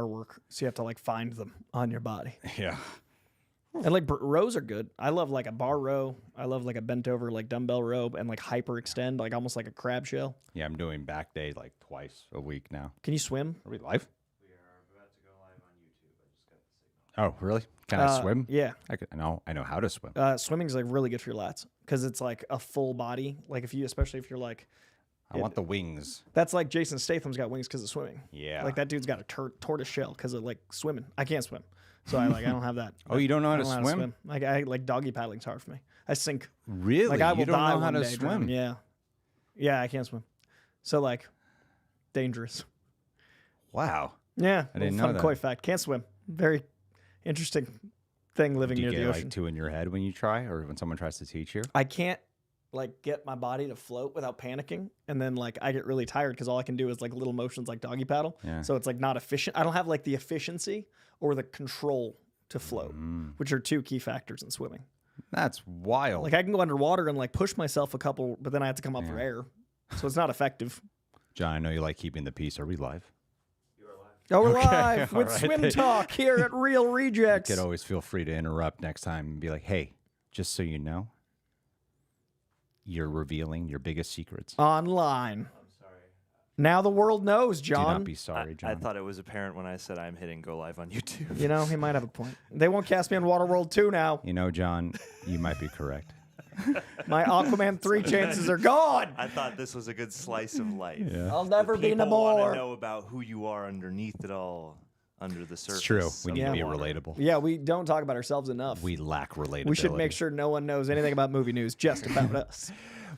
work, so you have to like find them on your body. Yeah. And like rows are good. I love like a bar row. I love like a bent over like dumbbell row and like hyper extend, like almost like a crab shell. Yeah, I'm doing back day like twice a week now. Can you swim? Are we live? We are about to go live on YouTube. I just got the signal. Oh, really? Can I swim? Yeah. I know how to swim. Swimming is like really good for your lats because it's like a full body. Like especially if you're like, I want the wings. that's like Jason Statham's got wings because of swimming. Yeah. Like that dude's got a tortoise shell because of like swimming. I can't swim. So I don't have that. Oh, you don't know how I to don't swim? Like I like doggy paddling's hard for me. I sink. Really? Like I will you don't die know how one to day swim? drowning. Yeah. Yeah, I can't swim. So like dangerous. Wow. Yeah. I didn't know fun that. koi fact. Can't swim. Very interesting thing living Do you near get the like ocean. two in your head when you try, or when someone tries to teach you? I can't like get my body to float without panicking, and then like I get really tired because all I can do is like little motions like doggy paddle. Yeah. So it's like not efficient. I don't have like the efficiency or the control to float, which are two key factors in swimming. That's wild. Like I can go underwater and like push myself a couple, but then I have to come up for air, so it's not effective. John, I know you like keeping the peace. Are we live? You are live. Oh, we're Okay, live all with right. Swim Talk here at Real Rejects. You could always feel free to interrupt next time and be like, hey, just so you know, you're revealing your biggest secrets. Online. I'm sorry. Now the world knows, Do not John. be sorry, John. I thought it was apparent when I said I'm hitting go live on YouTube. You know, he might have a point. They won't cast me on Waterworld 2 now. You know, John, you might be correct. My Aquaman 3 chances are gone. I thought this was a good slice of life. Yeah. I'll never be People want Namor. to know about who you are underneath it all, under the surface. It's true. We of need to the be water. relatable. Yeah, we don't talk about ourselves enough. We lack relatability. We should make sure no one knows anything about movie news just about us.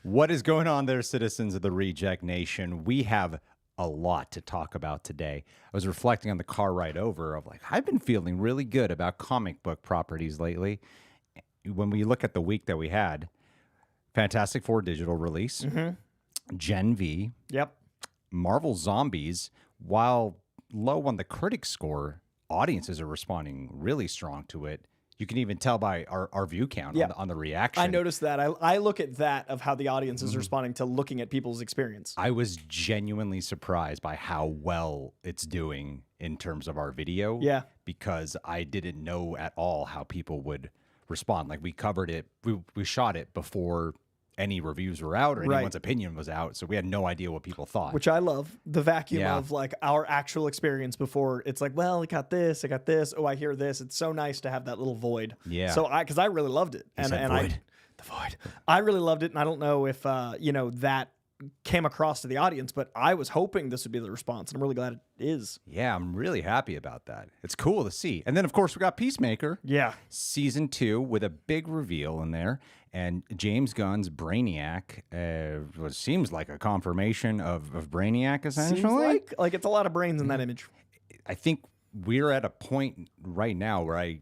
What is going on there, citizens of the Reject Nation? We have a lot to talk about today. I was reflecting on the car ride over of like, I've been feeling really good about comic book properties lately. When we look at the week that we had, Fantastic Four digital release, Gen V, Yep. Marvel Zombies, while low on the critic score, audiences are responding really strong to it. You can even tell by our view count Yeah. on the reaction. I noticed that. I look at that of how the audience is responding to looking at people's experience. I was genuinely surprised by how well it's doing in terms of our video. Yeah. Because I didn't know at all how people would respond. Like we covered it, we shot it before any reviews were out or Right. anyone's opinion was out. So we had no idea what people thought. Which I love. The vacuum Yeah. of like our actual experience before it's like, well, I got this. Oh, I hear this. It's so nice to have that little void. Yeah. So because I really loved it. said void. The void. I really loved it. And I don't know if, that came across to the audience, but I was hoping this would be the response. And I'm really glad it is. Yeah, I'm really happy about that. It's cool to see. And then, of course, we got Peacemaker. Yeah. Season 2 with a big reveal in there. And James Gunn's Brainiac what seems like a confirmation of Brainiac, essentially. Seems like it's a lot of brains in that image. I think we're at a point right now where I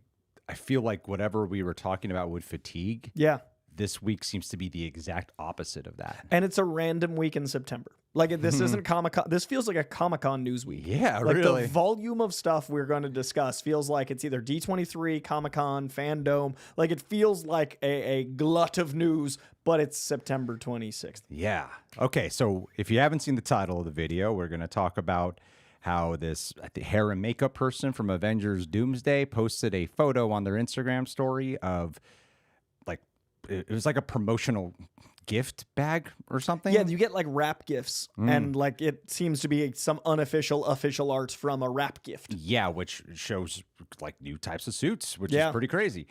feel like whatever we were talking about with fatigue, Yeah. this week seems to be the exact opposite of that. And it's a random week in September. Like this isn't Comic-Con. This feels like a Comic-Con news week. Yeah, like really. The volume of stuff we're going to discuss feels like it's either D23, Comic-Con, Fandom. Like it feels like a glut of news, but it's September 26th. Yeah. Okay, so if you haven't seen the title of the video, we're going to talk about how this hair and makeup person from Avengers Doomsday posted a photo on their Instagram story of like, it was like a promotional gift bag or something. Yeah, you get like wrap gifts, and like it seems to be some unofficial official arts from a wrap gift. Yeah, which shows like new types of suits, which Yeah. is pretty crazy.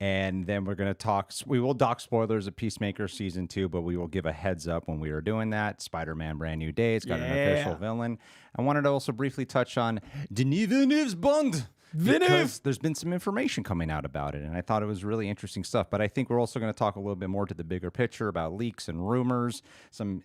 And then we're going to talk, we will dock spoilers of Peacemaker Season 2, but we will give a heads up when we are doing that. Spider-Man Brand New Day, it's got an official villain. I wanted to also briefly touch on Denis Villeneuve's Bond. Because there's been some information coming out about it, and I thought it was really interesting stuff. But I think we're also going to talk a little bit more to the bigger picture about leaks and rumors, some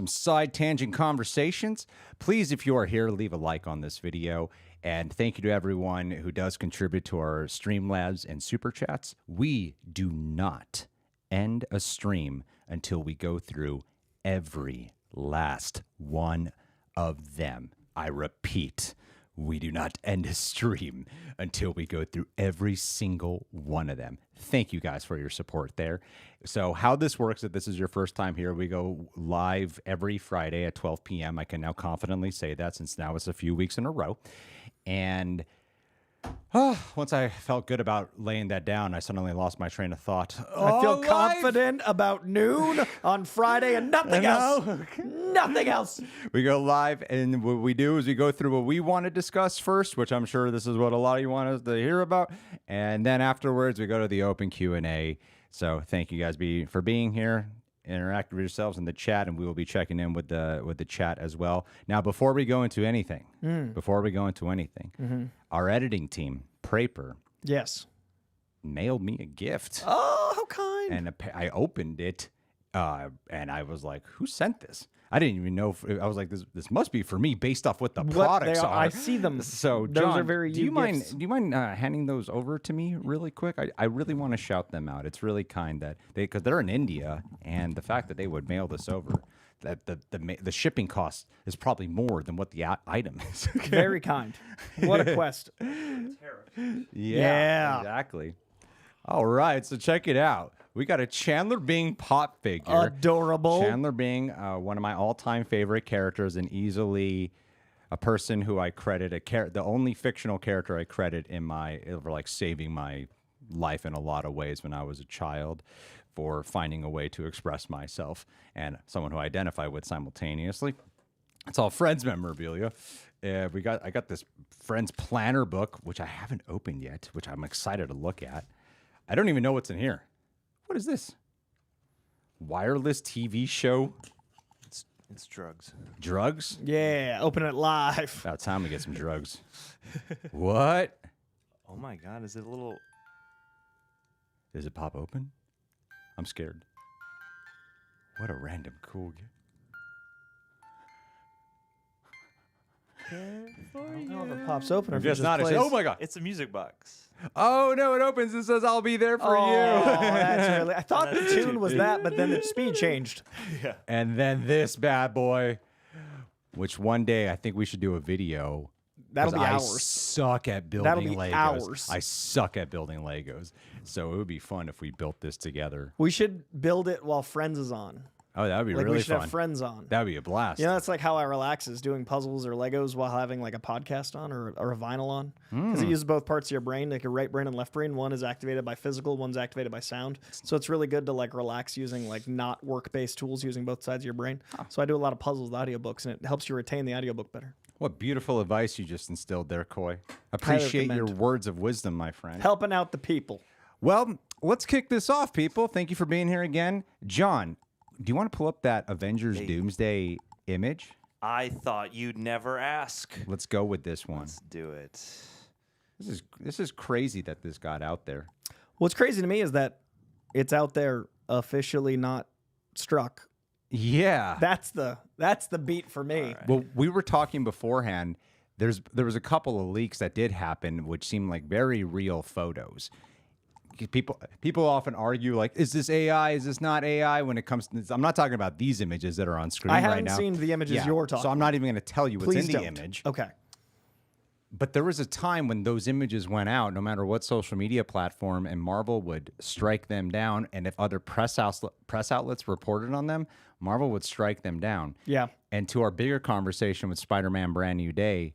side tangent conversations. Please, if you are here, leave a like on this video. And thank you to everyone who does contribute to our Streamlabs and Super Chats. We do not end a stream until we go through every last one of them. I repeat, we do not end a stream until we go through every single one of them. Thank you guys for your support there. So how this works, if this is your first time here, we go live every Friday at 12 p.m. I can now confidently say that since now it's a few weeks in a row. And once I felt good about laying that down, I suddenly lost my train of thought. I feel confident about noon on Friday and nothing else. Nothing else. We go live, and what we do is we go through what we want to discuss first, which I'm sure this is what a lot of you want us to hear about. And then afterwards, we go to the open Q&A. So thank you guys for being here. Interact with yourselves in the chat, and we will be checking in with the chat as well. Now, before we go into anything, our editing team, Praper, yes, mailed me a gift. Oh, how kind! And I opened it, and I was like, "Who sent this?" I didn't even know. I was like, "This must be for me," based off what the products are. I see them. So, those John, are very. Do you mind handing those over to me really quick? I really want to shout them out. It's really kind that because they're in India, and the fact that they would mail this over, that the shipping cost is probably more than what the item is. Very kind. What a quest. Yeah, exactly. All right, so check it out. We got a Chandler Bing pop figure. Adorable. Chandler Bing, one of my all-time favorite characters, and easily a person who I credit the only fictional character I credit for saving my life in a lot of ways when I was a child, for finding a way to express myself, and someone who I identify with simultaneously. It's all Friends memorabilia. I got this Friends planner book, which I haven't opened yet, which I'm excited to look at. I don't even know what's in here. What is this? Wireless TV show? It's drugs. Drugs? Yeah, open it live. About time we get some drugs. What? Oh my God, is it a little... Does it pop open? I'm scared. What a random cool gift. I don't know if it pops open or if it Just just not. plays. Oh my God. It's a music box. Oh no, it opens and says, "I'll be there for Oh, you." that's really. I thought the tune was that, but then the speed changed. Yeah. And then this bad boy, which one day I think we should do a video. That'll be I hours. suck at building That'll be Legos. hours. I suck at building Legos. So it would be fun if we built this together. We should build it while Friends is on. Oh, that would be Like really we should fun. have Friends on. That would be a blast. You know, that's like how I relax, is doing puzzles or Legos while having like a podcast on or a vinyl on. Because it uses both parts of your brain, like your right brain and left brain. One is activated by physical, one's activated by sound. So it's really good to like relax using like not work-based tools, using both sides of your brain. So I do a lot of puzzles with audiobooks, and it helps you retain the audiobook better. What beautiful advice you just instilled there, Coy. Appreciate your words of wisdom, my friend. Helping out the people. Well, let's kick this off, people. Thank you for being here again. John, do you want to pull up that Avengers Doomsday image? I thought you'd never ask. Let's go with this one. Let's do it. This is crazy that this got out there. What's crazy to me is that it's out there officially not struck. Yeah. That's the beat for me. Right. Well, we were talking beforehand. There was a couple of leaks that did happen, which seemed like very real photos. People often argue, like, is this AI? Is this not AI? When it comes to, I'm not talking about these images that are on screen right now. I haven't seen the images you're talking so I'm not even going to tell you what's Please in don't. the image. Okay. But there was a time when those images went out, no matter what social media platform, and Marvel would strike them down. And if other press outlets reported on them, Marvel would strike them down. Yeah. And to our bigger conversation with Spider-Man Brand New Day,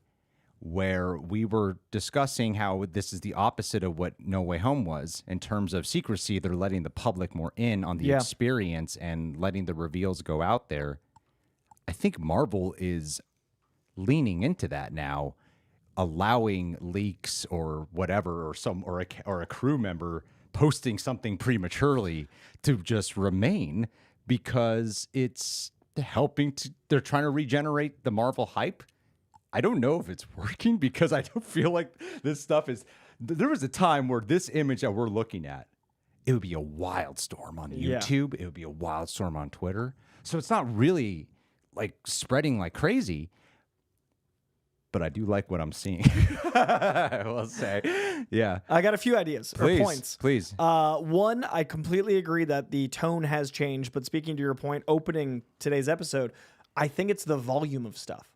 where we were discussing how this is the opposite of what No Way Home was in terms of secrecy. They're letting the public more in on the experience and letting the reveals go out there. I think Marvel is leaning into that now, allowing leaks or whatever, or a crew member posting something prematurely to just remain, because it's helping to. They're trying to regenerate the Marvel hype. I don't know if it's working, because I don't feel like this stuff is. There was a time where this image that we're looking at, it would be a wild storm on YouTube. It would be a wild storm on Twitter. So it's not really like spreading like crazy, but I do like what I'm seeing. I will say. Yeah. I got a few ideas or points. Please. One, I completely agree that the tone has changed, but speaking to your point, opening today's episode, I think it's the volume of stuff.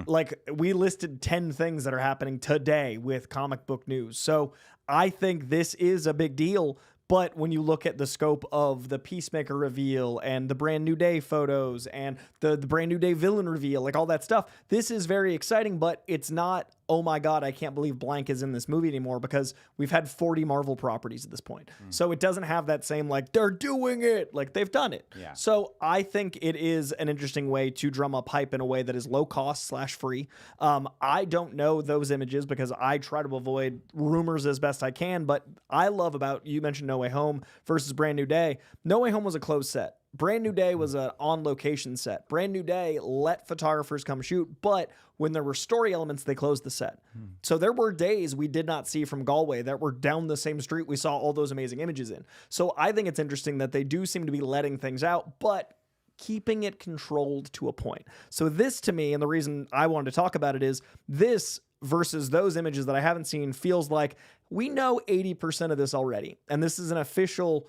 Like, we listed 10 things that are happening today with comic book news. So I think this is a big deal. But when you look at the scope of the Peacemaker reveal and the Brand New Day photos and the Brand New Day villain reveal, like all that stuff, this is very exciting, but it's not, oh my God, I can't believe blank is in this movie anymore, because we've had 40 Marvel properties at this point. So it doesn't have that same, like, they're doing it, like they've done it. Yeah. So I think it is an interesting way to drum up hype in a way that is low cost / free. I don't know those images because I try to avoid rumors as best I can, but I love about, you mentioned No Way Home versus Brand New Day. No Way Home was a closed set. Brand New Day was an on-location set. Brand New Day let photographers come shoot, but when there were story elements, they closed the set. So there were days we did not see from Galway that were down the same street we saw all those amazing images in. So I think it's interesting that they do seem to be letting things out, but keeping it controlled to a point. So this, to me, and the reason I wanted to talk about it is this versus those images that I haven't seen feels like we know 80% of this already. And this is an official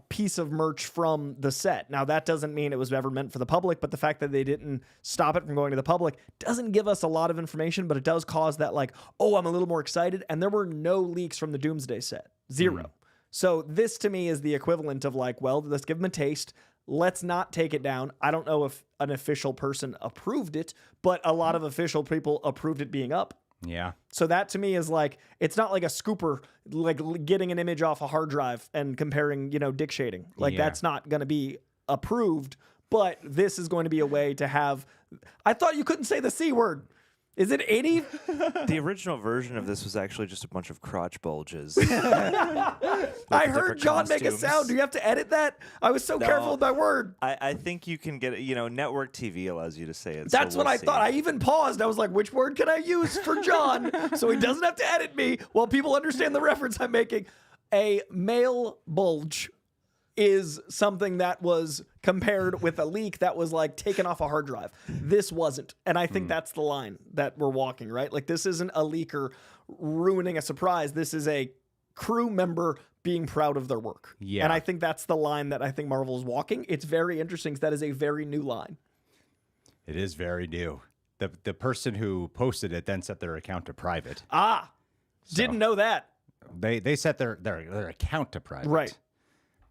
piece of merch from the set. Now, that doesn't mean it was ever meant for the public, but the fact that they didn't stop it from going to the public doesn't give us a lot of information, but it does cause that, like, oh, I'm a little more excited. And there were no leaks from the Doomsday set. Zero. So this, to me, is the equivalent of, like, well, let's give them a taste. Let's not take it down. I don't know if an official person approved it, but a lot of official people approved it being up. Yeah. So that, to me, is like, it's not like a scooper, like getting an image off a hard drive and comparing, dick shading. Like, that's not going to be approved, but this is going to be a way to have, I thought you couldn't say the C word. Is it 80? The original version of this was actually just a bunch of crotch bulges. I heard John make a sound. Do you have to edit that? I was so careful with my word. I think you can get it. Network TV allows you to say it. That's so what we'll I see. thought. I even paused. I was like, which word can I use for John so he doesn't have to edit me while people understand the reference I'm making? A male bulge is something that was compared with a leak that was like taken off a hard drive. This wasn't. And I think that's the line that we're walking, right? Like, this isn't a leaker ruining a surprise. This is a crew member being proud of their work. Yeah. And I think that's the line that I think Marvel is walking. It's very interesting. That is a very new line. It is very new. The person who posted it then set their account to private. Didn't know that. They set their account to private. Right.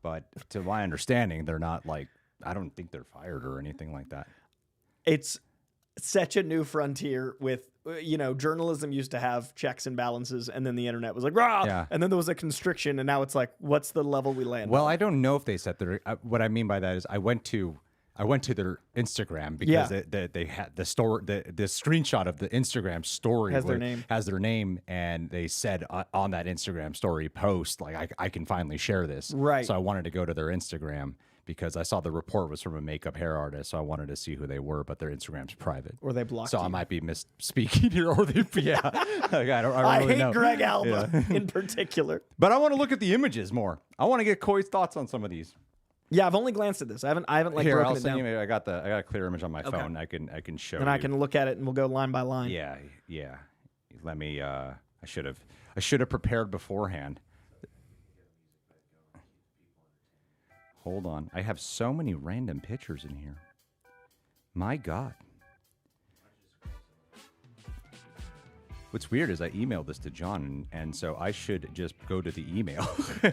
But to my understanding, they're not, like, I don't think they're fired or anything like that. It's such a new frontier with, journalism used to have checks and balances, and then the internet was like, rah! Yeah. And then there was a constriction, and now it's like, what's the level we land Well, on? I don't know if they set their. What I mean by that is, I went to their Instagram because they had the store, the screenshot of the Instagram story Has their name. has their name, and they said on that Instagram story post, like, I can finally share this. Right. So I wanted to go to their Instagram because I saw the report was from a makeup hair artist, so I wanted to see who they were, but their Instagram's private. Or they blocked So you. I might be misspeaking here, or they, like, I don't I really hate know. Greg Alba in particular. But I want to look at the images more. I want to get Coy's thoughts on some of these. Yeah, I've only glanced at this. I haven't like Here, broken I'll it send down. you. I got a clear image on my phone. I can show And you. I can look at it, and we'll go line by line. Yeah. Let me. I should have prepared beforehand. Hold on. I have so many random pictures in here. My God. What's weird is I emailed this to John, and so I should just go to the email,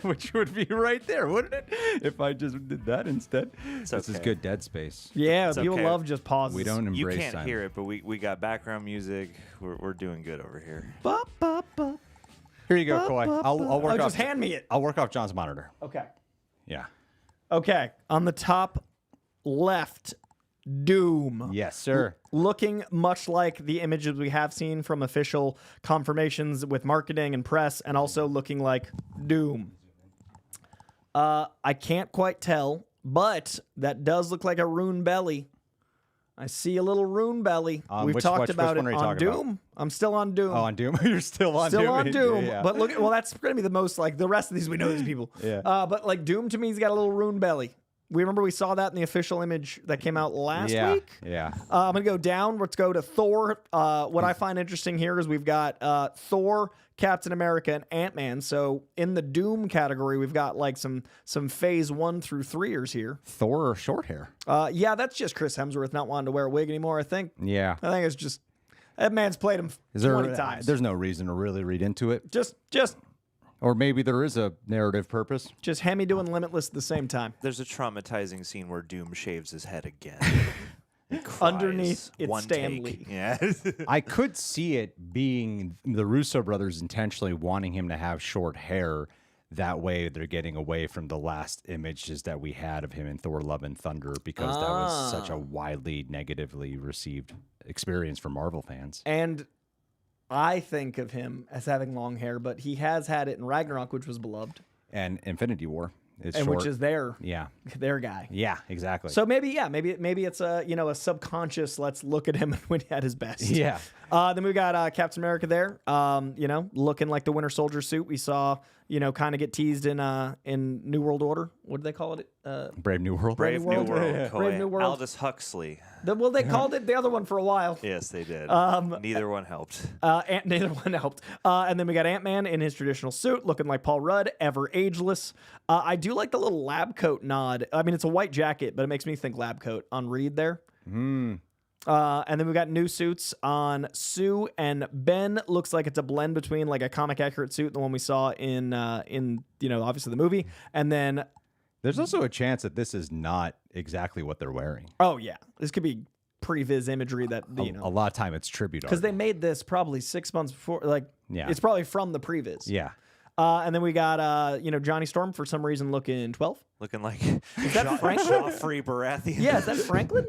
which would be right there, wouldn't it? If I just did that instead. This is okay. good dead space. Yeah, It's people okay. love just pauses. We don't You embrace can't silence. hear it, but we got background music. We're doing good over here. Ba, ba, ba, Here you go, ba, Coy. ba, I'll ba. work Oh, off. just hand me it. I'll work off John's monitor. Okay. Yeah. Okay. On the top left, Doom. Yes, sir. Looking much like the images we have seen from official confirmations with marketing and press, and also looking like Doom. I can't quite tell, but that does look like a rune belly. I see a little rune belly. We've talked about it one are you on talking Doom. about? I'm still on Doom. Oh, on Doom. You're still on Doom. Still on Doom, Yeah. but look. Well, that's going to be the most, like, the rest of these we know these people. Yeah. But like Doom, to me, he's got a little rune belly. remember we saw that in the official image that came out last week. Yeah. I'm going to go down. Let's go to Thor. What I find interesting here is we've got Thor, Captain America, and Ant-Man. So in the Doom category, we've got like some phase 1 through 3ers here. Thor or short hair? Yeah, that's just Chris Hemsworth not wanting to wear a wig anymore, I think. Yeah. I think it's just that man's played him 20 times. There's no reason to really read into it. Just Or maybe there is a narrative purpose. Just Hemi doing Limitless at the same time. There's a traumatizing scene where Doom shaves his head again. Underneath, it's One Stan take. Lee. Yeah. I could see it being the Russo brothers intentionally wanting him to have short hair. That way they're getting away from the last images that we had of him in Thor Love and Thunder, because that was such a widely negatively received experience for Marvel fans. And I think of him as having long hair, but he has had it in Ragnarok, which was beloved. And Infinity War is and short. which is their guy. Yeah, exactly. So maybe it's a subconscious, let's look at him when he had his best. Yeah. Then we got Captain America there, looking like the Winter Soldier suit we saw, kind of get teased in New World Order. What did they call it? Brave New World. Brave New World. Yeah. Brave New World. Aldous Huxley. They called it the other one for a while. Yes, they did. Neither one helped. Neither one helped. And then we got Ant-Man in his traditional suit, looking like Paul Rudd, ever ageless. I do like the little lab coat nod. I mean, it's a white jacket, but it makes me think lab coat on Reed there. And then we got new suits on Sue and Ben. Looks like it's a blend between like a comic accurate suit, the one we saw in obviously the movie, and then there's also a chance that this is not exactly what they're wearing. Oh yeah, this could be pre-viz imagery that a lot of time it's tribute because they made this probably 6 months before. It's probably from the pre-viz. Yeah. And then we got Johnny Storm for some reason looking 12. Looking like is that Franklin? Joffrey Baratheon. Yeah, is that Franklin?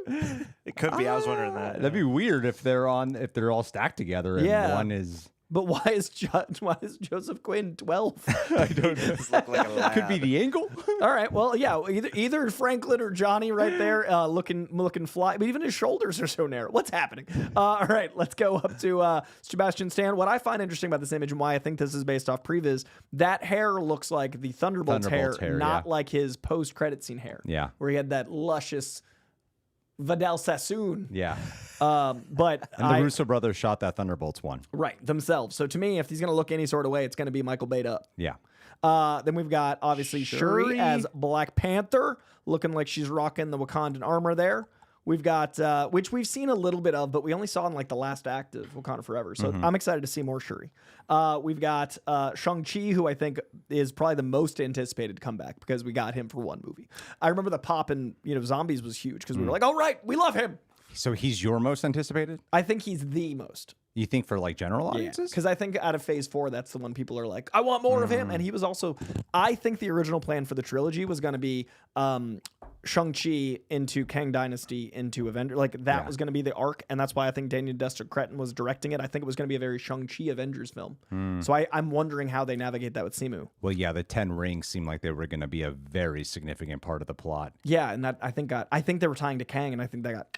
It could be. I was wondering that. That'd be weird if they're all stacked together and one is. But why is Joseph Quinn 12? I don't know. Look like a lab. Could be the angle. All right. Well, yeah. Either Franklin or Johnny right there, looking fly. But even his shoulders are so narrow. What's happening? All right. Let's go up to Sebastian Stan. What I find interesting about this image and why I think this is based off previs, that hair looks like the Thunderbolts hair, not like his post-credit scene hair. Yeah. Where he had that luscious Vidal Sassoon. Yeah. But the Russo brothers shot that Thunderbolts one. Right, themselves. So to me, if he's going to look any sort of way, it's going to be Michael Bay up. Yeah. Then we've got, obviously, Shuri as Black Panther, looking like she's rocking the Wakandan armor there. We've got, which we've seen a little bit of, but we only saw in like the last act of Wakanda Forever. So I'm excited to see more Shuri. We've got Shang-Chi, who I think is probably the most anticipated comeback because we got him for one movie. I remember the pop in, Zombies was huge because we were like, oh, right, we love him. So he's your most anticipated? I think he's the most. You think for like general audiences? Because I think out of phase 4, that's the one people are like, I want more of him. And he was also, I think the original plan for the trilogy was going to be Shang-Chi into Kang Dynasty into Avengers. Like that was going to be the arc. And that's why I think Daniel Dester Cretton was directing it. I think it was going to be a very Shang-Chi Avengers film. So I'm wondering how they navigate that with Simu. Well, yeah, the 10 rings seemed like they were going to be a very significant part of the plot. Yeah, and that I think they were tying to Kang, and I think they got.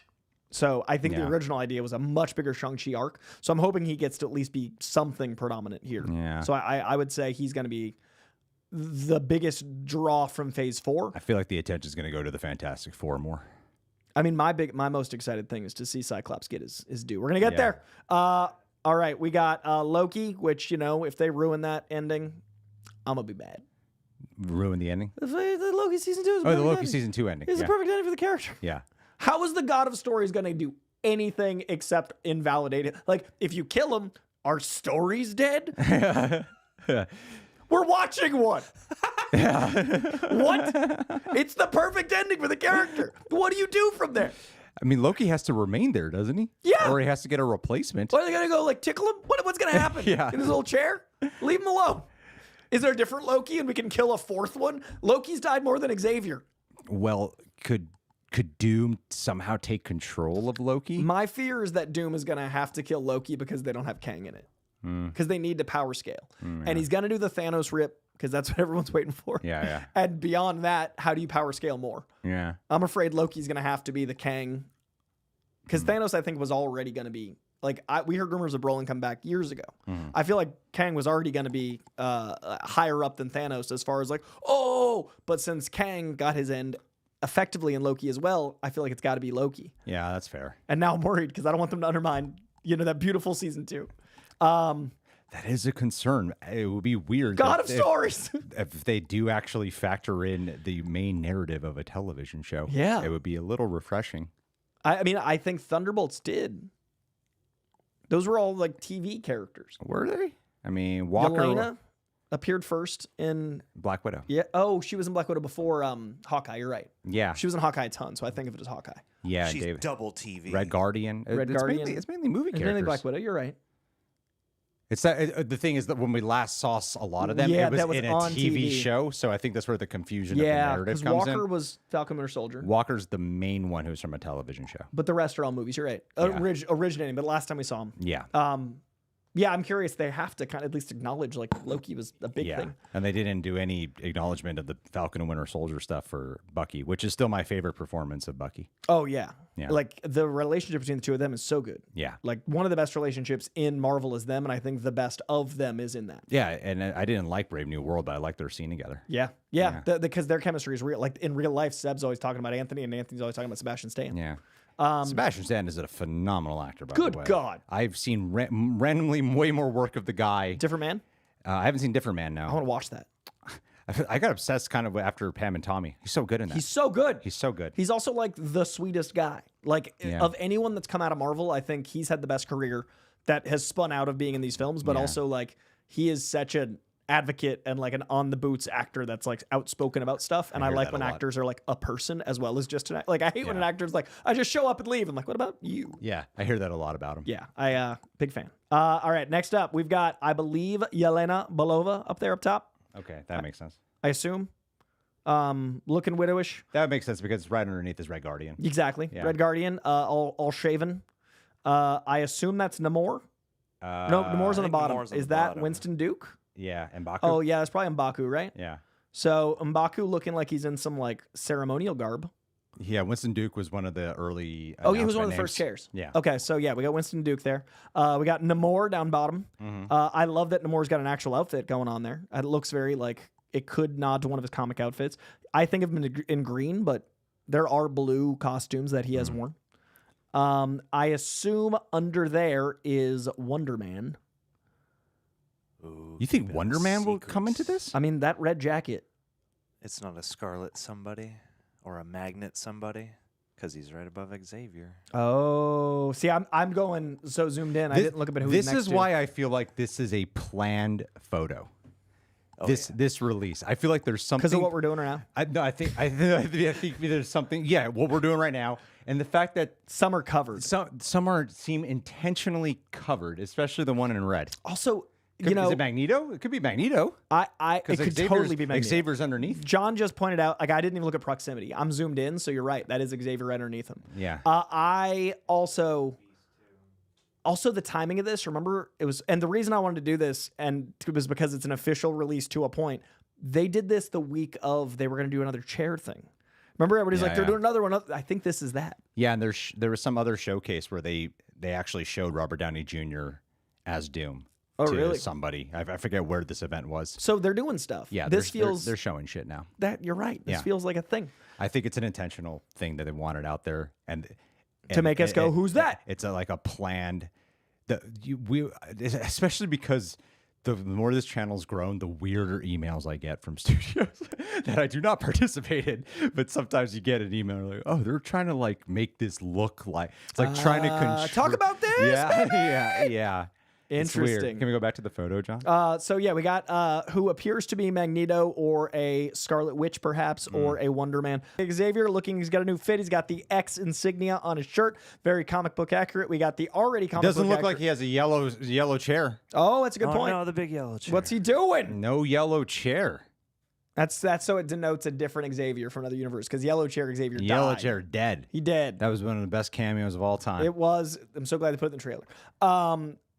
So I think the original idea was a much bigger Shang-Chi arc. So I'm hoping he gets to at least be something predominant here. Yeah. So I would say he's going to be the biggest draw from phase 4. I feel like the attention is going to go to the Fantastic Four more. I mean, my most excited thing is to see Cyclops get his due. We're going to get there. All right. We got Loki, which, if they ruin that ending, I'm going to be mad. Ruin the ending? The Loki season 2 is the Loki season 2 ending. It's a perfect ending for the character. Yeah. How is the God of Stories going to do anything except invalidate it? Like, if you kill him, are stories dead? We're watching one. What? It's the perfect ending for the character. What do you do from there? I mean, Loki has to remain there, doesn't he? Yeah. Or he has to get a replacement. What, are they going to go, like, tickle him? What's going to happen? In his little chair? Leave him alone. Is there a different Loki and we can kill a fourth one? Loki's died more than Xavier. Well, could Doom somehow take control of Loki? My fear is that Doom is going to have to kill Loki because they don't have Kang in it. Because they need to power scale. And he's going to do the Thanos rip because that's what everyone's waiting for. Yeah. And beyond that, how do you power scale more? Yeah. I'm afraid Loki's going to have to be the Kang. Because Thanos, I think, was already going to be... Like, we heard rumors of Brolin come back years ago. I feel like Kang was already going to be higher up than Thanos as far as like, but since Kang got his end effectively in Loki as well, I feel like it's got to be Loki. Yeah, that's fair. And now I'm worried because I don't want them to undermine, that beautiful season 2. That is a concern. It would be weird. God of Stories. If they do actually factor in the main narrative of a television show, Yeah. it would be a little refreshing. I mean, I think Thunderbolts did. Those were all like TV characters. Were they? I mean, Walker Yelena appeared first in Black Widow. Yeah. Oh, she was in Black Widow before Hawkeye. You're right. Yeah. She was in Hawkeye a ton, so I think of it as Hawkeye. Yeah, She's David. double TV. Red Guardian. Red Guardian. It's mainly movie And characters. then Black Widow. You're right. It's that the thing is that when we last saw a lot of them, Yeah, it was that was in a on TV, TV. show. So I think that's where the confusion of the Yeah, narrative because comes Walker in. was Falcon Winter Soldier, Walker's the main one who's from a television show. but the rest are all movies. You're right. Yeah. Originating, but last time we saw him. Yeah. Yeah, I'm curious. They have to kind of at least acknowledge like Loki was a big Yeah. thing. And they didn't do any acknowledgement of the Falcon and Winter Soldier stuff for Bucky, which is still my favorite performance of Bucky. Oh yeah. Yeah. Like the relationship between the two of them is so good. Yeah. Like one of the best relationships in Marvel is them, and I think the best of them is in that. Yeah. And I didn't like Brave New World, but I like their scene together. Yeah. Because their chemistry is real. Like in real life, Seb's always talking about Anthony, and Anthony's always talking about Sebastian Stan. Yeah. Sebastian Stan is a phenomenal actor, by Good the way. God. I've seen randomly way more work of the guy. Different man. I haven't seen Different Man, I no. want to watch that. I got obsessed kind of after Pam and Tommy. He's so good in that. He's so good. He's so good. He's also like the sweetest guy. Like Yeah. of anyone that's come out of Marvel, I think he's had the best career that has spun out of being in these films, but Yeah. also like he is such an advocate and like an on the boots actor that's like outspoken about stuff. And I hear like that when a lot. actors are like a person as well as just an like I hate when an actor's like, I just show up and leave. I'm like, what about you? Yeah, I hear that a lot about him. Yeah, I big fan. All right, next up we've got I believe Yelena Belova up there up top. Okay, that makes sense. I assume. Looking widowish. That makes sense because right underneath is Red Guardian. Exactly. Yeah. Red Guardian, all shaven. I assume that's Namor. No, Namor's on the think bottom. Namor's on Is the that bottom. Winston Duke? Yeah, and Baku. Oh yeah, that's probably M'Baku, right? Yeah. So M'Baku looking like he's in some like ceremonial garb. Yeah, Winston Duke was one of the early. Oh, he was one of announcement the first names. chairs. Yeah. Okay, so yeah, we got Winston Duke there. We got Namor down bottom. Mm-hmm. I love that Namor's got an actual outfit going on there. It looks very like it could nod to one of his comic outfits. I think of him in green, but there are blue costumes that he has worn. I assume under there is Wonder Man. Ooh, You think keeping Wonder Man will secrets. come into this? I mean, that red jacket. It's not a Scarlet somebody or a Magnet somebody because he's right above Xavier. Oh, see, I'm going so zoomed in. I didn't look up at who he's This next is to. why I feel like this is a planned photo. Oh, This release, I feel like there's something because of what we're doing right now. I think there's something. Yeah, what we're doing right now, and the fact that Some are covered. some seem intentionally covered, especially the one in red. Also, Is it Magneto? It could be Magneto. it could totally be Magneto. Xavier's underneath. John just pointed out, like I didn't even look at proximity. I'm zoomed in, so you're right. That is Xavier right underneath him. Yeah. I also the timing of this. Remember, it was, and the reason I wanted to do this was because it's an official release to a point. They did this the week of they were going to do another chair thing. Remember, everybody's Yeah, like they're yeah. doing another one. I think this is that. Yeah, and there was some other showcase where they actually showed Robert Downey Jr. as Doom. Oh, to really? Somebody. I forget where this event was. So they're doing stuff. Yeah, this feels they're showing shit now. that you're right. This Yeah. feels like a thing I think it's an intentional thing that they wanted out there, and to make us go, "Who's that?" It's like a planned. Especially because the more this channel's grown, the weirder emails I get from studios that I do not participate in. But sometimes you get an email like, "Oh, they're trying to like make this look like it's like trying to talk about this, Yeah, yeah. It's weird. Interesting. Can we go back to the photo, John? So yeah, we got who appears to be Magneto or a Scarlet Witch, perhaps, or a Wonder Man. Xavier looking, he's got a new fit. He's got the X insignia on his shirt. Very comic book accurate. We got the already comic Doesn't book look accurate. like he has a yellow chair. Oh, that's a good Oh, point. no, the big yellow chair. What's he doing? No yellow chair. That's so it denotes a different Xavier from another universe because Yellow Chair Xavier died. Yellow chair dead. He did. That was one of the best cameos of all time. It was. I'm so glad they put it in the trailer.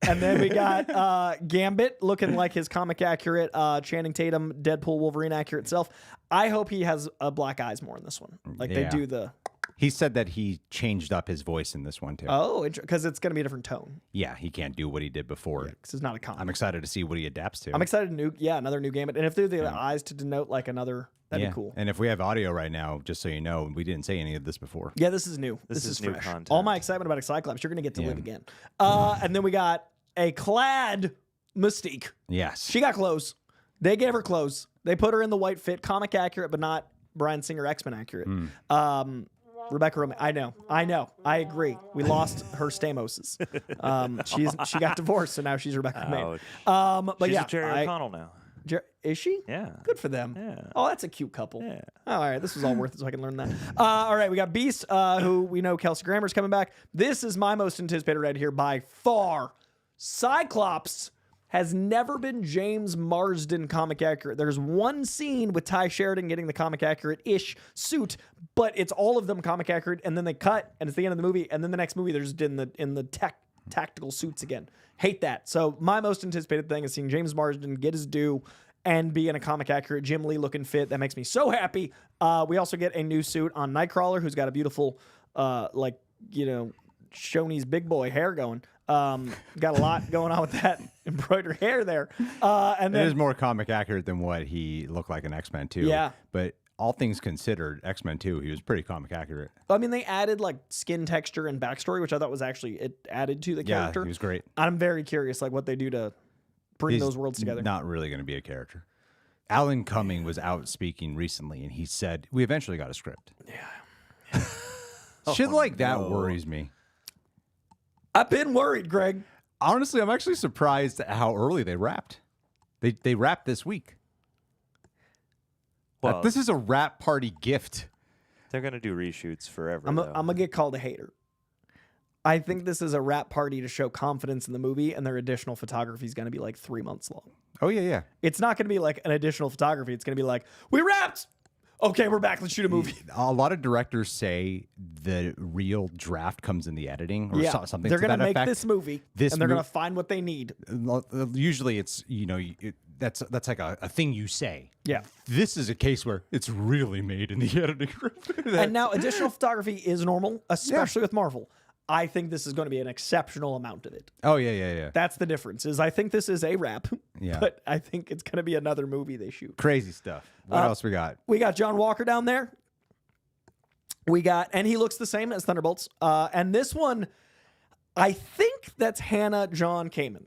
And then we got Gambit looking like his comic accurate Channing Tatum Deadpool Wolverine accurate self. I hope he has black eyes more in this one. Like they Yeah. do the He said that he changed up his voice in this one too. Oh, because it's going to be a different tone. Yeah, he can't do what he did before. Because it's not a comic. I'm excited to see what he adapts to. I'm excited another new Gambit. And if they're the eyes to denote like another, that'd be cool. And if we have audio right now, just so you know, we didn't say any of this before. Yeah, this is new. This is new fresh. content. All my excitement about a Cyclops, you're going to get to live again. And then we got a clad Mystique. Yes. She got clothes. They gave her clothes. They put her in the white fit, comic accurate, but not Bryan Singer X-Men accurate. Rebecca Romijn. I know. I agree. We lost her Stamoses. She got divorced, so now she's Rebecca Romijn. But she's yeah, a Jerry O'Connell now. Is she? Yeah. Good for them. Yeah. Oh, that's a cute couple. Yeah. Oh, all right. This was all worth it so I can learn that. All right. We got Beast, who we know Kelsey Grammer's coming back. This is my most anticipated right here by far. Cyclops has never been James Marsden comic accurate. There's one scene with Ty Sheridan getting the comic accurate-ish suit, but it's all of them comic accurate, and then they cut, and it's the end of the movie, and then the next movie they're just in the tactical suits again. Hate that. So my most anticipated thing is seeing James Marsden get his due and be in a comic accurate Jim Lee looking fit. That makes me so happy. We also get a new suit on Nightcrawler, who's got a beautiful, Shoney's big boy hair going. Got a lot going on with that embroidered hair there. And then it is more comic accurate than what he looked like in X-Men 2. Yeah. But all things considered, X-Men 2, he was pretty comic accurate. I mean, they added like skin texture and backstory, which I thought was actually it added to the character. Yeah, he was great. I'm very curious, like what they do to bring those worlds together. Not really going to be a character. Alan Cumming was out speaking recently, and he said, we eventually got a script. Yeah. Shit like that worries me. I've been worried, Greg. Honestly, I'm actually surprised at how early they wrapped. They wrapped this week. Well, this is a wrap party gift. They're going to do reshoots forever. I'm going to get called a hater. I think this is a wrap party to show confidence in the movie, and their additional photography is going to be like 3 months long. Oh, yeah. It's not going to be like an additional photography. It's going to be like, we wrapped! Okay, we're back. Let's shoot a movie. A lot of directors say the real draft comes in the editing or something. They're going to make this movie, and they're going to find what they need. Usually it's, that's like a thing you say. Yeah. This is a case where it's really made in the editing room. And now additional photography is normal, especially with Marvel. I think this is going to be an exceptional amount of it. Oh, yeah. That's the difference. Is I think this is a wrap, Yeah. but I think it's going to be another movie they shoot. Crazy stuff. What else we got? We got John Walker down there. And he looks the same as Thunderbolts. And this one, I think that's Hannah John Kamen.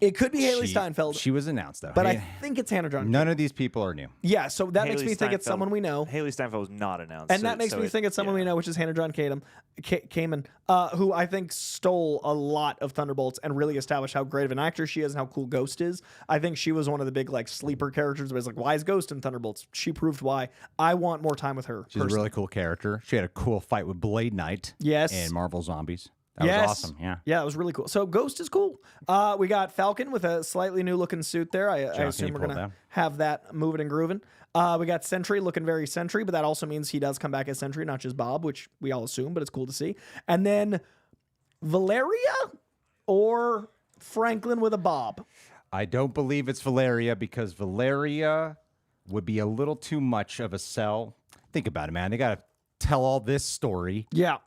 It could be Haley Steinfeld. She was announced, though. But I think it's Hannah John Kamen. None of these people are new. Yeah, so that makes me think it's Steinfeld- someone we know. Haley Steinfeld was not announced. And that makes me think it's someone we know, which is Hannah John Kamen, who I think stole a lot of Thunderbolts and really established how great of an actor she is and how cool Ghost is. I think she was one of the big like sleeper characters. Where it's like, why is Ghost in Thunderbolts? She proved why. I want more time with her. She's a really cool character. She had a cool fight with Blade Knight. Yes. And Marvel Zombies. That was awesome. Yeah. Yeah, it was really cool. So Ghost is cool. We got Falcon with a slightly new looking suit there. I assume we're going to have that moving and grooving. We got Sentry looking very Sentry, but that also means he does come back as Sentry, not just Bob, which we all assume, but it's cool to see. And then Valeria or Franklin with a bob. I don't believe it's Valeria because Valeria would be a little too much of a sell. Think about it, man. They got to tell all this story. Yeah.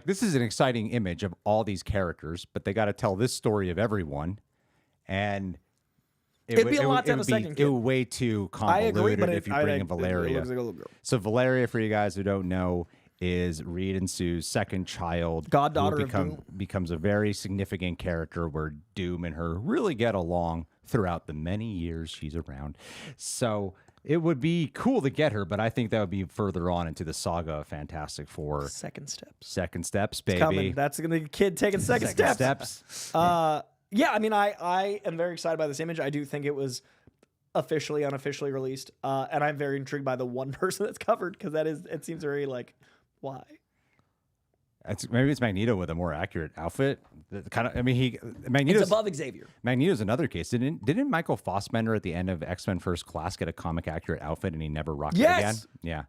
This is an exciting image of all these characters, but they got to tell this story of everyone, and it'd be a lot to have a second kid. It would way too convoluted if you bring in Valeria. It looks like a little girl. So Valeria, for you guys who don't know, is Reed and Sue's second child. Goddaughter of Doom. Becomes a very significant character where Doom and her really get along throughout the many years she's around. So it would be cool to get her, but I think that would be further on into the saga of Fantastic Four. Second steps. Second steps, baby. It's coming. That's the kid taking second steps. Yeah, I mean, I am very excited by this image. I do think it was officially, unofficially released, and I'm very intrigued by the one person that's covered because it seems very like, why? Maybe it's Magneto with a more accurate outfit. It's above Xavier. Magneto's another case. Didn't Michael Fassbender at the end of X-Men First Class get a comic accurate outfit and he never rocked it again? Yeah.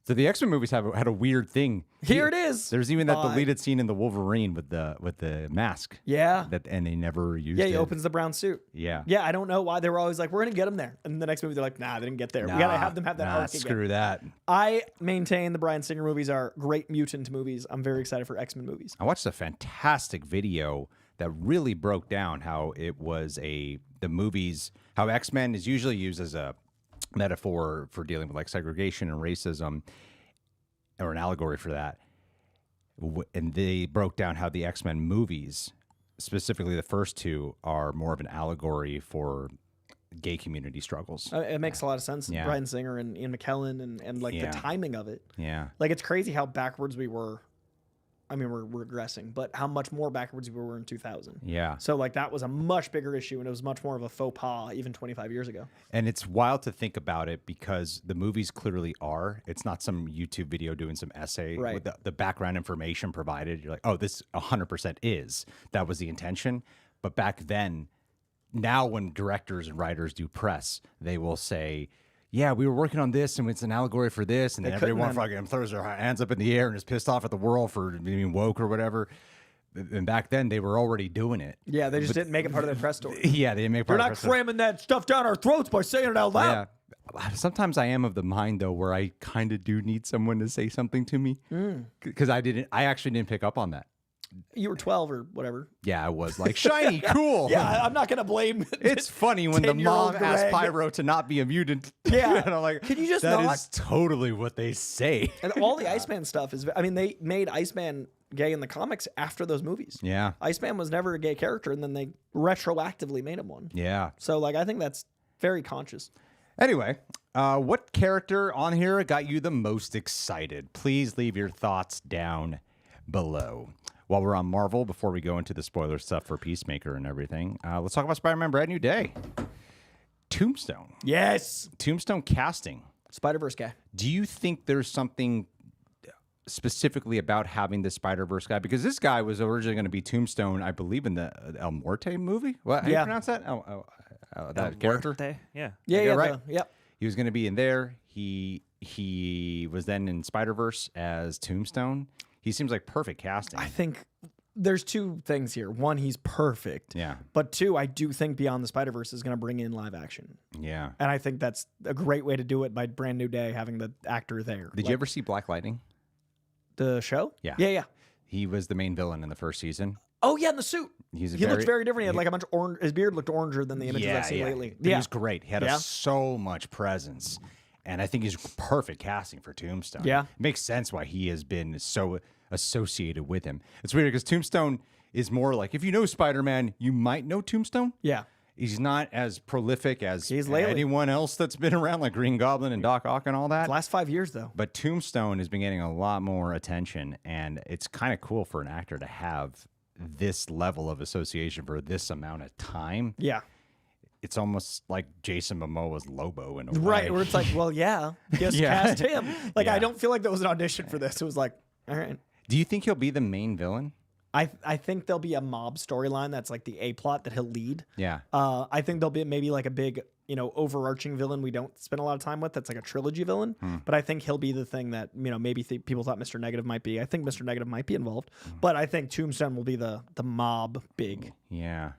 So the X-Men movies had a weird thing. Here it is. There's even that deleted scene in the Wolverine with the mask. Yeah. And they never used it. Yeah, he opens the brown suit. Yeah. Yeah, I don't know why. They were always like, we're going to get him there. And the next movie, they're like, nah, they didn't get there. We got to have them have that arc again. Screw that. I maintain the Bryan Singer movies are great mutant movies. I'm very excited for X-Men movies. I watched a fantastic video that really broke down how it was how X-Men is usually used as a metaphor for dealing with like segregation and racism, or an allegory for that. And they broke down how the X-Men movies, specifically the first two, are more of an allegory for gay community struggles. It makes a lot of sense. Yeah. Bryan Singer and Ian McKellen and like the timing of it. Yeah. Like it's crazy how backwards we were. I mean, we're regressing, but how much more backwards we were in 2000. Yeah. So like that was a much bigger issue, and it was much more of a faux pas even 25 years ago. And it's wild to think about it because the movies clearly are. It's not some YouTube video doing some essay with the background information provided. You're like, oh, this 100% is. That was the intention. But back then, now when directors and writers do press, they will say, yeah, we were working on this, and it's an allegory for this, and then everyone fucking throws their hands up in the air and is pissed off at the world for being woke or whatever. And back then, they were already doing it. Yeah, they just didn't make it part of their press story. Yeah, they didn't make it part of their press story. You're not cramming that stuff down our throats by saying it out loud. Yeah. Sometimes I am of the mind, though, where I kind of do need someone to say something to me. Because I actually didn't pick up on that. You were 12 or whatever. Yeah, I was like, shiny, cool. Yeah, I'm not going to blame. It's funny when the mom asked Pyro to not be a mutant. Yeah. And I'm like, can you just that not? is totally what they say. And all the Iceman stuff is, I mean, they made Iceman gay in the comics after those movies. Yeah. Iceman was never a gay character, and then they retroactively made him one. Yeah. So, like, I think that's very conscious. Anyway, what character on here got you the most excited? Please leave your thoughts down below. While we're on Marvel, before we go into the spoiler stuff for Peacemaker and everything, let's talk about Spider-Man Brand New Day. Tombstone. Yes. Tombstone casting. Spider-Verse guy. Do you think there's something specifically about having the Spider-Verse guy? Because this guy was originally going to be Tombstone, I believe, in the El Muerte movie. What? How do you pronounce that? That character? Yeah. Yeah, right. Yep. He was going to be in there. He was then in Spider-Verse as Tombstone. He seems like perfect casting. I think there's two things here. One, he's perfect. Yeah. But two, I do think Beyond the Spider-Verse is going to bring in live action. Yeah. And I think that's a great way to do it by Brand New Day, having the actor there. Did you ever see Black Lightning? The show? Yeah. Yeah. He was the main villain in the first season. Oh, yeah, in the suit. He looks very different. He had like a bunch of orange. His beard looked oranger than the images I've seen lately. He was great. He had so much presence. And I think he's perfect casting for Tombstone. Yeah. It makes sense why he has been so associated with him. It's weird because Tombstone is more like, if you know Spider-Man, you might know Tombstone. Yeah. He's not as prolific as lately. anyone else that's been around, like Green Goblin and Doc Ock and all that. The last 5 years, though. But Tombstone has been getting a lot more attention, and it's kind of cool for an actor to have this level of association for this amount of time. Yeah. It's almost like Jason Momoa's Lobo in a way. Right, where it's like, well, just cast him. Like, I don't feel like there was an audition for this. It was like, all right. Do you think he'll be the main villain? I think there'll be a mob storyline that's like the A-plot that he'll lead. Yeah. I think there'll be maybe like a big, overarching villain we don't spend a lot of time with that's like a trilogy villain. But I think he'll be the thing that, maybe people thought Mr. Negative might be. I think Mr. Negative might be involved. But I think Tombstone will be the mob big. Yeah.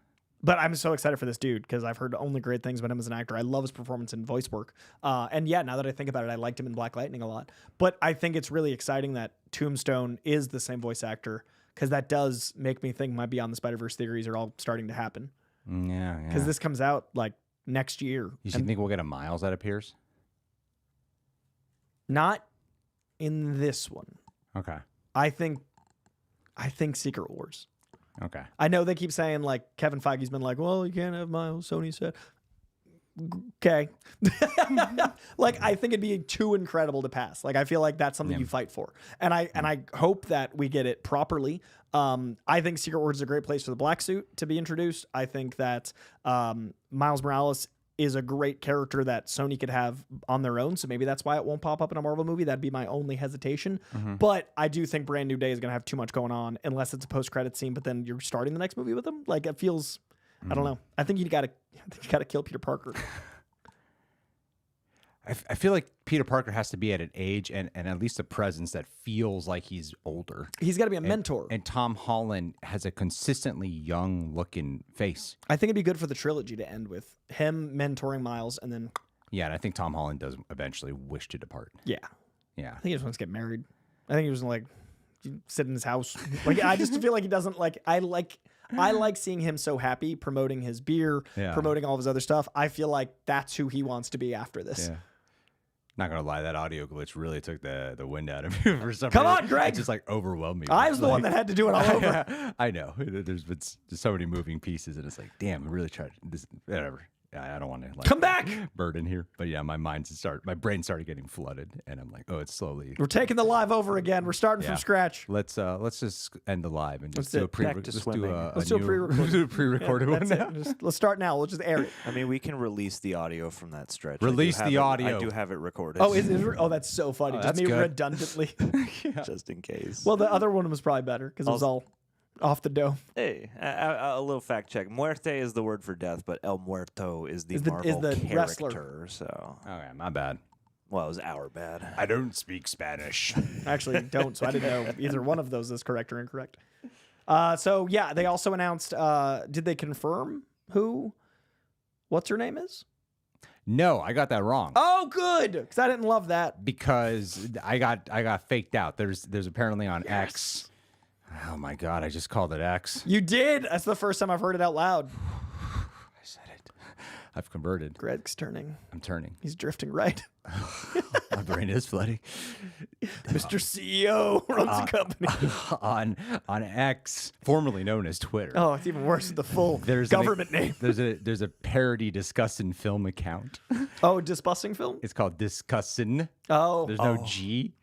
But I'm so excited for this dude because I've heard only great things about him as an actor. I love his performance in voice work. And yeah, now that I think about it, I liked him in Black Lightning a lot. But I think it's really exciting that Tombstone is the same voice actor because that does make me think my Beyond the Spider-Verse theories are all starting to happen. Yeah. Because this comes out like next year. You think we'll get a Miles that appears? Not in this one. Okay. I think Secret Wars. Okay. I know they keep saying, like, Kevin Feige's been like, well, you can't have Miles, Sony said. Okay. Like, I think it'd be too incredible to pass. Like, I feel like that's something you fight for. And I hope that we get it properly. I think Secret Wars is a great place for the black suit to be introduced. I think that Miles Morales is a great character that Sony could have on their own. So maybe that's why it won't pop up in a Marvel movie. That'd be my only hesitation. But I do think Brand New Day is going to have too much going on unless it's a post-credit scene, but then you're starting the next movie with him. Like, it feels, I don't know. I think you got to kill Peter Parker. I feel like Peter Parker has to be at an age and at least a presence that feels like he's older. He's got to be a mentor. And Tom Holland has a consistently young-looking face. I think it'd be good for the trilogy to end with him mentoring Miles, and then... Yeah, and I think Tom Holland does eventually wish to depart. Yeah. Yeah. I think he just wants to get married. I think he was like, sit in his house. Like, I just feel like he doesn't like... I like seeing him so happy, promoting his beer, promoting all of his other stuff. I feel like that's who he wants to be after this. Yeah. Not gonna lie, that audio glitch really took the wind out of me for some reason. Come on, Greg! It just like overwhelmed me. I was the one that had to do it all over. I know. There's been so many moving pieces, and it's like, damn, I really tried this. Whatever. I don't want to like come back burden here, but yeah, my brain started getting flooded, and I'm like, oh, it's slowly. We're taking the live over again. We're starting from scratch. Let's just end the live and just do a pre-recorded one now. Let's start now. We'll just air it. I mean, we can release the audio from that stretch. Release the audio. I do have it recorded. Oh, that's so funny. Just me redundantly, just in case. Well, the other one was probably better because it was all off the dome. Hey, a little fact check. Muerte is the word for death, but El Muerto is the Marvel character. Wrestler. So, okay, my bad. Well, it was our bad. I don't speak Spanish. I actually don't, so I didn't know either one of those is correct or incorrect. So yeah, they also announced. Did they confirm what's her name is? No, I got that wrong. Oh, good, because I didn't love that. Because I got faked out. There's apparently on X. Oh my God, I just called it X. You did? That's the first time I've heard it out loud. I said it. I've converted. Greg's turning. I'm turning. He's drifting right. My brain is flooding. Mr. CEO runs the company. on X, formerly known as Twitter. Oh, it's even worse than the full government name. There's a parody Discussin' Film account. Oh, Discussing Film? It's called Discussin'. Oh. There's no G.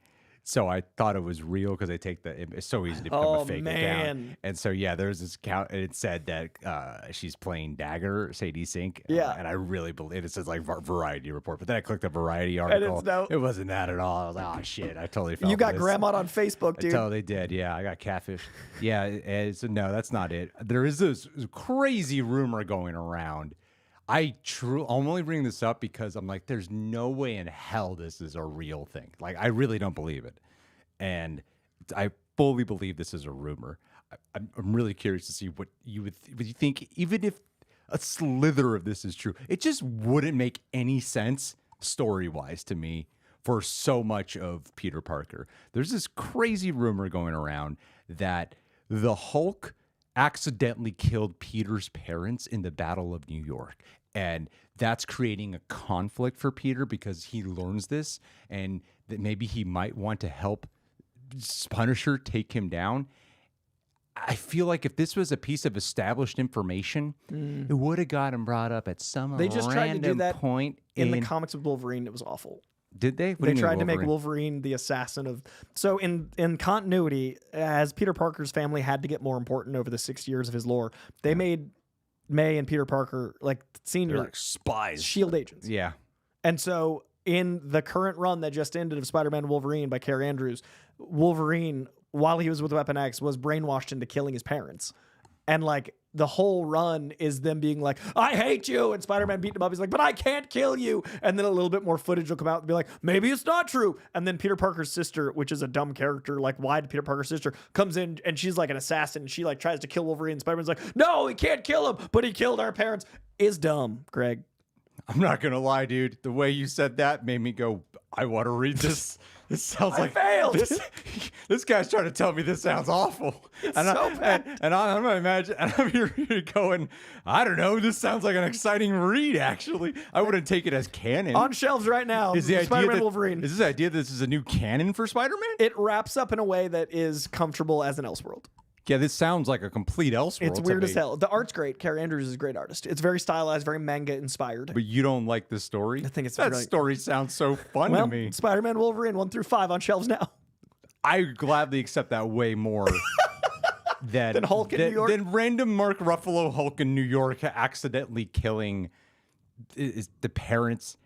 So I thought it was real because they take it's so easy to become a fake account. And so, yeah, there's this account, and it said that she's playing Dagger, Sadie Sink. Yeah. And I really believe it says like Variety report. But then I clicked the Variety article. It wasn't that at all. I was like, oh, shit. I totally fell. You got this. grandma on Facebook, dude. I totally did. Yeah, I got catfish. Yeah. So, no, that's not it. There is this crazy rumor going around. I'm only bringing this up because I'm like, there's no way in hell this is a real thing. Like, I really don't believe it. And I fully believe this is a rumor. I'm really curious to see what you think, even if a slither of this is true. It just wouldn't make any sense story-wise to me for so much of Peter Parker. There's this crazy rumor going around that the Hulk accidentally killed Peter's parents in the Battle of New York. And that's creating a conflict for Peter because he learns this and that maybe he might want to help Punisher take him down. I feel like if this was a piece of established information, it would have gotten brought up at some They just tried to do that point in the comics with Wolverine. It was awful. Did they? They tried to make Wolverine the assassin of... So in continuity, as Peter Parker's family had to get more important over the 6 years of his lore, they made May and Peter Parker like senior like spies, S.H.I.E.L.D. agents. Yeah. And so in the current run that just ended of Spider-Man Wolverine by Carrie Andrews, Wolverine, while he was with Weapon X, was brainwashed into killing his parents. And like the whole run is them being like, I hate you. And Spider-Man beating him up. He's like, but I can't kill you. And then a little bit more footage will come out and be like, maybe it's not true. And then Peter Parker's sister, which is a dumb character, like why did Peter Parker's sister comes in and she's like an assassin. And she like tries to kill Wolverine. And Spider-Man's like, no, he can't kill him, but he killed our parents. Is dumb, Greg. I'm not going to lie, dude. The way you said that made me go, I want to read this. This sounds like failed. This guy's trying to tell me this sounds awful. It's so bad. And I'm gonna imagine. And I'm here going, I don't know. This sounds like an exciting read. Actually, I wouldn't take it as canon. On shelves right now. Is the Spider-Man idea Wolverine? Is this idea that this is a new canon for Spider-Man? It wraps up in a way that is comfortable as an Elseworld. Yeah, this sounds like a complete Elseworld. It's weird as hell. The art's great. Carrie Andrews is a great artist. It's very stylized, very manga inspired. But you don't like the story? I think it's that story sounds so fun to me. Spider-Man Wolverine 1 through 5 on shelves now. I gladly accept that way more than Hulk in New York. Than random Mark Ruffalo Hulk in New York accidentally killing the parents.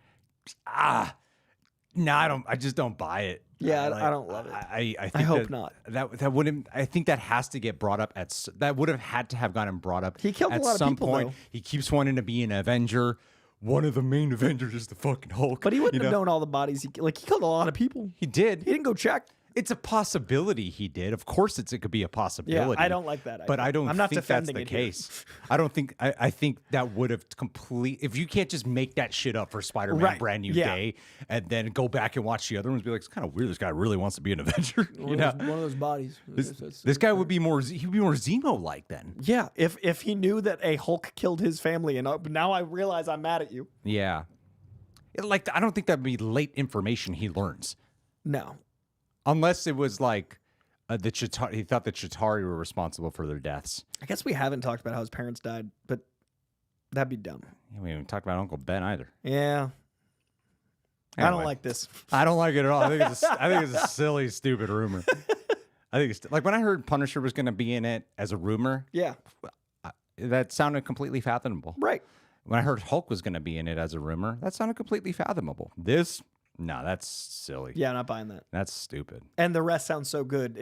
No, I just don't buy it. Yeah, I don't love it. I hope not. That wouldn't. I think that has to get brought up that would have had to have gotten brought up. He killed a lot of some people, point. though. He keeps wanting to be an Avenger. one of the main Avengers is the fucking Hulk. But he wouldn't have known all the bodies. He killed a lot of people. He did. He didn't go check. It's a possibility he did. Of course, it could be a possibility. Yeah, I don't like that. But I don't I'm not think that's defending the it case. I don't think. I think that would have if you can't just make that shit up for Spider-Man Brand New Day and then go back and watch the other ones, be like, it's kind of weird. This guy really wants to be an Avenger. One of those bodies. This guy would be more. He'd be more Zemo-like then. Yeah, if he knew that a Hulk killed his family, and now I realize I'm mad at you. Yeah, I don't think that'd be late information he learns. No. Unless it was like he thought the Chitauri were responsible for their deaths. I guess we haven't talked about how his parents died, but that'd be dumb. Yeah, we haven't talked about Uncle Ben either. Yeah. Anyway. I don't like this. I don't like it at all. I think it's a silly, stupid rumor. I think it's like when I heard Punisher was going to be in it as a rumor. Yeah. That sounded completely fathomable. Right. When I heard Hulk was going to be in it as a rumor, that sounded completely fathomable. No, that's silly. Yeah, I'm not buying that. That's stupid. And the rest sounds so good.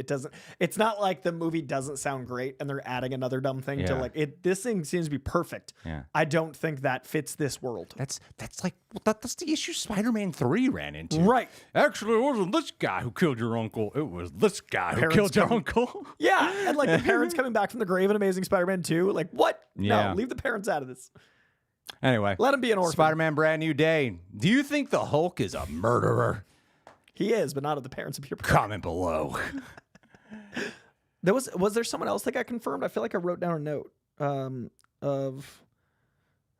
It's not like the movie doesn't sound great and they're adding another dumb thing to like it. This thing seems to be perfect. Yeah. I don't think that fits this world. That's the issue Spider-Man 3 ran into. Right. Actually, it wasn't this guy who killed your uncle. It was this guy who killed your uncle. Yeah. And like the parents coming back from the grave in Amazing Spider-Man 2. Like, what? Yeah. No, leave the parents out of this. Anyway, let him be an orphan. Spider-Man Brand New Day. Do you think the Hulk is a murderer? He is, but not of the parents of your parents. Comment below. Was there someone else that got confirmed? I feel like I wrote down a note of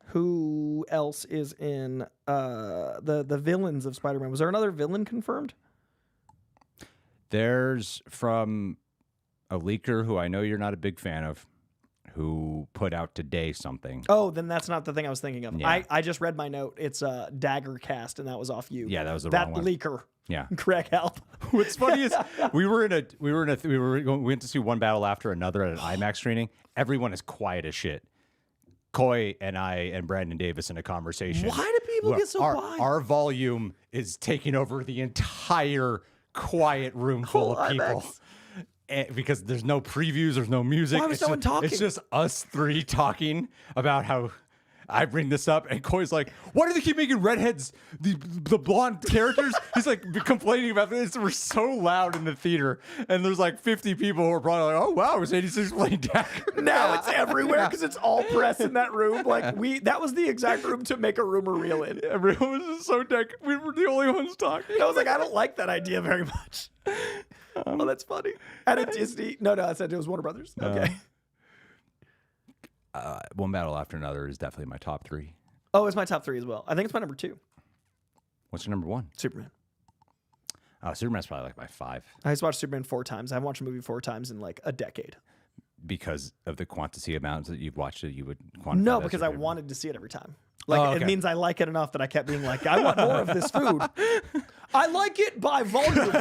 who else is in the villains of Spider-Man. Was there another villain confirmed? There's from a leaker who I know you're not a big fan of, who put out today something. Oh, then that's not the thing I was thinking of. Yeah. I just read my note. It's a Dagger cast, and that was off you. Yeah, that was the wrong one. That leaker. Yeah. Greg, help. What's funny is we went to see One Battle After Another at an IMAX screening. Everyone is quiet as shit. Coy and I and Brandon Davis in a conversation. Why do people get so quiet? Our volume is taking over the entire quiet room full of people. IMAX. Because there's no previews, there's no music. Why was someone talking? It's just us three talking about how I bring this up, and Coy's like, "Why do they keep making redheads the blonde characters?" He's like complaining about this. We're so loud in the theater, and there's like 50 people who are probably like, "Oh wow, it was 86 playing Dagger." Now it's everywhere because it's all press in that room. Like that was the exact room to make a rumor reel in. Everyone was just so we were the only ones talking. I was like, I don't like that idea very much. Oh, that's funny. At a Disney. No, I said it was Warner Brothers. Okay. One Battle After Another is definitely my top 3. Oh, it's my top 3 as well. I think it's my number 2. What's your number 1? Superman. Superman's probably like my 5. I just watched Superman 4 times. I haven't watched a movie 4 times in like a decade. Because of the quantity amounts that you've watched it, you would quantify. No, because I wanted to see it every time. Like it means I like it enough that I kept being like, I want more of this food. I like it by volume.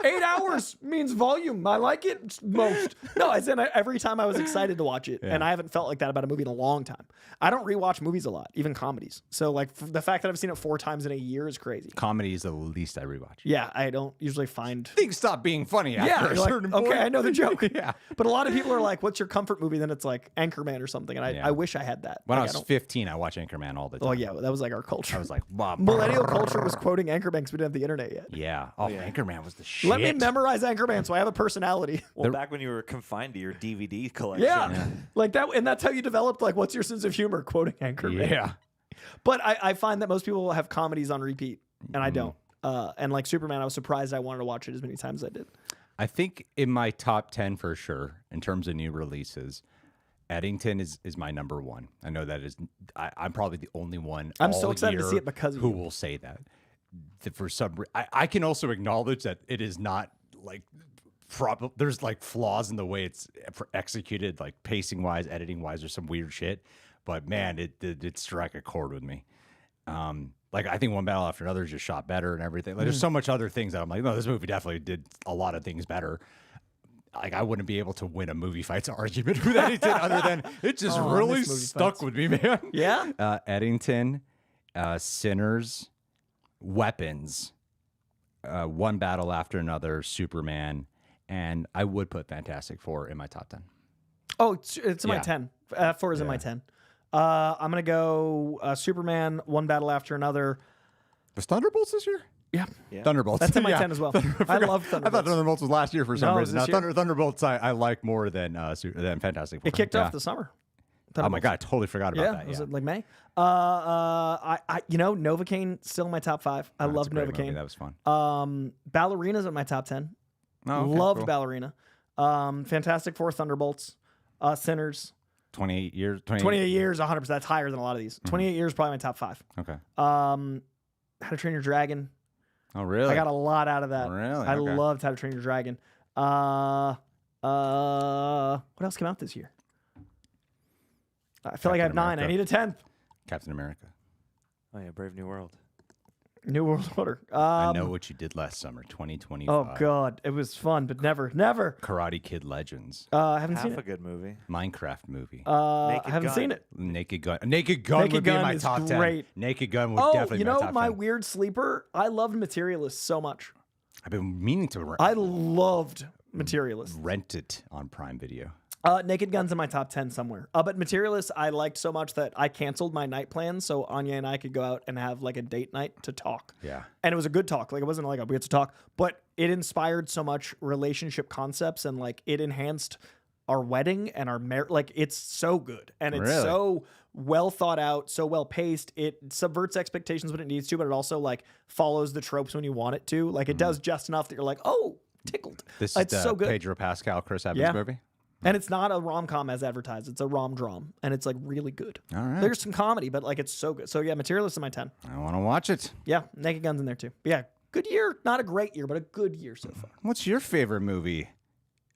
8 hours means volume. I like it most. No, I said every time I was excited to watch it, and I haven't felt like that about a movie in a long time. I don't rewatch movies a lot, even comedies. So like the fact that I've seen it 4 times in a year is crazy. Comedy is the least I rewatch. Yeah, I don't usually find things stop being funny after a certain point. Okay, I know the joke. Yeah, but a lot of people are like, "What's your comfort movie?" Then it's like Anchorman or something, and I wish I had that. When like, I was 15, I watched Anchorman all the time. Oh yeah, that was like our culture. I was like, wow. Millennial culture was quoting Anchorman because we didn't have the internet yet. Yeah. Oh, Anchorman was the shit. Let me memorize Anchorman so I have a personality. Well, back when you were confined to your DVD collection. Yeah. Like that, and that's how you developed. Like, what's your sense of humor? Quoting Anchorman. Yeah. But I find that most people have comedies on repeat, and I don't. And like Superman, I was surprised I wanted to watch it as many times as I did. I think in my top 10 for sure, in terms of new releases, Eddington is my number 1. I know that is. I'm probably the only one. I'm so excited to see it because of who you. will say that. For some, I can also acknowledge that it is not like there's like flaws in the way it's executed, like pacing wise, editing wise, or some weird shit. But man, it did strike a chord with me. Like I think One Battle After Another is just shot better and everything. Like there's so much other things that I'm like, no, this movie definitely did a lot of things better. Like I wouldn't be able to win a movie fights argument with Eddington other than it just really stuck with me, man. Yeah. Eddington, Sinners, Weapons, One Battle After Another, Superman, and I would put Fantastic Four in my top 10. Oh, it's in my 10. 4 is in my 10. I'm gonna go Superman, One Battle After Another. Was Thunderbolts this year? Yeah. Thunderbolts. That's in my 10 as well. I love Thunderbolts. I thought Thunderbolts was last year for some No, reason. it's Now, this year. Thunderbolts I like more than Fantastic Four. It kicked off the summer. Oh my god, I totally forgot about that. Was Yeah. it like May? Novocaine still in my top 5. I love Novocaine. That was fun. Ballerina's in my top 10. Oh, okay, Loved cool. Ballerina. Fantastic Four, Thunderbolts, Sinners. 28 years. 28 years, 100%. That's higher than a lot of these. 28 years, probably my top 5. Okay. How to Train Your Dragon. Oh really? I got a lot out of that. Really? I Okay. loved How to Train Your Dragon. What else came out this year? I feel like I have 9. I need a 10th. Captain America. Oh yeah, Brave New World. New World Order. I know what you did last summer, 2025. Oh god, it was fun, but never. Karate Kid Legends. I haven't seen Half a it. good movie. Minecraft movie. I haven't Gun. seen it. Naked Gun. Naked Gun would be in Gun my is top 10. great. Naked Gun would Oh, definitely be my top 10. my weird sleeper? I loved Materialist so much. I've been meaning to I loved Materialist. rent it on Prime Video. Naked Gun's in my top 10 somewhere. But Materialist I liked so much that I canceled my night plans so Anya and I could go out and have like a date night to talk. Yeah. And it was a good talk. Like it wasn't like we had to talk, but it inspired so much relationship concepts and like it enhanced our wedding and our marriage. Like it's so good. And it's Really? so well thought out, so well paced. It subverts expectations when it needs to, but it also like follows the tropes when you want it to. Like it does just enough that you're like, oh, tickled. This It's is the so good. Pedro Pascal, Chris Evans Yeah. movie. And it's not a rom-com as advertised. It's a rom-dram. And it's like really good. All right. There's some comedy, but like it's so good. So yeah, Materialist in my 10. I want to watch it. Yeah, Naked Gun's in there too. But yeah, good year. Not a great year, but a good year so far. What's your favorite movie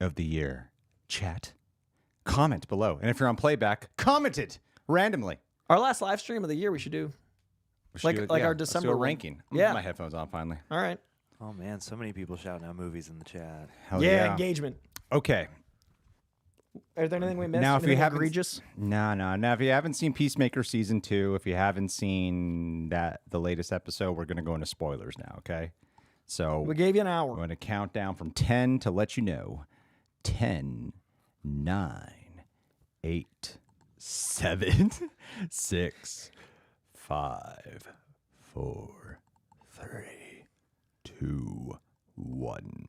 of the year? Chat. Comment below. And if you're on playback, comment it randomly. Our last live stream of the year we should do. We should Like- do it- like our let's do December a one. ranking. I'm Yeah. put my headphones on finally. All right. Oh man, so many people shouting out movies in the chat. Hell yeah, engagement. Okay. Are there anything we missed? Now, if you Anything haven't, egregious? no. Now, if you haven't seen Peacemaker season 2, if you haven't seen the latest episode, we're gonna go into spoilers now. Okay. So We gave you an I'm hour. going to count down from 10 to let you know. 10, 9, 8, 7, 6, 5, 4, 3, 2, 1.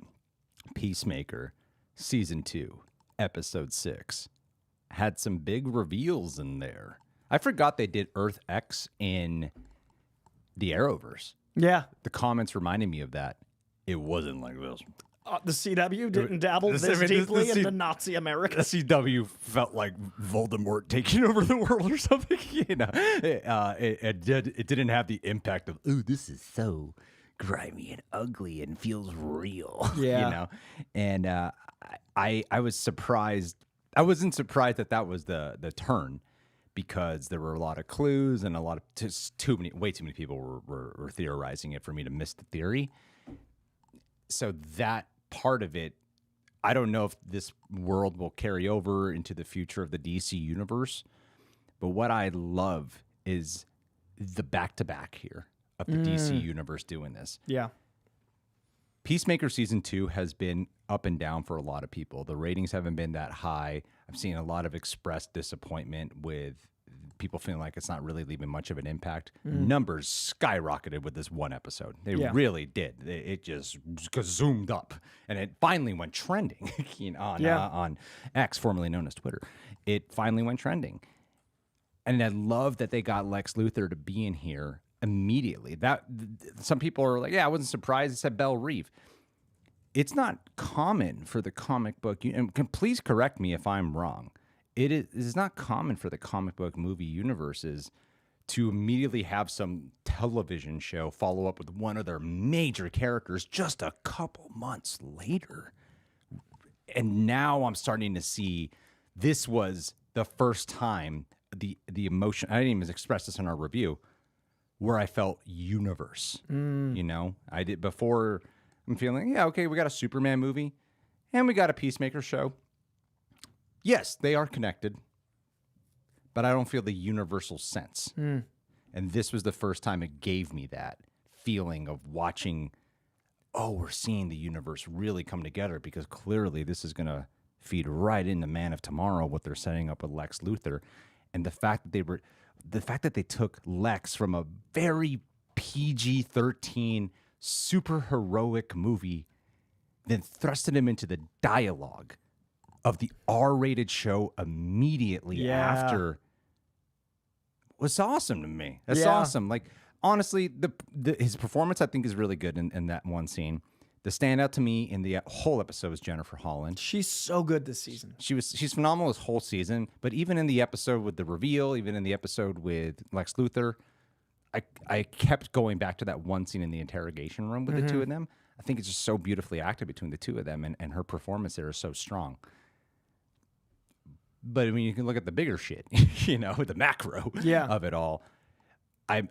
Peacemaker, Season 2, Episode 6. Had some big reveals in there. I forgot they did Earth X in the Arrowverse. Yeah. The comments reminded me of that. It wasn't like this. The CW didn't dabble this the deeply C- into Nazi America. The CW felt like Voldemort taking over the world or something. You know, it didn't have the impact of, ooh, this is so grimy and ugly and feels real. Yeah. You know, and I was surprised. I wasn't surprised that was the turn, because there were a lot of clues and a lot of way too many people were theorizing it for me to miss the theory. So that part of it, I don't know if this world will carry over into the future of the DC universe, but what I love is the back-to-back here of the DC universe doing this. Yeah. Peacemaker Season 2 has been up and down for a lot of people. The ratings haven't been that high. I've seen a lot of expressed disappointment with people feeling like it's not really leaving much of an impact. Numbers skyrocketed with this one episode. They really did. It just zoomed up, and it finally went trending on X, formerly known as Twitter. It finally went trending. And I love that they got Lex Luthor to be in here immediately. Some people are like, yeah, I wasn't surprised. It said Belle Reeve. It's not common for the comic book, and please correct me if I'm wrong. It is not common for the comic book movie universes to immediately have some television show follow up with one of their major characters just a couple months later. And now I'm starting to see this was the first time the emotion, I didn't even express this in our review, where I felt universe. You know, I did before. I'm feeling, yeah, okay, we got a Superman movie and we got a Peacemaker show. Yes, they are connected, but I don't feel the universal sense. And this was the first time it gave me that feeling of watching, oh, we're seeing the universe really come together, because clearly this is going to feed right into Man of Tomorrow, what they're setting up with Lex Luthor. and the fact that they took Lex from a very PG-13 super heroic movie, then thrusted him into the dialogue of the R-rated show immediately after was awesome to me. That's awesome. Like, honestly, his performance I think is really good in that one scene. The standout to me in the whole episode was Jennifer Holland. She's so good this season. She's phenomenal this whole season. But even in the episode with the reveal, even in the episode with Lex Luthor, I kept going back to that one scene in the interrogation room with the two of them. I think it's just so beautifully acted between the two of them, and her performance there is so strong. But I mean, you can look at the bigger shit, the macro of it all. I'm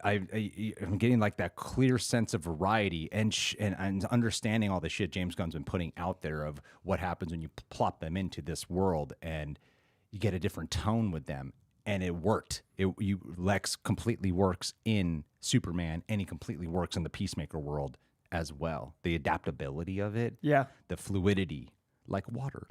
getting like that clear sense of variety and understanding all the shit James Gunn's been putting out there of what happens when you plop them into this world and you get a different tone with them. And it worked. Lex completely works in Superman, and he completely works in the Peacemaker world as well. The adaptability of it, the fluidity, like water,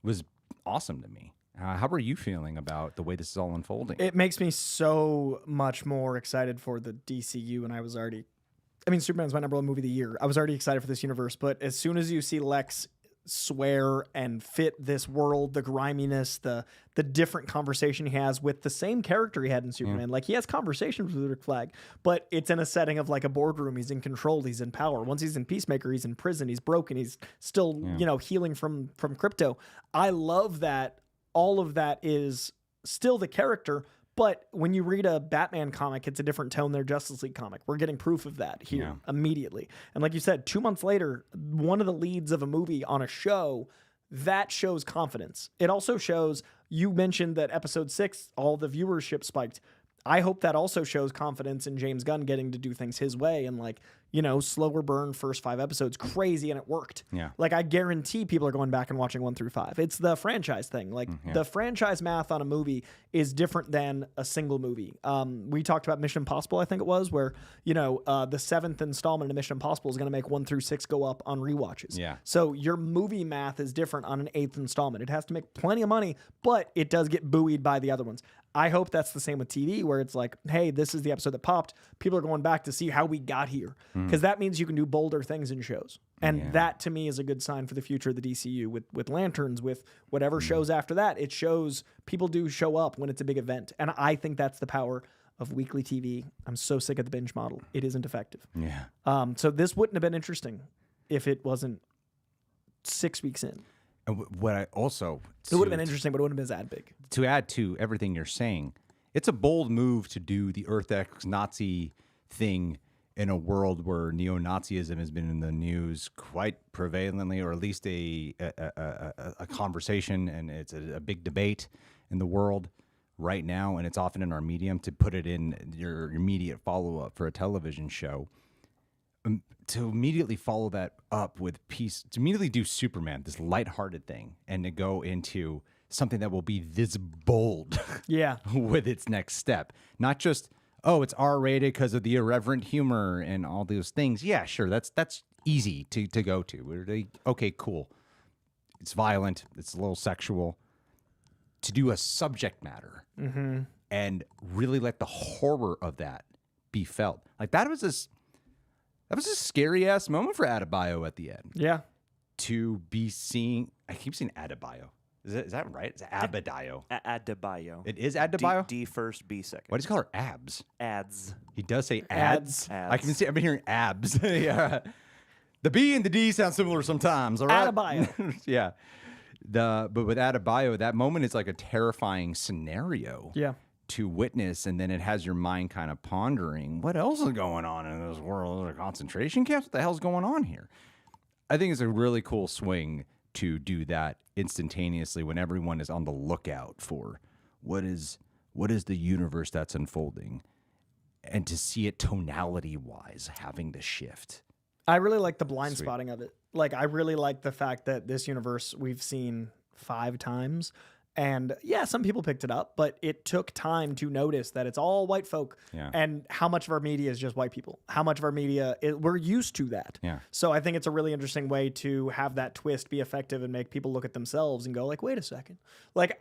was awesome to me. How are you feeling about the way this is all unfolding? It makes me so much more excited for the DCU, and Superman's my #1 movie of the year. I was already excited for this universe, but as soon as you see Lex swear and fit this world, the griminess, the different conversation he has with the same character he had in Superman. Like, he has conversations with Rick Flag, but it's in a setting of like a boardroom. He's in control. He's in power. Once he's in Peacemaker, he's in prison. He's broken. He's still, healing from crypto. I love that all of that is still the character. But when you read a Batman comic, it's a different tone than a Justice League comic. We're getting proof of that here immediately. And like you said, 2 months later, one of the leads of a movie on a show, that shows confidence. It also shows, you mentioned that episode 6, all the viewership spiked. I hope that also shows confidence in James Gunn getting to do things his way and slower burn first 5 episodes, crazy, and it worked. Yeah. Like, I guarantee people are going back and watching 1 through 5. It's the franchise thing. Like, the franchise math on a movie is different than a single movie. We talked about Mission Impossible, I think it was, where, the 7th installment of Mission Impossible is going to make 1 through 6 go up on rewatches. Yeah. So your movie math is different on an 8th installment. It has to make plenty of money, but it does get buoyed by the other ones. I hope that's the same with TV, where it's like, hey, this is the episode that popped. People are going back to see how we got here, because that means you can do bolder things in shows. And that, to me, is a good sign for the future of the DCU with Lanterns, with whatever shows after that. It shows people do show up when it's a big event. And I think that's the power of weekly TV. I'm so sick of the binge model. It isn't effective. Yeah. So this wouldn't have been interesting if it wasn't 6 weeks in. And what I also... It would have been interesting, but it wouldn't have been as big. To add to everything you're saying, it's a bold move to do the Earth X Nazi thing in a world where neo-Nazism has been in the news quite prevalently, or at least a conversation, and it's a big debate in the world right now, and it's often in our medium, to put it in your immediate follow-up for a television show. To immediately follow that up with to immediately do Superman, this lighthearted thing, and to go into something that will be this bold with its next step. Not just, oh, it's R-rated because of the irreverent humor and all those things. Yeah, sure, that's easy to go to. Okay, cool. It's violent. It's a little sexual. To do a subject matter and really let the horror of that be felt. Like, that was a scary-ass moment for Adebayo at the end. Yeah. To be seeing... I keep saying Adebayo. Is that right? It's Adebayo. Adebayo. It is Adebayo? D first, B second. Why does he call her abs? Ads. He does say ads? Ads. I can see... I've been hearing abs. Yeah. The B and the D sound similar sometimes, all right? Adebayo. Yeah. But with Adebayo, that moment is like a terrifying scenario. Yeah. To witness, and then it has your mind kind of pondering, what else is going on in this world? Are there concentration camps? What the hell's going on here? I think it's a really cool swing to do that instantaneously when everyone is on the lookout for what is the universe that's unfolding, and to see it tonality-wise having to shift. I really like the blind spotting of it. Like, I really like the fact that this universe we've seen 5 times. And yeah, some people picked it up, but it took time to notice that it's all white folk, and how much of our media is just white people. How much of our media, we're used to that. Yeah. So I think it's a really interesting way to have that twist be effective and make people look at themselves and go like, wait a second. Like,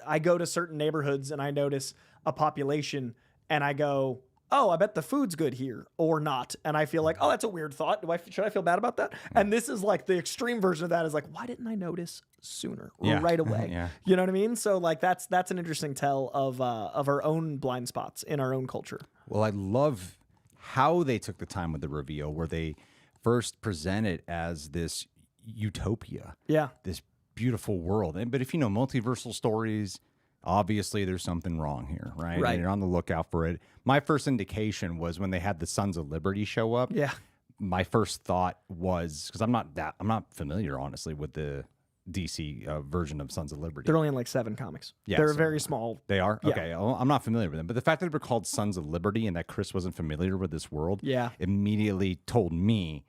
I go to certain neighborhoods and I notice a population and I go, oh, I bet the food's good here or not. And I feel like, oh, that's a weird thought. Should I feel bad about that? And this is like the extreme version of that is like, why didn't I notice sooner or right away? Yeah. You know what I mean? So like that's an interesting tell of our own blind spots in our own culture. Well, I love how they took the time with the reveal where they first present it as this utopia. Yeah. This beautiful world. But if you know multiversal stories, obviously there's something wrong here, right? Right. And you're on the lookout for it. My first indication was when they had the Sons of Liberty show up. Yeah. My first thought was, because I'm not familiar, honestly, with the DC version of Sons of Liberty. They're only in like 7 comics. Yeah, They're so very small. They are? Yeah. Okay. Well, I'm not familiar with them. But the fact that they were called Sons of Liberty and that Chris wasn't familiar with this world immediately told me,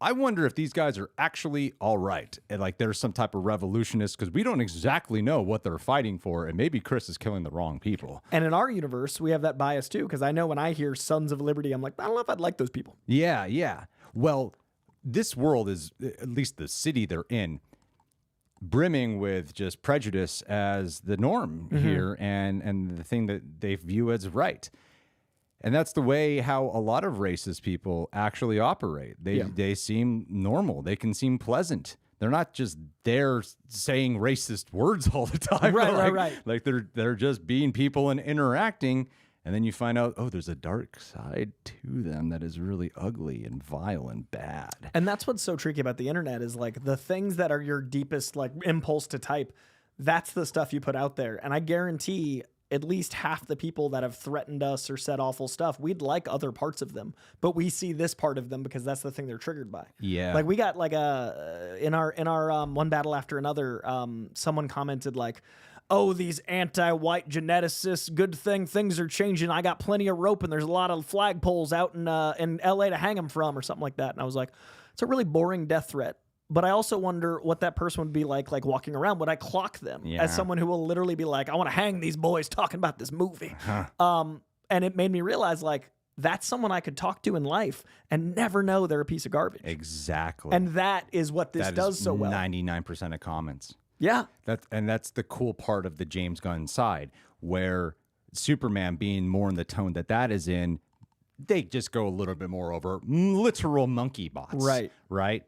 I wonder if these guys are actually all right. And like there's some type of revolutionist because we don't exactly know what they're fighting for. And maybe Chris is killing the wrong people. And in our universe, we have that bias too. Because I know when I hear Sons of Liberty, I'm like, I don't know if I'd like those people. Yeah, yeah. Well, this world is, at least the city they're in, brimming with just prejudice as the norm here and the thing that they view as right. And that's the way how a lot of racist people actually operate. They seem normal. They can seem pleasant. They're not just there saying racist words all the time. Right. Like they're just being people and interacting. And then you find out, oh, there's a dark side to them that is really ugly and vile and bad. And that's what's so tricky about the internet is like the things that are your deepest like impulse to type, that's the stuff you put out there. And I guarantee at least half the people that have threatened us or said awful stuff, we'd like other parts of them, but we see this part of them because that's the thing they're triggered by. Yeah. Like we got like in our One Battle After Another, someone commented like, oh, these anti-white geneticists, good thing things are changing. I got plenty of rope and there's a lot of flagpoles out in LA to hang them from or something like that. And I was like, it's a really boring death threat. But I also wonder what that person would be like walking around. Would I clock them as someone who will literally be like, I want to hang these boys talking about this movie? And it made me realize like, that's someone I could talk to in life and never know they're a piece of garbage. Exactly. And that is what this does so well. 99% of comments. Yeah. That's the cool part of the James Gunn side, where Superman being more in the tone that is in, they just go a little bit more over literal monkey bots. Right.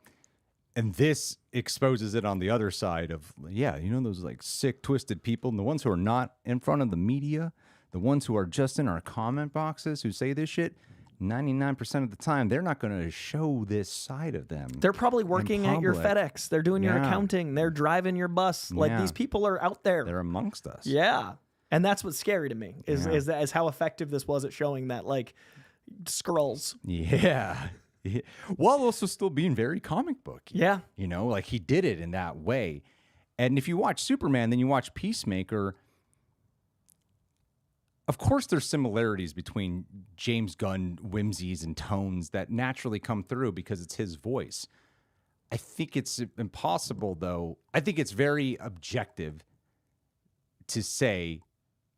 And this exposes it on the other side of, those like sick, twisted people and the ones who are not in front of the media, the ones who are just in our comment boxes who say this shit, 99% of the time, they're not going to show this side of them. They're probably working at your FedEx. They're doing your accounting. They're driving your bus. Like these people are out there. They're amongst us. Yeah. And that's what's scary to me is how effective this was at showing that like Skrulls. Yeah. While also still being very comic book. Yeah. Like he did it in that way. And if you watch Superman, then you watch Peacemaker. Of course, there's similarities between James Gunn whimsies and tones that naturally come through because it's his voice. I think it's impossible, though. I think it's very objective to say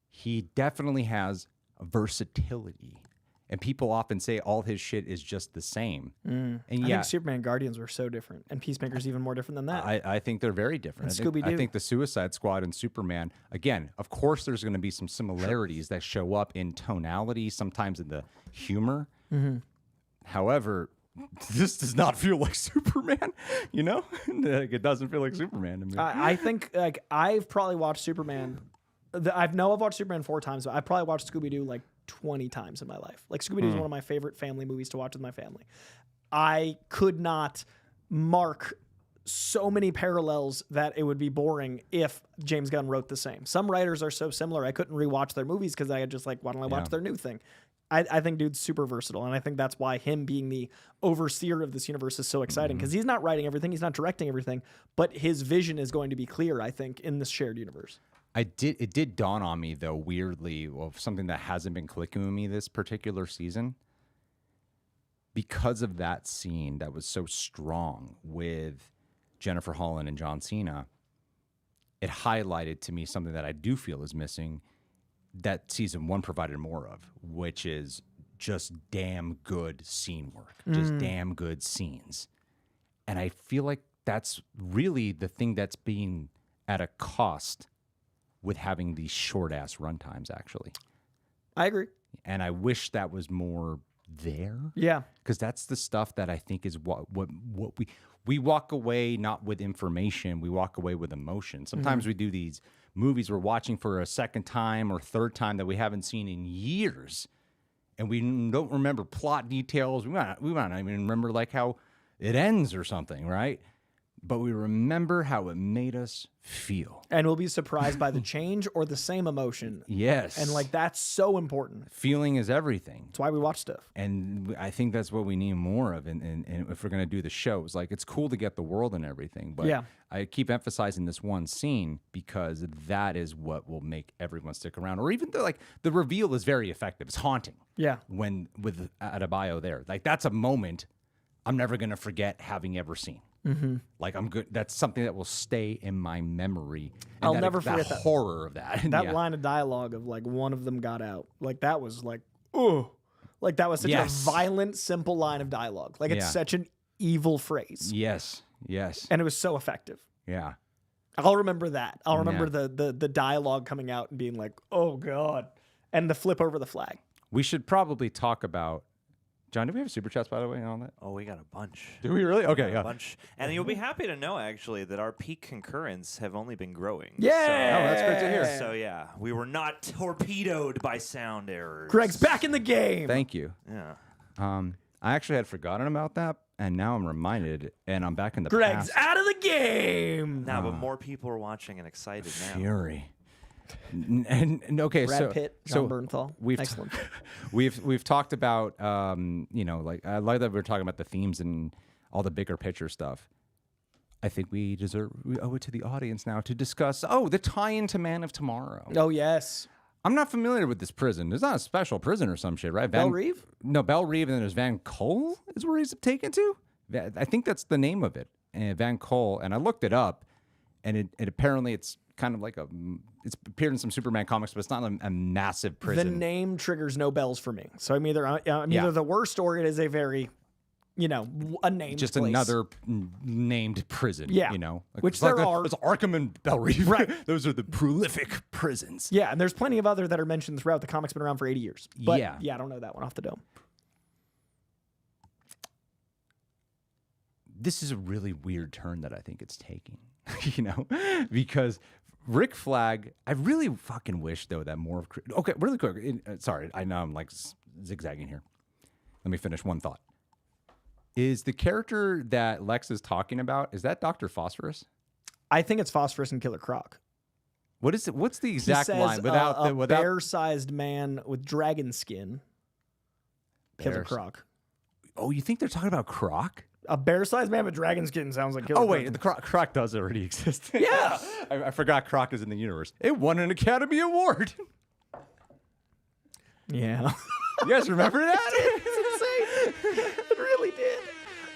he definitely has versatility. And people often say all his shit is just the same. And I think Superman and Guardians were so different. And Peacemaker's even more different than that. I think they're very different. Scooby-Doo. I think the Suicide Squad and Superman, again, of course there's going to be some similarities that show up in tonality, sometimes in the humor. However, this does not feel like Superman, Like, it doesn't feel like Superman to me. I think like I've probably watched Superman. I've watched Superman 4 times, but I've probably watched Scooby-Doo like 20 times in my life. Like Scooby-Doo is one of my favorite family movies to watch with my family. I could not mark so many parallels that it would be boring if James Gunn wrote the same. Some writers are so similar, I couldn't rewatch their movies because I had just like, why don't I watch their new thing? I think dude's super versatile, and I think that's why him being the overseer of this universe is so exciting because he's not writing everything, he's not directing everything, but his vision is going to be clear, I think, in this shared universe. It did dawn on me, though, weirdly, of something that hasn't been clicking with me this particular season. Because of that scene that was so strong with Jennifer Holland and John Cena, it highlighted to me something that I do feel is missing that season 1 provided more of, which is just damn good scene work, just damn good scenes. And I feel like that's really the thing that's being at a cost with having these short ass runtimes, actually. I agree. And I wish that was more there. Yeah. Because that's the stuff that I think is what we walk away not with information, we walk away with emotion. Sometimes we do these movies we're watching for a second time or third time that we haven't seen in years, and we don't remember plot details. We might not even remember like how it ends or something, right? But we remember how it made us feel. And we'll be surprised by the change or the same emotion. Yes. And like that's so important. Feeling is everything. That's why we watch stuff. And I think that's what we need more of. And if we're going to do the shows, like it's cool to get the world and everything. But yeah. I keep emphasizing this one scene because that is what will make everyone stick around. Or even though like the reveal is very effective. It's haunting. Yeah. When with Adebayo there. Like that's a moment I'm never going to forget having ever seen. Mm-hmm. Like I'm good. That's something that will stay in my memory. And I'll that, never forget that horror of that. That line of dialogue of like one of them got out. Like that was like, oh, like that was such a violent, simple line of dialogue. Like it's such an evil phrase. Yes. Yes. And it was so effective. Yeah. I'll remember that. I'll remember the dialogue coming out and being like, oh God, and the flip over the flag. We should probably talk about. John, do we have super chats, by the way, on that? Oh, we got a bunch. Do we really? Okay, yeah. A bunch. And you'll be happy to know, actually, that our peak concurrents have only been growing. Yeah! Oh, that's great to hear. So, yeah, we were not torpedoed by sound errors. Greg's back in the game. Thank you. Yeah. I actually had forgotten about that, and now I'm reminded, and I'm back in the Greg's past. out of the game. Now, but more people are watching and excited now. Fury. And okay, Brad Pitt, John Bernthal. Excellent. we've talked about like I like that we're talking about the themes and all the bigger picture stuff. I think we owe it to the audience now to discuss the tie-in to Man of Tomorrow. Oh yes. I'm not familiar with this prison. There's not a special prison or some shit, right? Belle Reve? No, Belle Reve, and then there's Van Cole is where he's taken to. I think that's the name of it, Van Cole. And I looked it up, and it apparently it's kind of like it's appeared in some Superman comics, but it's not a massive prison. The name triggers no bells for me. So I'm either the worst or it is a very, a named just place. Another named prison. Yeah, like, which there are. It's Arkham and Belle Reve. Right. Those are the prolific prisons. Yeah, and there's plenty of other that are mentioned throughout the comics. Been around for 80 years. But yeah, I don't know that one off the dome. This is a really weird turn that I think it's taking. Because Rick Flag, I really fucking wish though that more of. Okay, really quick. Sorry, I know I'm like zigzagging here. Let me finish one thought. Is the character that Lex is talking about, is that Dr. Phosphorus? I think it's Phosphorus and Killer Croc. What is it? What's the exact he says, line without a bear-sized man with dragon skin? Killer Croc. Oh, you think they're talking about Croc? A bear-sized man with dragon skin sounds like Killer Croc. Oh wait, the Croc does already exist. Yeah, I forgot Croc is in the universe. It won an Academy Award. Yeah. You guys remember that? It's insane. It really did.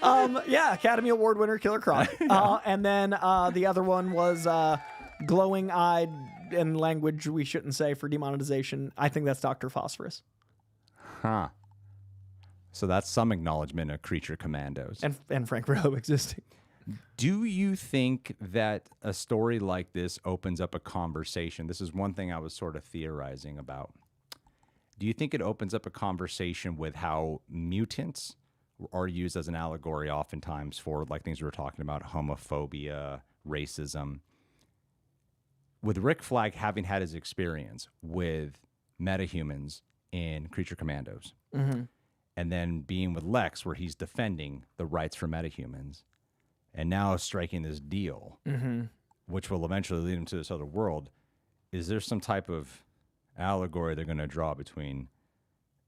Academy Award winner Killer Croc. And then the other one was glowing-eyed in language we shouldn't say for demonetization. I think that's Dr. Phosphorus. Huh. So that's some acknowledgement of Creature Commandos. And Frank Rowe existing. Do you think that a story like this opens up a conversation? This is one thing I was sort of theorizing about. Do you think it opens up a conversation with how mutants are used as an allegory oftentimes for like things we were talking about, homophobia, racism? With Rick Flag having had his experience with metahumans in Creature Commandos, and then being with Lex where he's defending the rights for metahumans, and now striking this deal, which will eventually lead him to this other world, is there some type of allegory they're going to draw between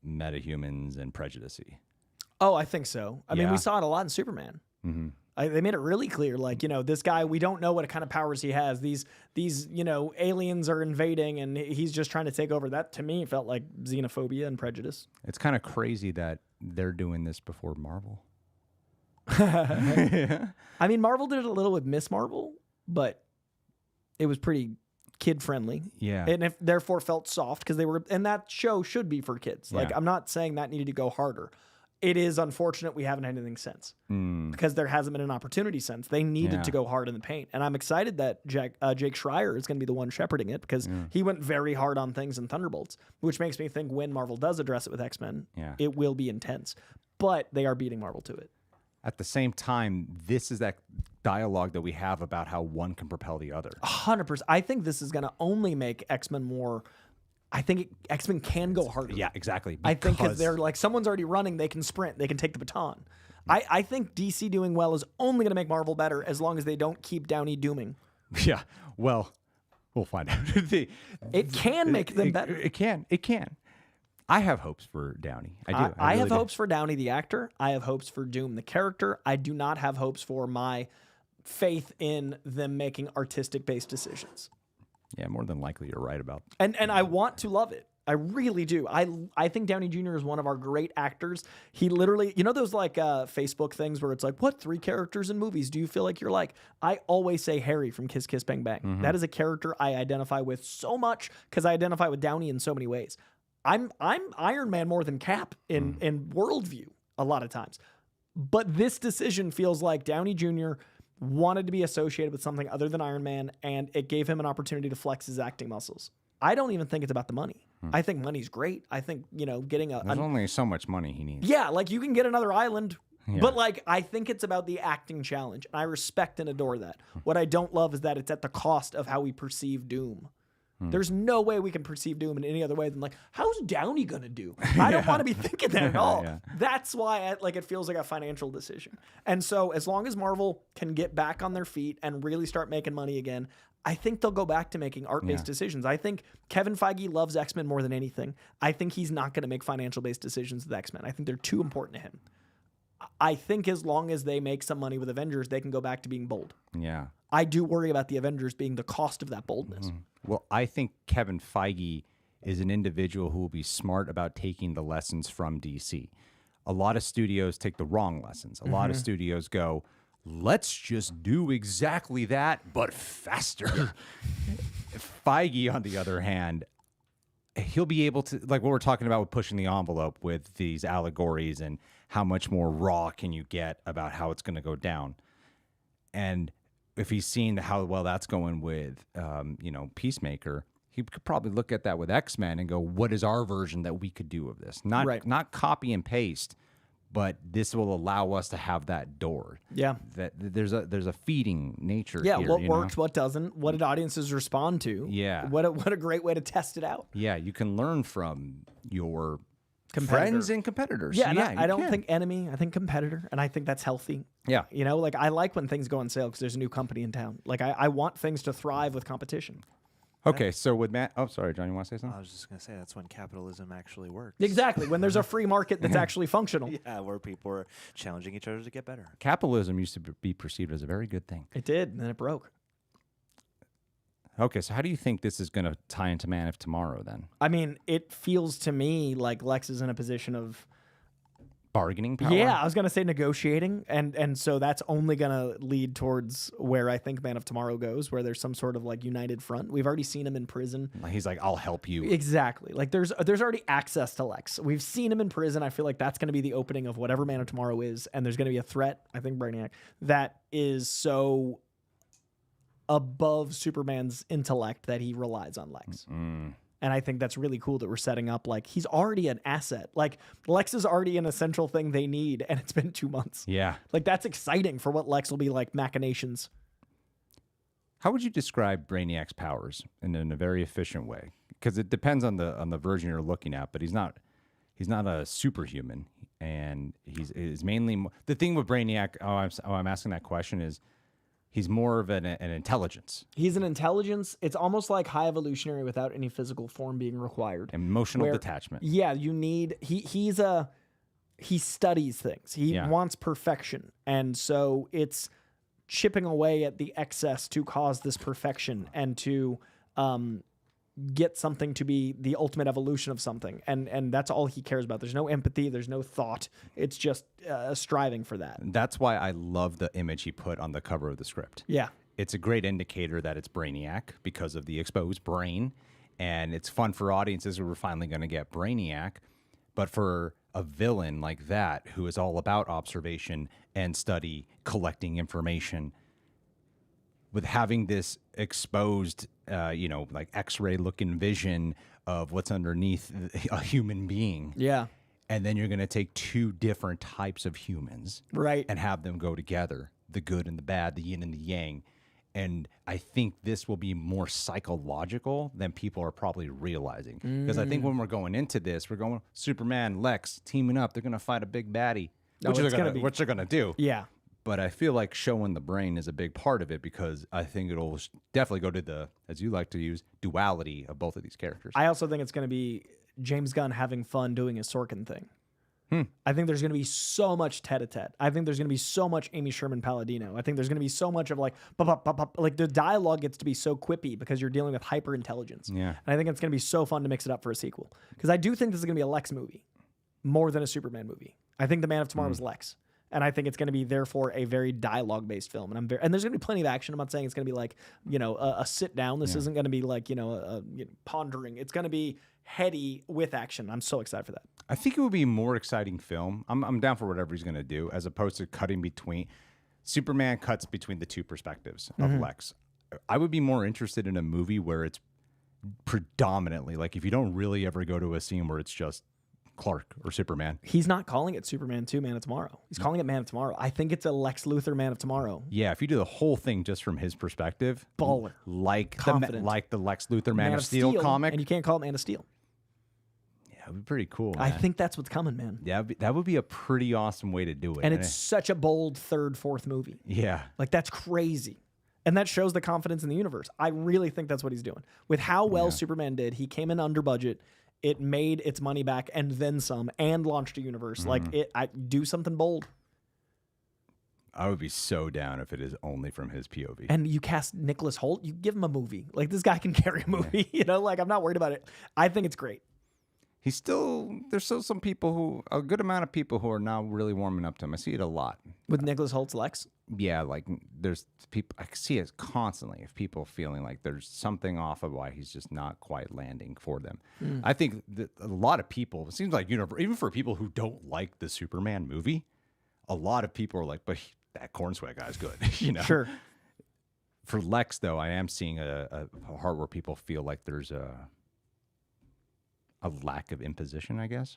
metahumans and prejudice? Oh, I think so. I mean, we saw it a lot in Superman. They made it really clear, like, this guy, we don't know what kind of powers he has. These aliens are invading, and he's just trying to take over. That, to me, felt like xenophobia and prejudice. It's kind of crazy that they're doing this before Marvel. I mean, Marvel did it a little with Miss Marvel, but it was pretty kid-friendly. Yeah. And therefore felt soft, because and that show should be for kids. Like, I'm not saying that needed to go harder. it is unfortunate we haven't had anything since because there hasn't been an opportunity since. They needed to go hard in the paint. And I'm excited that Jake Schreier is going to be the one shepherding it because he went very hard on things in Thunderbolts, which makes me think when Marvel does address it with X-Men, it will be intense. But they are beating Marvel to it. At the same time, this is that dialogue that we have about how one can propel the other. 100%. I think this is going to only make X-Men more... I think X-Men can go harder. Yeah, exactly. I think because they're like, someone's already running, they can sprint, they can take the baton. I think DC doing well is only going to make Marvel better as long as they don't keep Downey dooming. Yeah, well, we'll find out. It can make them better. It can. I have hopes for Downey. I do. I have hopes for Downey, the actor. I have hopes for Doom, the character. I do not have hopes for my faith in them making artistic-based decisions. Yeah, more than likely you're right about. And I want to love it. I really do. I think Downey Jr. is one of our great actors. He literally, you know those like Facebook things where it's like, what 3 characters in movies do you feel like you're like? I always say Harry from Kiss Kiss Bang Bang. That is a character I identify with so much because I identify with Downey in so many ways. I'm Iron Man more than Cap in worldview a lot of times. But this decision feels like Downey Jr. wanted to be associated with something other than Iron Man, and it gave him an opportunity to flex his acting muscles. I don't even think it's about the money. I think money's great. I think, getting There's only so much money he needs. Yeah, like you can get another island, but like I think it's about the acting challenge, and I respect and adore that. What I don't love is that it's at the cost of how we perceive Doom. There's no way we can perceive Doom in any other way than like, how's Downey gonna do? I don't want to be thinking that at all. That's why it feels like a financial decision. And so as long as Marvel can get back on their feet and really start making money again, I think they'll go back to making art-based decisions. I think Kevin Feige loves X-Men more than anything. I think he's not going to make financial-based decisions with X-Men. I think they're too important to him. I think as long as they make some money with Avengers, they can go back to being bold. Yeah. I do worry about the Avengers being the cost of that boldness. Well, I think Kevin Feige is an individual who will be smart about taking the lessons from DC. A lot of studios take the wrong lessons. A lot of studios go, let's just do exactly that, but faster. Feige, on the other hand, he'll be able to, like what we're talking about with pushing the envelope with these allegories and how much more raw can you get about how it's going to go down. And if he's seen how well that's going with, Peacemaker, he could probably look at that with X-Men and go, what is our version that we could do of this? Not copy and paste, but this will allow us to have that door. Yeah. That there's a feeding nature here. Yeah, what works, what doesn't, what did audiences respond to? Yeah. What a great way to test it out. Yeah, you can learn from your friends and competitors. Yeah, I don't think enemy, I think competitor, and I think that's healthy. Yeah. I like when things go on sale because there's a new company in town. Like, I want things to thrive with competition. Okay, so with Matt... Oh, sorry, John, you want to say something? I was just going to say, that's when capitalism actually works. Exactly, when there's a free market that's actually functional. Yeah, where people are challenging each other to get better. Capitalism used to be perceived as a very good thing. It did, and then it broke. Okay, so how do you think this is going to tie into Man of Tomorrow, then? I mean, it feels to me like Lex is in a position of... bargaining power? Yeah, I was going to say negotiating, and so that's only going to lead towards where I think Man of Tomorrow goes, where there's some sort of like united front. We've already seen him in prison. He's like, I'll help you. Exactly. Like there's already access to Lex. We've seen him in prison. I feel like that's going to be the opening of whatever Man of Tomorrow is, and there's going to be a threat, I think Brainiac, that is so above Superman's intellect that he relies on Lex. And I think that's really cool that we're setting up like he's already an asset. Like Lex is already an essential thing they need, and it's been 2 months. Yeah. Like that's exciting for what Lex will be like machinations. How would you describe Brainiac's powers in a very efficient way? Because it depends on the version you're looking at, but he's not a superhuman, and he's mainly the thing with Brainiac. I'm asking that question is. He's more of an intelligence. He's an intelligence. It's almost like high evolutionary without any physical form being required. Emotional detachment. Yeah, you need... He studies things. He wants perfection. And so it's chipping away at the excess to cause this perfection and to get something to be the ultimate evolution of something. And that's all he cares about. There's no empathy. There's no thought. It's just striving for that. That's why I love the image he put on the cover of the script. Yeah. It's a great indicator that it's Brainiac because of the exposed brain. And it's fun for audiences who are finally going to get Brainiac. But for a villain like that who is all about observation and study, collecting information, with having this exposed, like X-ray looking vision of what's underneath a human being. Yeah. And then you're going to take two different types of humans, right, and have them go together, the good and the bad, the yin and the yang. And I think this will be more psychological than people are probably realizing. Because I think when we're going into this, we're going Superman, Lex teaming up. They're going to fight a big baddie, which they're going to do. Yeah. But I feel like showing the brain is a big part of it, because I think it'll definitely go to the, as you like to use, duality of both of these characters. I also think it's going to be James Gunn having fun doing his Sorkin thing. I think there's going to be so much tete-a-tete. I think there's going to be so much Amy Sherman-Palladino. I think there's going to be so much of like, like the dialogue gets to be so quippy because you're dealing with hyper-intelligence. Yeah. And I think it's going to be so fun to mix it up for a sequel. Because I do think this is going to be a Lex movie more than a Superman movie. I think The Man of Tomorrow was Lex. And I think it's going to be, therefore, a very dialogue-based film. And and there's going to be plenty of action. I'm not saying it's going to be like, a sit-down. This isn't going to be like, pondering. It's going to be heady with action. I'm so excited for that. I think it would be a more exciting film. I'm down for whatever he's going to do, as opposed to cutting between. Superman cuts between the two perspectives of Lex. I would be more interested in a movie where it's predominantly, like, if you don't really ever go to a scene where it's just Clark or Superman. He's not calling it Superman 2 Man of Tomorrow. He's calling it Man of Tomorrow. I think it's a Lex Luthor Man of Tomorrow. Yeah, if you do the whole thing just from his perspective, baller, like confident, like the Lex Luthor Man of Steel comic, and you can't call it Man of Steel. Yeah, it'd be pretty cool. I think that's what's coming, man. Yeah, that would be a pretty awesome way to do it. And it's such a bold third, fourth movie. Yeah, like that's crazy. And that shows the confidence in the universe. I really think that's what he's doing. With how well Superman did, he came in under budget. It made its money back and then some, and launched a universe. I do something bold. I would be so down if it is only from his POV. And you cast Nicholas Hoult, you give him a movie. Like, this guy can carry a movie. I'm not worried about it. I think it's great. There's still some people a good amount of people who are now really warming up to him. I see it a lot. With Nicholas Holt's Lex? Yeah, like there's people, I see it constantly of people feeling like there's something off of why he's just not quite landing for them. I think that a lot of people, it seems like, even for people who don't like the Superman movie, a lot of people are like, but that Corenswet guy's good, Sure. For Lex, though, I am seeing a part where people feel like there's a lack of imposition, I guess.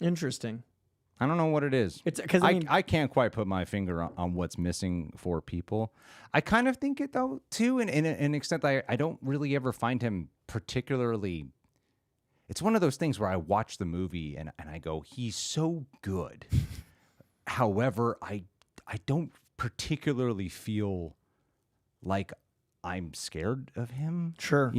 Interesting. I don't know what it is. It's because I can't quite put my finger on what's missing for people. I kind of think it, though, too, in an extent that I don't really ever find him particularly. It's one of those things where I watch the movie and I go, he's so good. However, I don't particularly feel like I'm scared of him. Sure.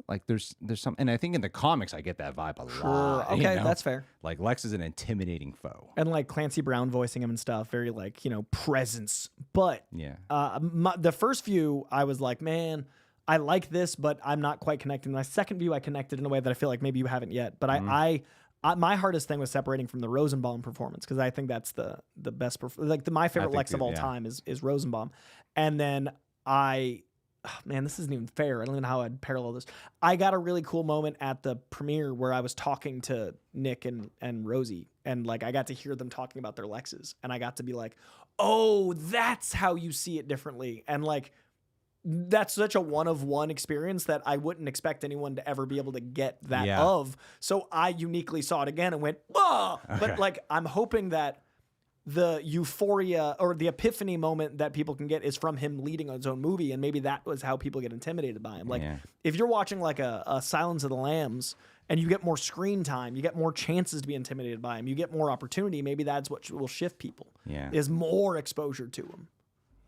Like there's some, and I think in the comics I get that vibe a lot. Okay, that's fair. Like Lex is an intimidating foe. And like Clancy Brown voicing him and stuff, very like, presence. But yeah, the first view, I was like, man, I like this, but I'm not quite connecting. My second view, I connected in a way that I feel like maybe you haven't yet. But I my hardest thing was separating from the Rosenbaum performance, because I think that's the best. My favorite Lex of all time is Rosenbaum. And then man, this isn't even fair. I don't even know how I'd parallel this. I got a really cool moment at the premiere where I was talking to Nick and Rosie, and like I got to hear them talking about their Lexes, and I got to be like, oh, that's how you see it differently. And like, that's such a one-of-one experience that I wouldn't expect anyone to ever be able to get that of. So I uniquely saw it again and went, whoa! Okay. But like, I'm hoping that the euphoria or the epiphany moment that people can get is from him leading his own movie, and maybe that was how people get intimidated by him. Like, if you're watching like a Silence of the Lambs and you get more screen time, you get more chances to be intimidated by him, you get more opportunity, maybe that's what will shift people. Yeah. Is more exposure to him.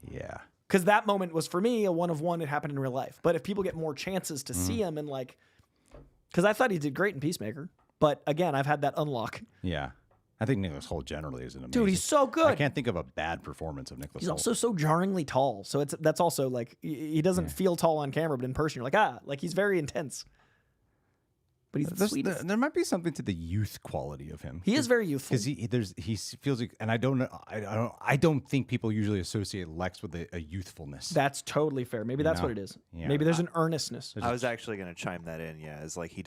Yeah. Because that moment was, for me, a one-of-one. It happened in real life. But if people get more chances to see him, and like, because I thought he did great in Peacemaker, but again, I've had that unlock. Yeah. I think Nicholas Hoult generally is an amazing. Dude, he's so good. I can't think of a bad performance of Nicholas Hoult. He's also so jarringly tall. So that's also like, he doesn't feel tall on camera, but in person, you're like, he's very intense. But he's the sweetest. There might be something to the youth quality of him. He is very youthful. Because he feels like, and I don't think people usually associate Lex with a youthfulness. That's totally fair. Maybe that's what it is. Yeah. Maybe there's an earnestness. I was actually going to chime that in. Yeah, it's like he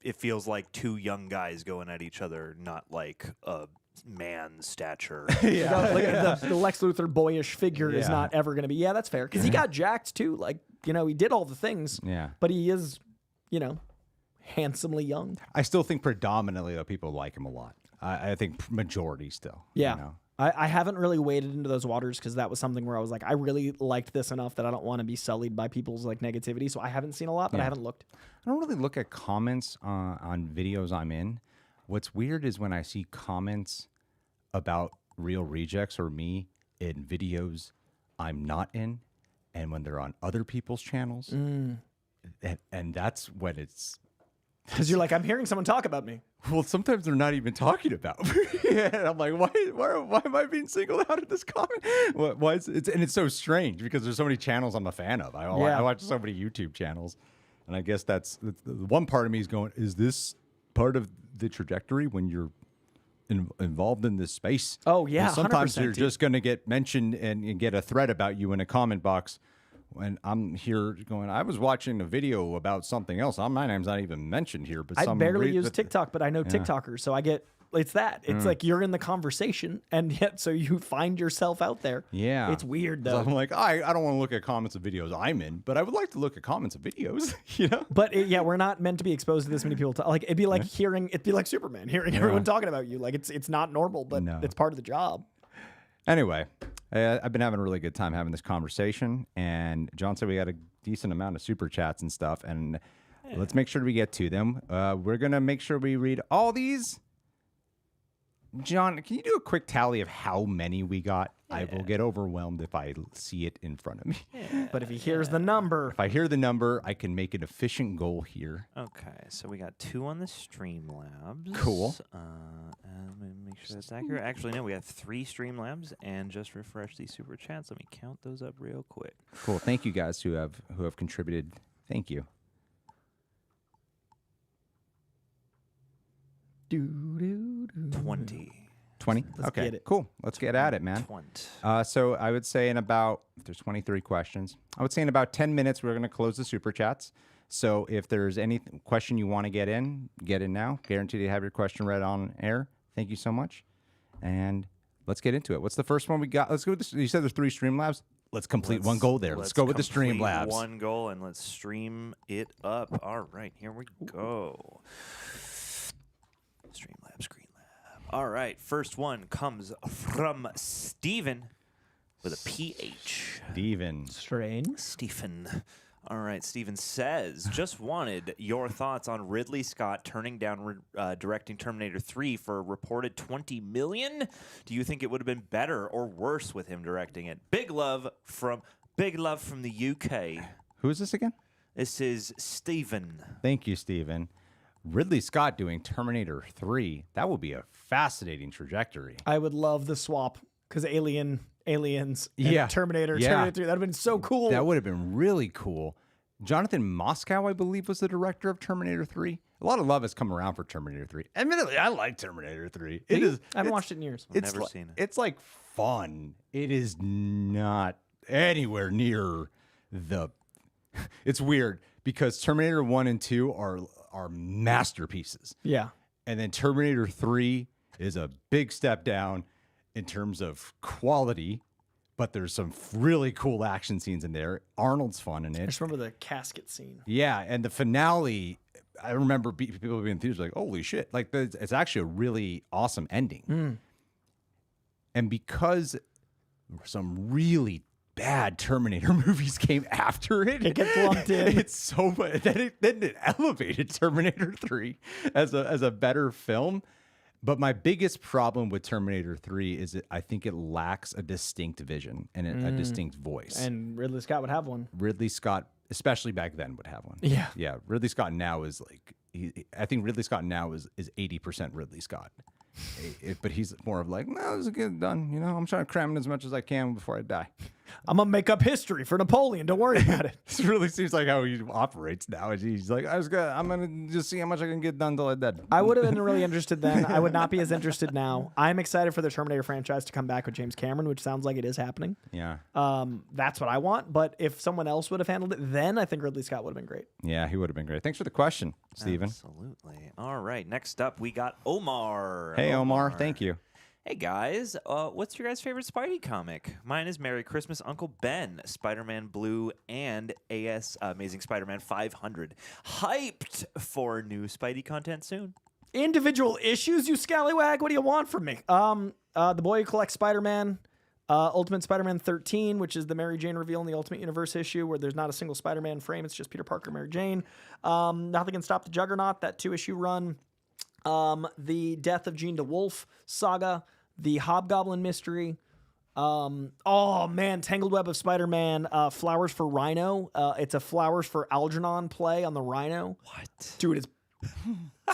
it feels like two young guys going at each other, not like a man's stature. The Lex Luthor boyish figure is Yeah. not ever going to be. Yeah, that's fair. Because he got jacked too. Like, you know, he did all the things. Yeah. But he is, you know, handsomely young. I still think predominantly though people like him a lot. I think majority still. Yeah. You know? I haven't really waded into those waters because that was something where I was like, I really liked this enough that I don't want to be sullied by people's like negativity. So I haven't seen a lot, but I haven't looked. I don't really look at comments on videos I'm in. What's weird is when I see comments about Real Rejects or me in videos I'm not in, and when they're on other people's channels, and that's when it's... Because you're like, I'm hearing someone talk about me. Well, sometimes they're not even talking about me. And I'm like, why am I being singled out in this comment? Why is it's so strange because there's so many channels I'm a fan of. I watch so many YouTube channels, and I guess that's the one part of me is going, is this part of the trajectory when you're involved in this space? Oh, yeah, And sometimes 100%, you're dude. just going to get mentioned and get a thread about you in a comment box. When I'm here going, I was watching a video about something else. My name's not even mentioned here, but I barely use TikTok, but I know TikTokers, so I get it's that. It's like you're in the conversation, and yet so you find yourself out there. Yeah, it's weird So though. I'm like, I don't want to look at comments of videos I'm in, but I would like to look at comments of videos. You know, But we're not meant to be exposed to this many people. Like it'd be like it'd be like Superman, hearing everyone talking about you. Like it's not normal, but it's part of the job. anyway, I've been having a really good time having this conversation, and John said we got a decent amount of super chats and stuff, and let's make sure we get to them. We're gonna make sure we read all these. John, can you do a quick tally of how many we got? I will get overwhelmed if I see it in front of me. But if he hears the number, If I hear the number, I can make an efficient goal here. Okay, so we got 2 on the Streamlabs. Cool. And let me make sure that's accurate. Actually, no, we have 3 Streamlabs, and just refresh these super chats. Let me count those up real quick. Cool. Thank you guys who have contributed. Thank you. 20. 20? Okay, get it. cool. Let's get at it, man. 20. So I would say if there's 23 questions, I would say in about 10 minutes, we're going to close the super chats. So if there's any question you want to get in now. Guaranteed to have your question read on air. Thank you so much. And let's get into it. What's the first one we got? Let's go with this. You said there's 3 Streamlabs. Let's complete one goal there. Let's go with the complete Streamlabs. One goal, and let's stream it up. All right, here we go. Streamlabs, Green Lab. All right, first one comes from Steven with a PH. Steven. strange. Stephen. All right, Steven says, just wanted your thoughts on Ridley Scott turning down directing Terminator 3 for a reported $20 million. Do you think it would have been better or worse with him directing it? Big love from the UK. Who is this again? This is Steven. Thank you, Steven. Ridley Scott doing Terminator 3. That would be a fascinating trajectory. I would love the swap because Aliens, and Terminator 3. That'd have been so cool. That would have been really cool. Jonathan Moskow, I believe, was the director of Terminator 3. A lot of love has come around for Terminator 3. Admittedly, I like Terminator 3. I haven't watched it in years. I've never seen it. It's like fun. It is not anywhere near the... It's weird because Terminator 1 and 2 are masterpieces. Yeah. And then Terminator 3 is a big step down in terms of quality, but there's some really cool action scenes in there. Arnold's fun in I it. just remember the casket scene. Yeah, and the finale, I remember people being theaters like, holy shit. Like, it's actually a really awesome ending. And because some really bad Terminator movies came after it. It gets lumped in. It's so bad. Then it elevated Terminator 3 as a better film. But my biggest problem with Terminator 3 is that I think it lacks a distinct vision and a distinct voice. And Ridley Scott would have one. Ridley Scott, especially back then, would have one. Yeah. Yeah. Ridley Scott now is like, I think Ridley Scott now is 80% Ridley Scott. But he's more of like, no, this is good, done. You know, I'm trying to cram in as much as I can before I die. I'm gonna make up history for Napoleon. Don't worry about it. This really seems like how he operates now. He's like, I'm gonna just see how much I can get done till I'm dead. I would have been really interested then. I would not be as interested now. I'm excited for the Terminator franchise to come back with James Cameron, which sounds like it is happening. Yeah. That's what I want. But if someone else would have handled it, then I think Ridley Scott would have been great. Yeah, he would have been great. Thanks for the question, Steven. Absolutely. All right. Next up, we got Omar. Hey, Omar. Thank you. Hey guys, what's your guys' favorite Spidey comic? Mine is Merry Christmas, Uncle Ben, Spider-Man Blue, and Amazing Spider-Man 500. Hyped for new Spidey content soon. Individual issues, you scallywag. What do you want from me? The Boy Who Collects Spider-Man, Ultimate Spider-Man 13, which is the Mary Jane reveal in the Ultimate Universe issue, where there's not a single Spider-Man frame. It's just Peter Parker, Mary Jane. Nothing Can Stop the Juggernaut, that 2-issue run. The Death of Jean DeWolf saga, the Hobgoblin mystery. Oh man, Tangled Web of Spider-Man, Flowers for Rhino. It's a Flowers for Algernon play on the Rhino. What? Dude, it's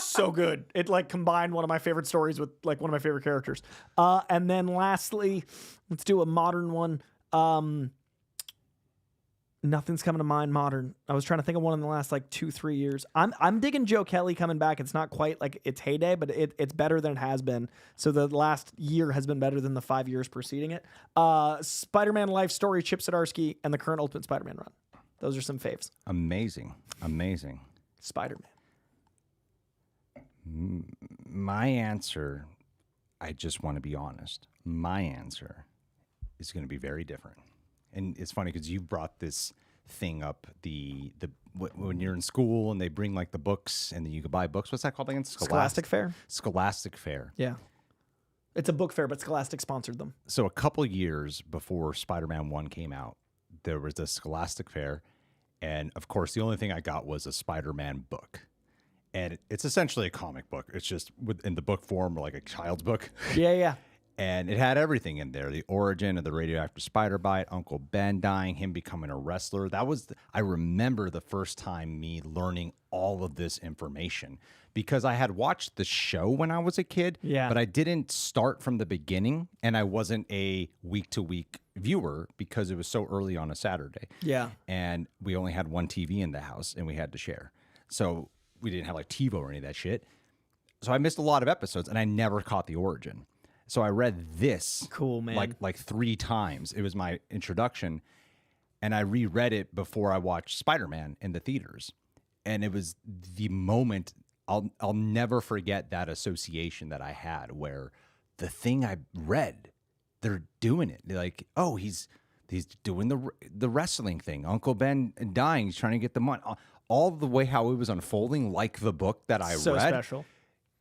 so good. It like combined one of my favorite stories with like one of my favorite characters. And then lastly, let's do a modern one. Nothing's coming to mind modern. I was trying to think of one in the last like 2-3 years. I'm digging Joe Kelly coming back. It's not quite like its heyday, but it's better than it has been. So the last year has been better than the 5 years preceding it. Spider-Man Life Story, Chip Zdarsky, and the current Ultimate Spider-Man run. Those are some faves. Amazing. Spider-Man. My answer, I just want to be honest. My answer is going to be very different. And it's funny because you brought this thing up, when you're in school and they bring like the books and then you can buy books. What's that called again? Scholastic Fair? Scholastic Fair. Yeah. It's a book fair, but Scholastic sponsored them. So a couple years before Spider-Man 1 came out, there was a Scholastic Fair. And of course, the only thing I got was a Spider-Man book. And it's essentially a comic book. It's just in the book form, like a child's book. Yeah. And it had everything in there. The origin of the radioactive spider bite, Uncle Ben dying, him becoming a wrestler. I remember the first time me learning all of this information because I had watched the show when I was a kid, but I didn't start from the beginning and I wasn't a week-to-week viewer because it was so early on a Saturday. Yeah. And we only had one TV in the house and we had to share. So we didn't have like TiVo or any of that shit. So I missed a lot of episodes and I never caught the origin. So I read this cool, man. like 3 times. It was my introduction. And I reread it before I watched Spider-Man in the theaters. And it was the moment I'll never forget that association that I had where the thing I read, they're doing it. They're like, oh, he's doing the wrestling thing. Uncle Ben dying, he's trying to get the money. All the way how it was unfolding, like the book that I read. So special.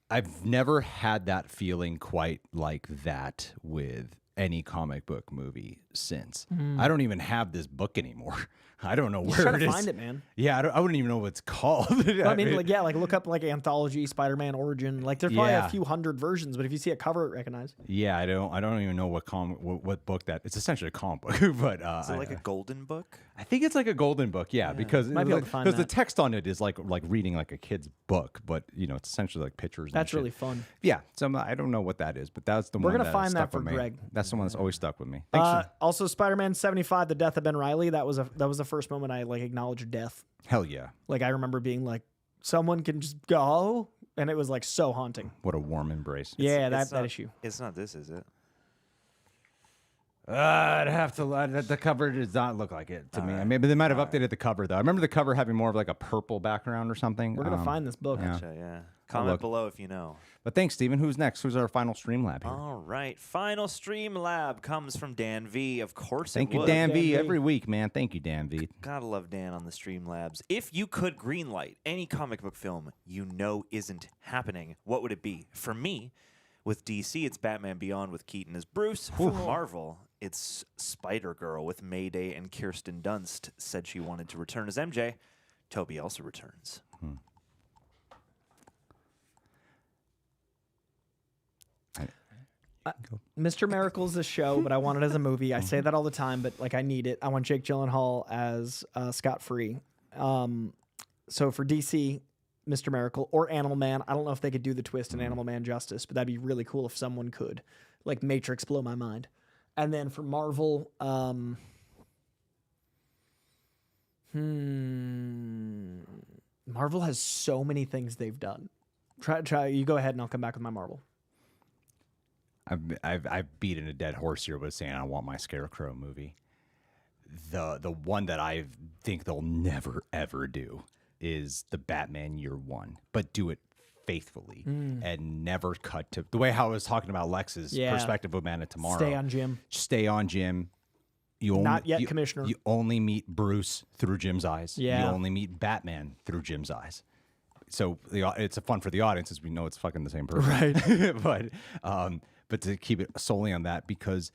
I've never had that feeling quite like that with any comic book movie since. I don't even have this book anymore. I don't know where it is. Find it, man. Yeah, I wouldn't even know what it's called. I mean, look up like anthology Spider-Man origin. Like there's probably a few hundred versions, but if you see a cover, recognize. Yeah, I don't even know what book that. It's essentially a comic book, but is it like a golden book? I think it's like a golden book. Yeah, because the text on it is like reading like a kid's book, but it's essentially like pictures. That's and really fun. Yeah, so I don't know what that is, but that's the one. We're gonna that find stuck that for with me. Greg. That's the one that's always stuck with me. Thanks. Also, Spider-Man 75, The Death of Ben Reilly. That was the first moment I like acknowledged death. Hell yeah! Like I remember being like, someone can just go, and it was like so haunting. What a warm embrace. That issue. It's not this, is it? I'd have to. The cover does not look like it to me. right. Maybe they might have updated the cover though. I remember the cover having more of like a purple background or something. We're gonna find this book. Gotcha, yeah. Comment below if you know. But thanks, Steven. Who's next? Who's our final stream lab here? All right. Final stream lab comes from Dan V. Of course Thank it you, would. Dan V. V. Every week, man. Thank you, Dan V. Gotta love Dan on the stream labs. If you could greenlight any comic book film you know isn't happening, what would it be? For me, with DC, it's Batman Beyond with Keaton as Bruce. For Marvel, it's Spider-Girl with Mayday and Kirsten Dunst said she wanted to return as MJ. Toby also returns. Mr. Miracle's a show, but I want it as a movie. I say that all the time, but like I need it. I want Jake Gyllenhaal as Scott Free. So for DC, Mr. Miracle or Animal Man, I don't know if they could do the twist in Animal Man justice, but that'd be really cool if someone could. Like Matrix, blow my mind. And then for Marvel, Marvel has so many things they've done. Try. You go ahead, and I'll come back with my Marvel. I've beaten a dead horse here with saying I want my Scarecrow movie. The one that I think they'll never ever do is the Batman Year One, but do it faithfully and never cut to the way how I was talking about Lex's perspective of Man of Tomorrow. Stay on Jim. You only, Not yet, Commissioner. You only meet Bruce through Jim's eyes. Yeah. You only meet Batman through Jim's eyes. So it's a fun for the audience as we know it's fucking the same person. Right. but to keep it solely on that, because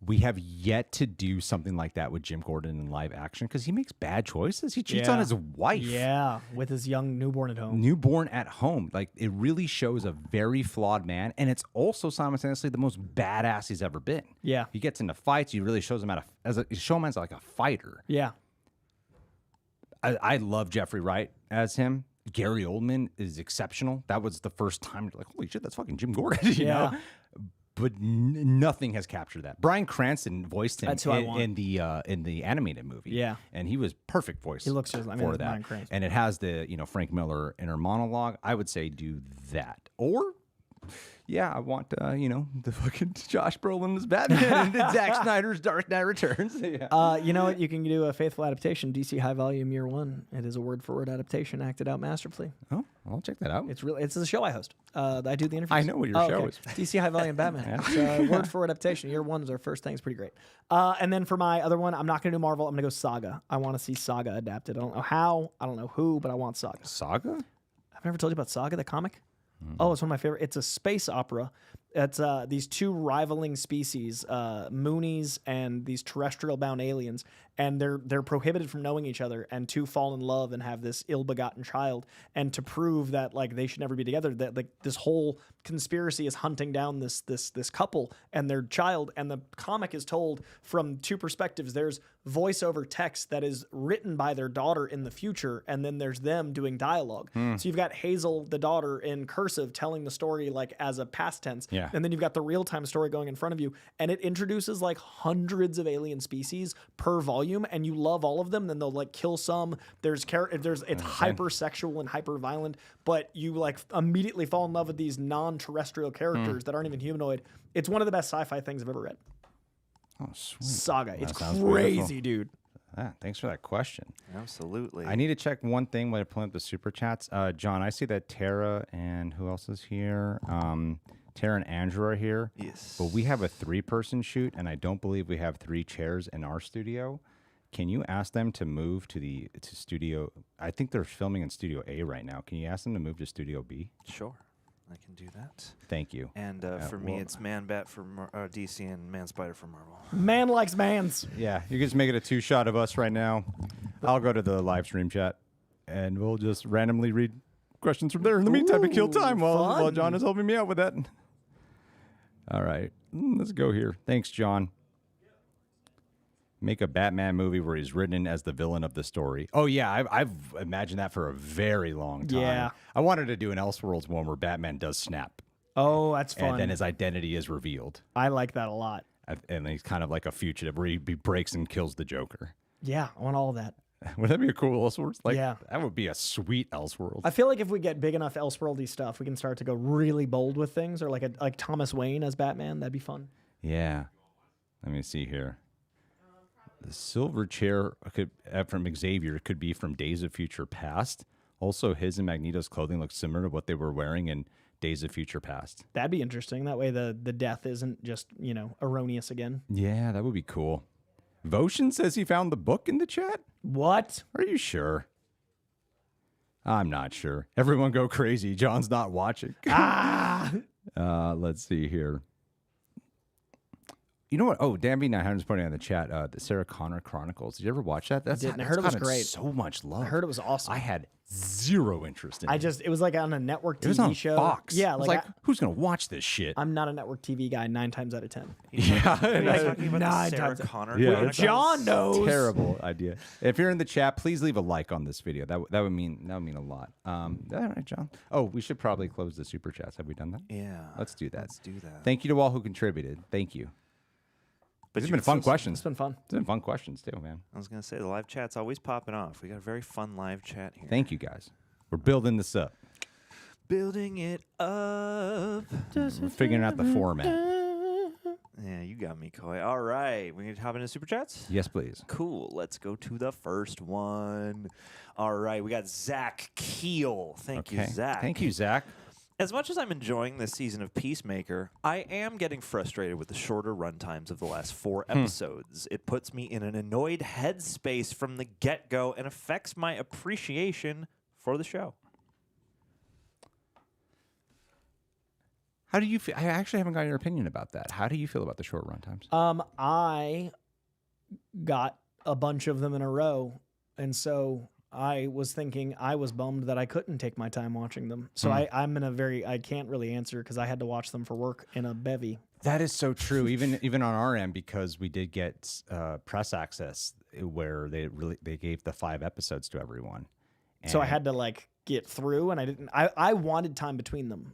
we have yet to do something like that with Jim Gordon in live action, because he makes bad choices. He cheats on his wife. Yeah, with his young newborn at home. Newborn at home. Like, it really shows a very flawed man, and it's also simultaneously the most badass he's ever been. Yeah. He gets into fights. He really shows him as like a fighter. Yeah. I love Jeffrey Wright as him. Gary Oldman is exceptional. That was the first time you're like, holy shit, that's fucking Jim Gordon. you know? But nothing has captured that. Bryan Cranston voiced him in the animated movie. Yeah, and he was perfect voice. He looks just for that. Bryan Cranston. And it has the Frank Miller inner monologue. I would say do that, or I want the fucking Josh Brolin as Batman and Zack Snyder's Dark Knight Returns. You know what? You can do a faithful adaptation. DC High Volume Year One. It is a word-for-word adaptation acted out masterfully. Oh, I'll check that out. It's the show I host. I do the interviews. I know what your show is. DC High Volume Batman. It's a word-for-word adaptation. Year One is our first thing. It's pretty great. And then for my other one, I'm not going to do Marvel. I'm going to go Saga. I want to see Saga adapted. I don't know how. I don't know who, but I want Saga. Saga? I've never told you about Saga, the comic. Oh, it's one of my favorite. It's a space opera. It's these two rivaling species, Moonies and these terrestrial-bound aliens, and they're prohibited from knowing each other. And two fall in love and have this ill-begotten child. And to prove that like they should never be together, that like this whole conspiracy is hunting down this couple and their child. And the comic is told from two perspectives. There's voiceover text that is written by their daughter in the future, and then there's them doing dialogue. So you've got Hazel, the daughter, in cursive telling the story like as a past tense. Yeah. And then you've got the real-time story going in front of you, and it introduces like hundreds of alien species per volume, and you love all of them. Then they'll like kill some. It's hypersexual and hyper violent, but you like immediately fall in love with these non-terrestrial characters that aren't even humanoid. It's one of the best sci-fi things I've ever read. Oh, sweet. Saga. That It's sounds crazy, beautiful. dude. Thanks for that question. Absolutely. I need to check one thing when I pull up the super chats. John, I see that Tara and who else is here? Tara and Andrew are here. Yes. But we have a 3-person shoot, and I don't believe we have 3 chairs in our studio. Can you ask them to move to studio? I think they're filming in Studio A right now. Can you ask them to move to Studio B? Sure. I can do that. Thank you. And for me, it's Man-Bat for DC and Man-Spider for Marvel. Man likes mans. Yeah, you can just make it a 2-shot of us right now. I'll go to the live stream chat, and we'll just randomly read questions from there in the meantime to kill time while John is helping me out with that. All right, let's go here. Thanks, John. Make a Batman movie where he's written as the villain of the story. Oh, yeah, I've imagined that for a very long time. Yeah. I wanted to do an Elseworlds one where Batman does snap. Oh, that's fun. And then his identity is revealed. I like that a lot. And he's kind of like a fugitive where he breaks and kills the Joker. Yeah, I want all of that. Would that be a cool Elseworlds? Like, yeah. That would be a sweet Elseworlds. I feel like if we get big enough Elseworldy stuff, we can start to go really bold with things, or like Thomas Wayne as Batman. That'd be fun. Yeah. Let me see here. The silver chair from Xavier could be from Days of Future Past. Also, his and Magneto's clothing looks similar to what they were wearing in Days of Future Past. That'd be interesting. That way the death isn't just, erroneous again. Yeah, that would be cool. Voshin says he found the book in the chat. What? Are you sure? I'm not sure. Everyone go crazy. John's not watching. Let's see here. You know what? Oh, Danby900 is putting on the chat the Sarah Connor Chronicles. Did you ever watch that? I didn't. I heard it was great. So much love. I heard it was awesome. I had zero interest in it. It was like on a network TV it was on show. Fox. Yeah, I was like who's going to watch this shit? I'm not a network TV guy 9 times out of 10. Yeah. Are you talking about Nine the Sarah times. Connor? Yeah. Chronicles? John knows. Terrible idea. If you're in the chat, please leave a like on this video. That would mean a lot. All right, John. Oh, we should probably close the super chats. Have we done that? Yeah. Let's do that. Let's do that. Thank you to all who contributed. Thank you. But These have been fun questions. It's been fun. It's been fun questions too, man. I was going to say, the live chat's always popping off. We got a very fun live chat here. Thank you, guys. We're building this up. Building it up. We're figuring out the format. Yeah, you got me, Coy. All right. We need to hop into Super Chats? Yes, please. Cool. Let's go to the first one. All right. We got Zach Keel. Thank you, Zach. Thank you, Zach. As much as I'm enjoying this season of Peacemaker, I am getting frustrated with the shorter runtimes of the last 4 episodes. It puts me in an annoyed headspace from the get-go and affects my appreciation for the show. How do you feel? I actually haven't got your opinion about that. How do you feel about the short runtimes? I got a bunch of them in a row, and so I was thinking I was bummed that I couldn't take my time watching them. So I'm in a I can't really answer because I had to watch them for work in a bevy. That is so true. Even on our end, because we did get press access where they gave the 5 episodes to everyone. So I had to like get through, and I didn't. I wanted time between them.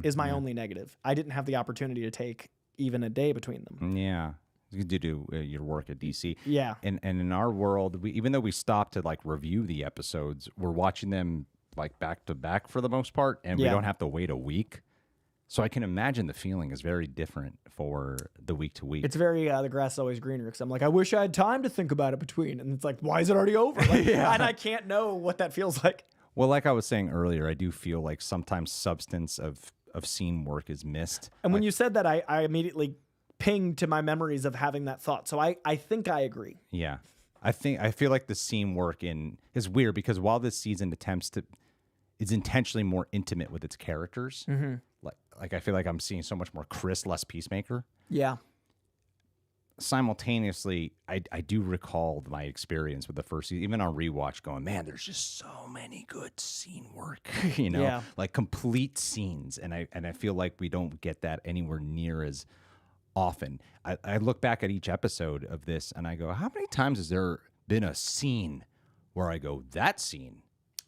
Is my only negative. I didn't have the opportunity to take even a day between them. Yeah. You do your work at DC. Yeah. And in our world, even though we stopped to like review the episodes, we're watching them like back to back for the most part, and we don't have to wait a week. So I can imagine the feeling is very different for the week to week. It's very the grass is always greener, because I'm like, I wish I had time to think about it between, and it's like, why is it already over? Like, and I can't know what that feels like. Well, like I was saying earlier, I do feel like sometimes substance of scene work is missed. And when you said that, I immediately pinged to my memories of having that thought. So I think I agree. Yeah. I feel like the scene work is weird because while this season is intentionally more intimate with its characters, like I feel like I'm seeing so much more Chris, less Peacemaker. Yeah. Simultaneously, I do recall my experience with the first season, even on rewatch, going, man, there's just so many good scene work, like complete scenes. And I feel like we don't get that anywhere near as often. I look back at each episode of this and I go, how many times has there been a scene where I go, that scene,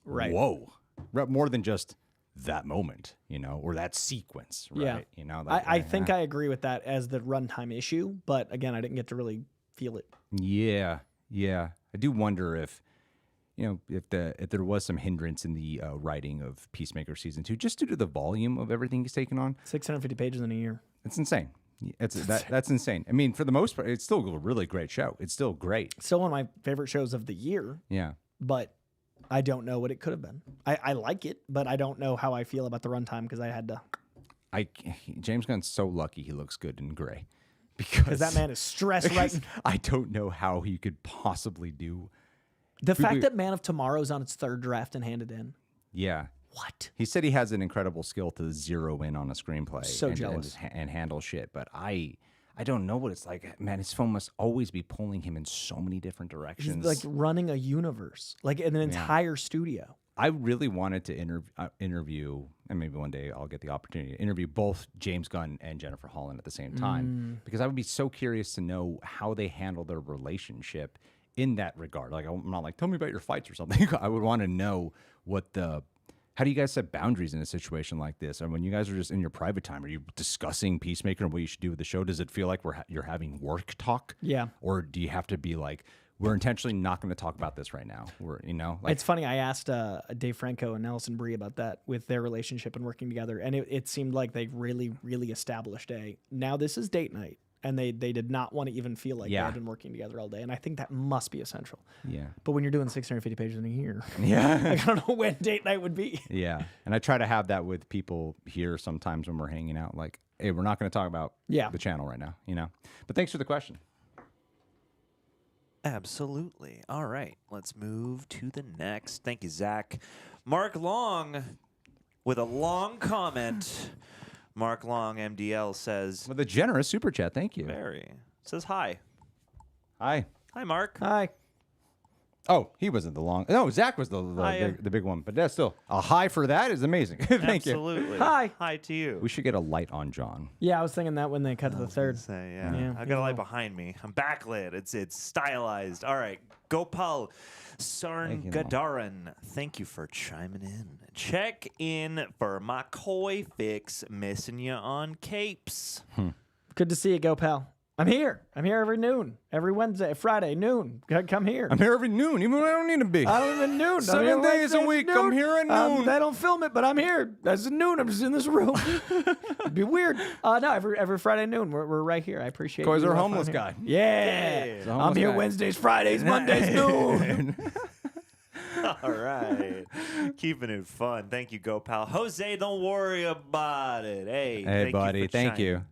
right? Whoa, more than just that moment, or that sequence, right? Yeah. Like, I think I agree with that as the runtime issue, but again, I didn't get to really feel it. Yeah. I do wonder if if there was some hindrance in the writing of Peacemaker season 2, just due to the volume of everything he's taken on. 650 pages in a year. It's insane. That's insane. I mean, for the most part, it's still a really great show. It's still great. Still one of my favorite shows of the year. Yeah. But I don't know what it could have been. I like it, but I don't know how I feel about the runtime because I had to. James Gunn's so lucky he looks good in gray. Because that man is stressed right. I don't know how he could possibly do. The fact that Man of Tomorrow's on its 3rd draft and handed in. Yeah. What? He said he has an incredible skill to zero in on a screenplay. So jealous. And handle shit. But I don't know what it's like. Man, his film must always be pulling him in so many different directions. He's like running a universe, like an entire studio. I really wanted to interview, and maybe one day I'll get the opportunity to interview both James Gunn and Jennifer Holland at the same time, because I would be so curious to know how they handle their relationship in that regard. Like, I'm not like, tell me about your fights or something. I would want to know how do you guys set boundaries in a situation like this? And when you guys are just in your private time, are you discussing Peacemaker and what you should do with the show? Does it feel like you're having work talk? Yeah. Or do you have to be like, we're intentionally not going to talk about this right now? It's funny. I asked Dave Franco and Nelson Brie about that with their relationship and working together, and it seemed like they really, really established now this is date night. And they did not want to even feel like they had been working together all day. And I think that must be essential. Yeah. But when you're doing 650 pages in a year, I don't know when date night would be. Yeah. And I try to have that with people here sometimes when we're hanging out. Like, hey, we're not going to talk about the channel right now, But thanks for the question. Absolutely. All right. Let's move to the next. Thank you, Zach. Mark Long with a long comment. Mark Long, MDL, says... With a generous super chat, thank you. Says hi. Hi. Hi, Mark. Hi. Oh, he wasn't the long... No, Zach was the big one. But that's still... A hi for that is amazing. Thank you. Absolutely. Hi. Hi to you. We should get a light on John. Yeah, I was thinking that when they cut to the 3rd. I've got a light behind me. I'm backlit. It's stylized. All right. Gopal Sarngadaran, thank you for chiming in. Check in for my koi fix. Missing you on capes. Good to see you, Gopal. I'm here. I'm here every noon, every Wednesday, Friday, noon. Come here. I'm here every noon, even when I don't need to be. I don't even noon. 7 days a week. I'm here at noon. They don't film it, but I'm here. That's noon. I'm just in this room. It'd be weird. No, every Friday noon, we're right here. I appreciate it. Because our homeless guy. Yeah. The homeless I'm here guy. Wednesdays, Fridays, Mondays, noon. All right. Keeping it fun. Thank you, Go Pal. Jose, don't worry about it. Hey, buddy. Thank you.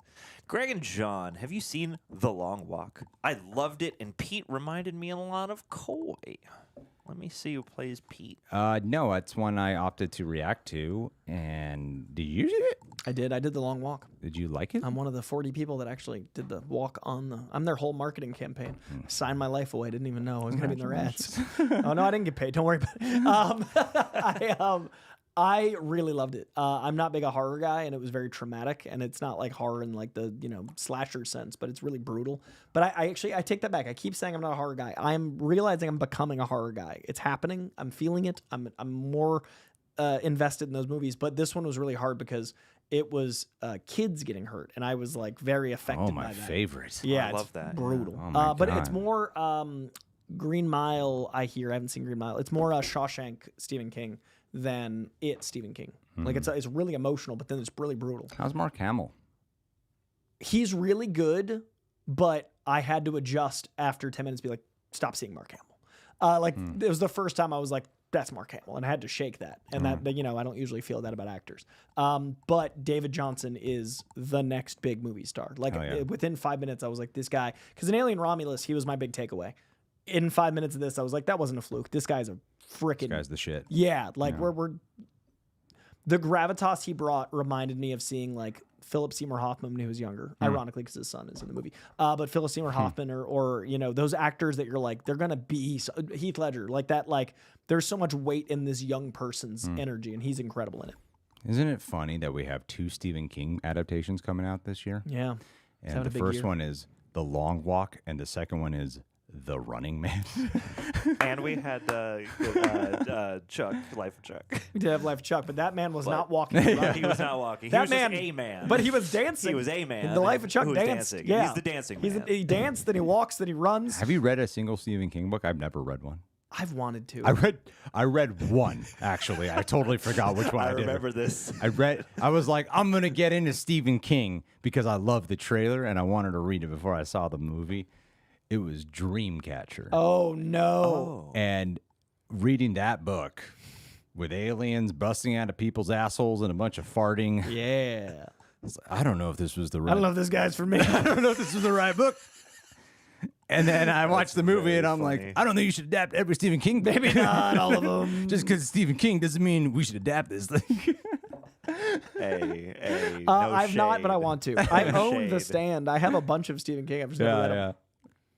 Greg and John, have you seen The Long Walk? I loved it, and Pete reminded me a lot of Coy. Let me see who plays Pete. No, that's one I opted to react to. And did you do it? I did The long walk. Did you like it? I'm one of the 40 people that actually did the walk on the. I'm their whole marketing campaign. I signed my life away. Didn't even know I was going to be in their ads. Oh no, I didn't get paid. Don't worry about it. I really loved it. I'm not big a horror guy, and it was very traumatic. And it's not like horror in like the slasher sense, but it's really brutal. But I take that back. I keep saying I'm not a horror guy. I'm realizing I'm becoming a horror guy. It's happening. I'm feeling it. I'm more invested in those movies. But this one was really hard because it was kids getting hurt, and I was like very affected. Oh, my by that. favorite. Yeah, I love it's that. brutal. Yeah. Oh my but God. it's more Green Mile. I haven't seen Green Mile. It's more Shawshank Stephen King than Stephen King. Like it's really emotional, but then it's really brutal. How's Mark Hamill? He's really good, but I had to adjust after 10 minutes. Be like, stop seeing Mark Hamill. It was the first time I was like, that's Mark Hamill, and I had to shake that. And that I don't usually feel that about actors. But David Johnson is the next big movie star. Like within 5 minutes, I was like, this guy. Because in Alien Romulus, he was my big takeaway. In 5 minutes of this, I was like, that wasn't a fluke. This guy's a freaking. This guy's the shit. Yeah, like we're the gravitas he brought reminded me of seeing like Philip Seymour Hoffman when he was younger, ironically because his son is in the movie. But Philip Seymour Hoffman or those actors that you're like they're gonna be Heath Ledger, like that. Like there's so much weight in this young person's energy, and he's incredible in it. Isn't it funny that we have 2 Stephen King adaptations coming out this year? Yeah, And the first one is The Long Walk, and the second one is The Running Man. And we had Chuck, Life of Chuck. we did have Life of Chuck, but that man was not walking. He He was not walking. That he was man, just a man. but he was dancing. He was a man. The Life of Chuck who was danced. dancing. Yeah, He's the dancing man. He danced, then he walks, then he runs. Have you read a single Stephen King book? I've never read one. I've wanted to. I read one, actually. I totally forgot which one I did. remember this. I was like, I'm going to get into Stephen King because I love the trailer and I wanted to read it before I saw the movie. It was Dreamcatcher. Oh no! And reading that book with aliens busting out of people's assholes and a bunch of farting. Yeah. I don't know if this was the right. I don't know if this guy's for me. I don't know if this was the right book. And then I watched the movie and I'm funny. like, I don't think you should adapt every Stephen King book. Maybe not all of them. Just because it's Stephen King doesn't mean we should adapt this thing. Hey, I've not, but I want to. I own The shade. Stand. I have a bunch of Stephen King. I've just never read them.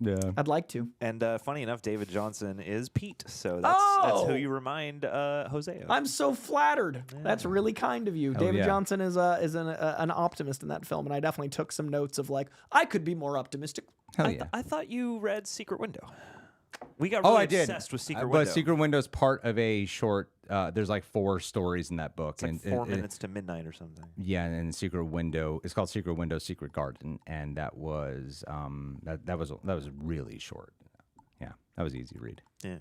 Yeah. I'd like to. And funny enough, David Johnson is Pete, so that's who you remind Jose of. I'm so flattered. That's really kind of you. David yeah. Johnson is an optimist in that film, and I definitely took some notes of like I could be more optimistic. Hell yeah. I thought you read Secret Window. We got really I did. obsessed with Secret But Window. Secret Window is part of a short. There's like 4 stories in that book. It's like 4 minutes to midnight or something. Yeah, and Secret Window. It's called Secret Window, Secret Garden, and that was that was really short. Yeah, that was easy to read. Yeah.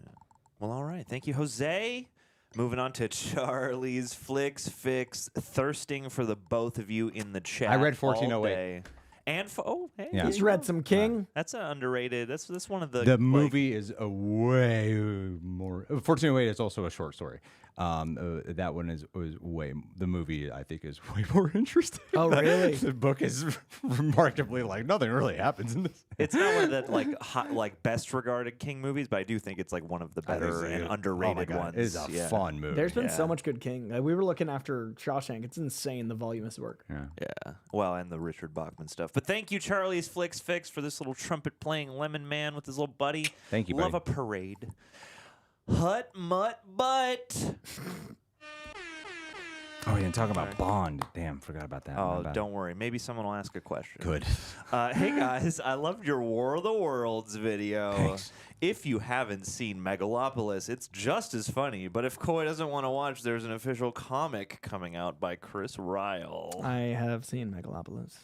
Well, all right. Thank you, Jose. Moving on to Charlie's Flicks Fix. Thirsting for the both of you in the chat. I read all 1408. day. And hey, Yeah. He's read some King. That's an underrated. That's one of the. The movie is a way more. 1408 is also a short story. That one was way. The movie I think is way more interesting. Oh, really? The book is remarkably like nothing really happens in this. It's not one of the like best regarded King movies, but I do think it's like one of the better and underrated ones. It is a fun movie. There's been so much good King. We were looking after Shawshank. It's insane the volume of his work. Yeah. Well, and the Richard Bachman stuff. But thank you, Charlie's Flicks Fix, for this little trumpet playing lemon man with his little buddy. Thank you, Love buddy. a parade. Hut mutt butt. Oh, yeah, and talk about Bond. Damn, forgot about that. Oh, don't worry. Maybe someone will ask a question. Good. Hey guys, I loved your War of the Worlds video. Thanks. If you haven't seen Megalopolis, it's just as funny. But if Coy doesn't want to watch, there's an official comic coming out by Chris Ryle. I have seen Megalopolis.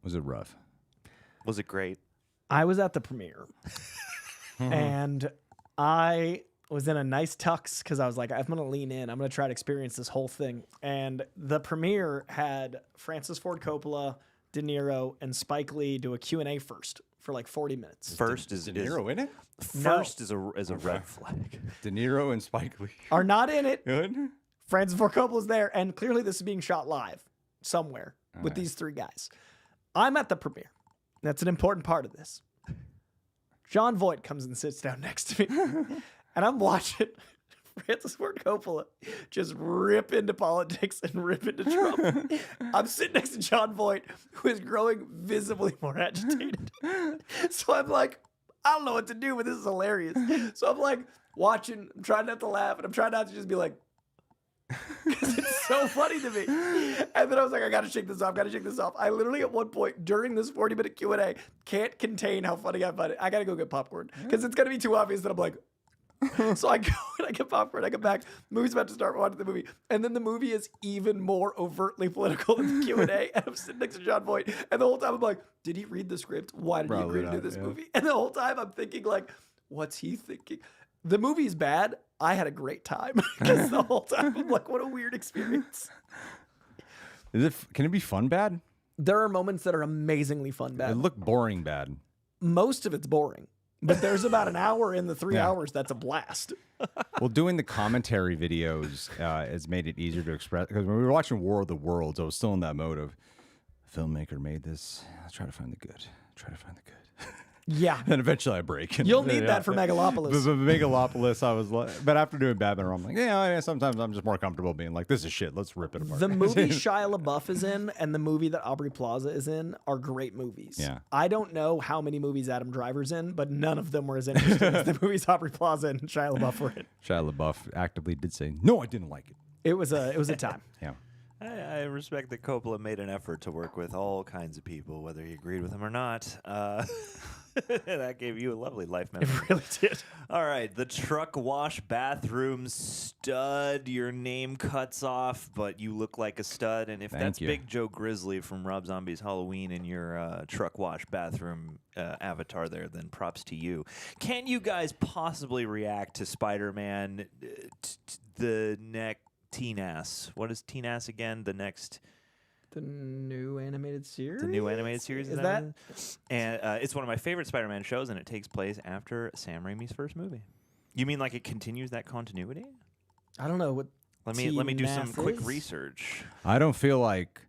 Was it rough? Was it great? I was at the premiere, and I was in a nice tux because I was like, I'm going to lean in. I'm going to try to experience this whole thing. And the premiere had Francis Ford Coppola, De Niro, and Spike Lee do a Q&A first for like 40 minutes. First is De Niro in it? First is a red flag. De Niro and Spike Lee are not in it. good. Francis Ford Coppola's there, and clearly this is being shot live somewhere with these three guys. I'm at the premiere. That's an important part of this. Jon Voight comes and sits down next to me, and I'm watching Francis Ford Coppola just rip into politics and rip into Trump. I'm sitting next to Jon Voight, who is growing visibly more agitated. So I'm like, I don't know what to do, but this is hilarious. So I'm like watching, I'm trying not to laugh, and I'm trying not to just be like, because it's so funny to me. And then I was like, I gotta shake this off. I literally at one point during this 40-minute Q&A can't contain how funny I find it. I gotta go get popcorn because it's gonna be too obvious that I'm like, so I go and I get popcorn, I come back, movie's about to start, watching the movie, and then the movie is even more overtly political than the Q&A, and I'm sitting next to Jon Voight, and the whole time I'm like, did he read the script? Why did he agree to do this movie? And the whole time I'm thinking like, what's he thinking? The movie's bad. I had a great time because the whole time I'm like, what a weird experience. Can it be fun bad? There are moments that are amazingly fun bad. It looked boring bad. Most of it's boring, but there's about an hour in the 3 hours that's a blast. Well, doing the commentary videos has made it easier to express. Because when we were watching War of the Worlds, I was still in that mode of filmmaker made this. Let's try to find the good. Yeah. And eventually I break. You'll need that for Megalopolis. But Megalopolis, I was like, but after doing Batman, I'm like, yeah, sometimes I'm just more comfortable being like, this is shit. Let's rip it apart. The movie Shia LaBeouf is in and the movie that Aubrey Plaza is in are great movies. Yeah. I don't know how many movies Adam Driver's in, but none of them were as interesting as the movies Aubrey Plaza and Shia LaBeouf were in. Shia LaBeouf actively did say, no, I didn't like it. It was a time. Yeah. I respect that Coppola made an effort to work with all kinds of people, whether he agreed with them or not. That gave you a lovely life memory. It really did. All right, the truck wash bathroom stud. Your name cuts off, but you look like a stud. And if that's you. Big Joe Grizzly from Rob Zombie's Halloween in your truck wash bathroom avatar there, then props to you. Can you guys possibly react to Spider-Man, the next TNAS? What is TNAS again? The new animated series? The new animated series? Is that? And it's one of my favorite Spider-Man shows, and it takes place after Sam Raimi's first movie. You mean like it continues that continuity? I don't know what. Let me do some quick research. I don't feel like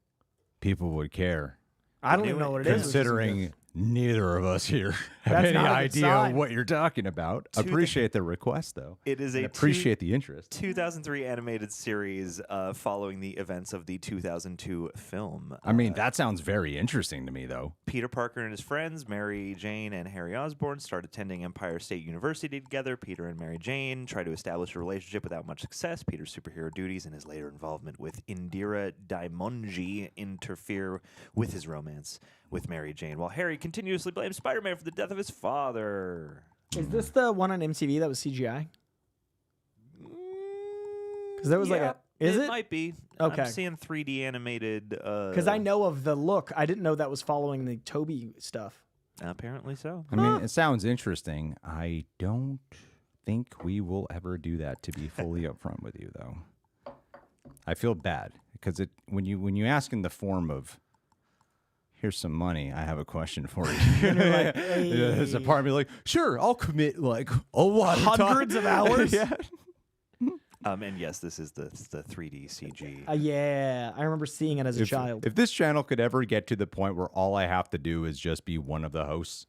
people would care. I don't even know what it is. Considering neither of us here have any idea of what you're talking about. Appreciate the request, though. It is appreciate the interest. 2003 animated series following the events of the 2002 film. I mean, that sounds very interesting to me, though. Peter Parker and his friends, Mary Jane and Harry Osborn, start attending Empire State University together. Peter and Mary Jane try to establish a relationship without much success. Peter's superhero duties and his later involvement with Indira Daimonji interfere with his romance with Mary Jane, while Harry continuously blames Spider-Man for the death of his father. Is this the one on MTV that was CGI? Because there was Is it? Might be. Okay. I'm seeing 3D animated. Because I know of the look. I didn't know that was following the Toby stuff. Apparently so. I mean, it sounds interesting. I don't think we will ever do that, to be fully upfront with you, though. I feel bad because when you ask in the form of, here's some money, I have a question for you. Like, hey. There's a part of me like, sure, I'll commit like a lot of hundreds of hours. Yeah. And yes, this is the 3D CG. Yeah, I remember seeing it as a child. If this channel could ever get to the point where all I have to do is just be one of the hosts,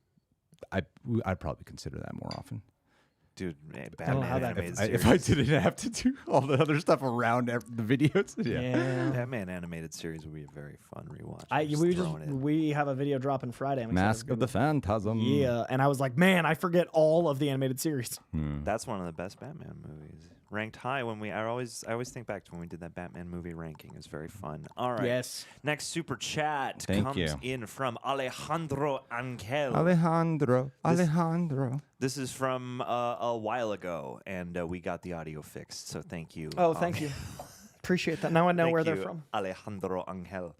I'd probably consider that more often. Dude, don't know how Batman that animated series. If I didn't have to do all the other stuff around the videos, Yeah. Batman animated series would be a very fun rewatch. We have a video dropping Friday. I'm Mask of the Phantasm. Yeah, and I was like, man, I forget all of the animated series. That's one of the best Batman movies. Ranked high when I always think back to when we did that Batman movie ranking. It was very fun. All right. Yes. Next super chat comes in from Alejandro Angel. Alejandro. This is from a while ago, and we got the audio fixed, so thank you. Oh, thank you. Appreciate that. Now I know where they're from. Alejandro Angel.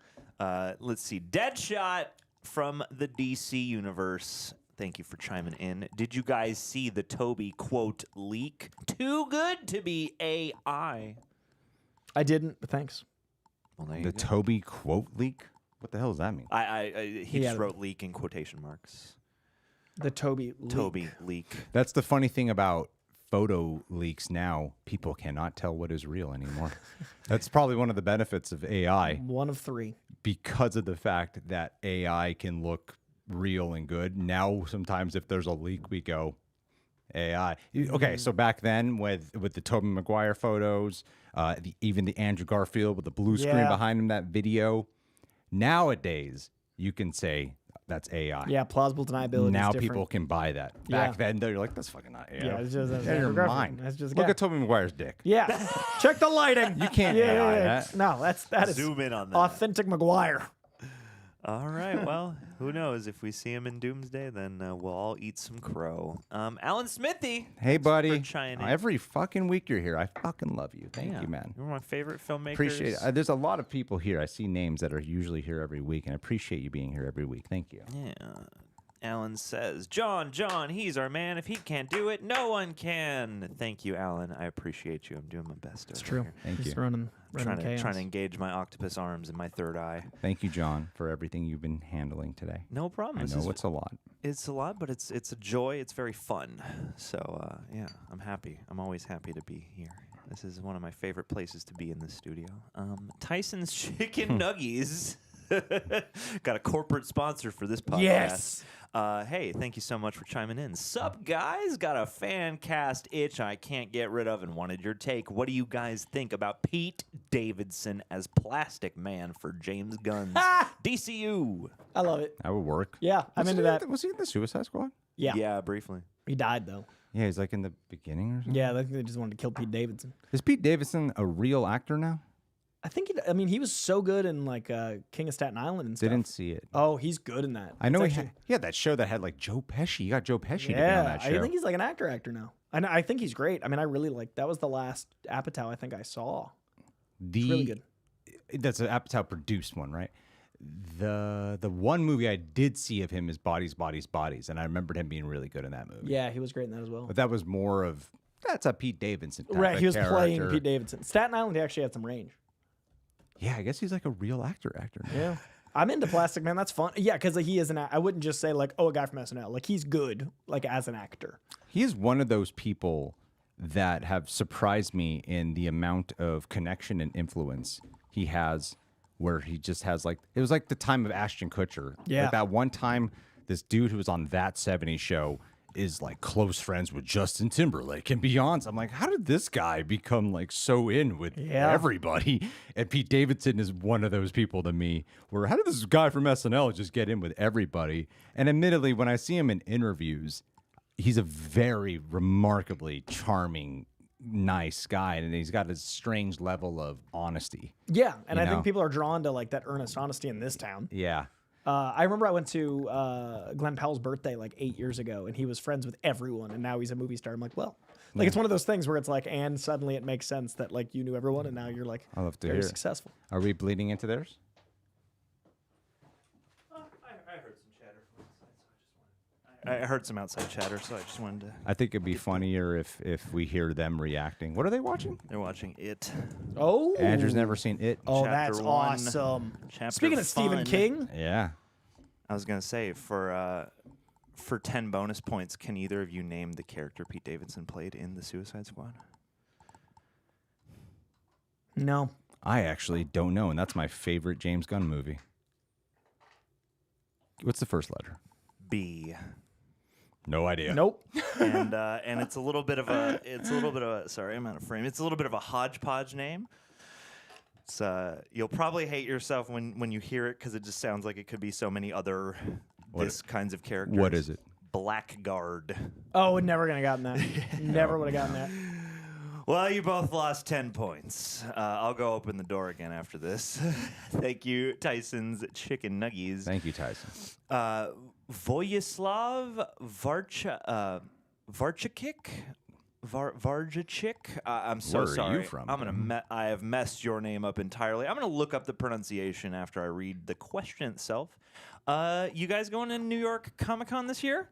Let's see. Deadshot from the DC universe. Thank you for chiming in. Did you guys see the Toby quote leak? Too good to be AI. I didn't, but thanks. Well, there you The go. Toby quote leak? What the hell does that mean? He just wrote leak in quotation marks. The Toby leak. Toby leak. That's the funny thing about photo leaks now. People cannot tell what is real anymore. That's probably one of the benefits of AI. One of 3. Because of the fact that AI can look real and good. Now, sometimes if there's a leak, we go AI. Okay, so back then with the Tobey Maguire photos, even the Andrew Garfield with the blue screen behind him, that video. Nowadays, you can say that's AI. Yeah, plausible deniability. Now is different. people can buy that. Back then, they're like, that's fucking not AI. Yeah, it's just that's your Garfield. mind. That's just Look at Tobey Maguire's dick. Yeah, check the lighting. You can't AI that. No, that is Zoom in on that. authentic Maguire. All right. Well, who knows? If we see him in Doomsday, then we'll all eat some crow. Alan Smithy. Hey, buddy. for chiming in. Every fucking week you're here. I fucking love you. Thank Yeah. you, man. You're one of my favorite filmmakers. Appreciate it. There's a lot of people here. I see names that are usually here every week, and I appreciate you being here every week. Thank you. Yeah. Alan says, John, he's our man. If he can't do it, no one can. Thank you, Alan. I appreciate you. I'm doing my best. It's over true. here. Thank He's you. running Trying chaos. to engage my octopus arms in my third eye. Thank you, John, for everything you've been handling today. No problem. I This know is- it's a lot. It's a lot, but it's a joy. It's very fun. So yeah, I'm happy. I'm always happy to be here. This is one of my favorite places to be in the studio. Tyson's Chicken Nuggies. Got a corporate sponsor for this podcast. Yes. Hey, thank you so much for chiming in. Sup, guys? Got a fan cast itch I can't get rid of and wanted your take. What do you guys think about Pete Davidson as Plastic Man for James Gunn's DCU? I love it. That would work. Yeah, I'm into that. Was he in the Suicide Squad? Yeah. Yeah, briefly. He died though. Yeah, he's like in the beginning or something. Yeah, I think they just wanted to kill Pete Davidson. Is Pete Davidson a real actor now? I think. He was so good in like King of Staten Island and stuff. Didn't see it. Oh, he's good in that. I know It's he had that show that had like Joe Pesci. You got Joe Pesci to be on Yeah, that show. I think he's like an actor now. I think he's great. I mean, I really like. That was the last Apatow I think I saw. It's really good. That's an Apatow produced one, right? The one movie I did see of him is Bodies, Bodies, Bodies, and I remembered him being really good in that movie. Yeah, he was great in that as well. But that was more of that's a Pete Davidson type Right, of he was playing character. Pete Davidson. Staten Island, he actually had some range. Yeah, I guess he's like a real actor now. Yeah. I'm into Plastic Man. That's fun. Yeah, because he is I wouldn't just say like, oh, a guy from SNL. Like he's good, like as an actor. He is one of those people that have surprised me in the amount of connection and influence he has, where he just has like, it was like the time of Ashton Kutcher. Yeah. Like that one time, this dude who was on That 70s Show is like close friends with Justin Timberlake and Beyonce. I'm like, how did this guy become like so in with everybody? And Pete Davidson is one of those people to me where how did this guy from SNL just get in with everybody? And admittedly, when I see him in interviews, he's a very remarkably charming, nice guy, and he's got a strange level of honesty. Yeah, and You I know? think people are drawn to like that earnest honesty in this town. Yeah. I remember I went to Glenn Powell's birthday like 8 years ago, and he was friends with everyone, and now he's a movie star. I'm like, well, like it's one of those things where it's like, and suddenly it makes sense that like you knew everyone, and now you're like I love to very hear it. successful. Are we bleeding into theirs? I heard some chatter from outside, I heard some outside chatter, so I just wanted to. I think it'd be funnier if we hear them reacting. What are they watching? They're watching It. Oh, Andrew's never seen it. Oh, Chapter that's 1, awesome. chapter Speaking of Stephen fun. King, Yeah. I was gonna say for 10 bonus points, can either of you name the character Pete Davidson played in the Suicide Squad? no. I actually don't know, and that's my favorite James Gunn movie. What's the first letter? B. No idea. Nope. And it's a little bit of a sorry, I'm out of frame. It's a little bit of a hodgepodge name. It's you'll probably hate yourself when you hear it because it just sounds like it could be so many other kinds of characters. What is it? Blackguard. Oh, would never gonna gotten that. Never would have gotten that. Well, you both lost 10 points. I'll go open the door again after this. Thank you, Tyson's Chicken Nuggies. Thank you, Tyson. Vojislav Varchakik? Varjachik. I'm so Where are sorry. you from, I'm gonna. I have messed your name up entirely. I'm gonna look up the pronunciation after I read the question itself. You guys going to New York Comic-Con this year?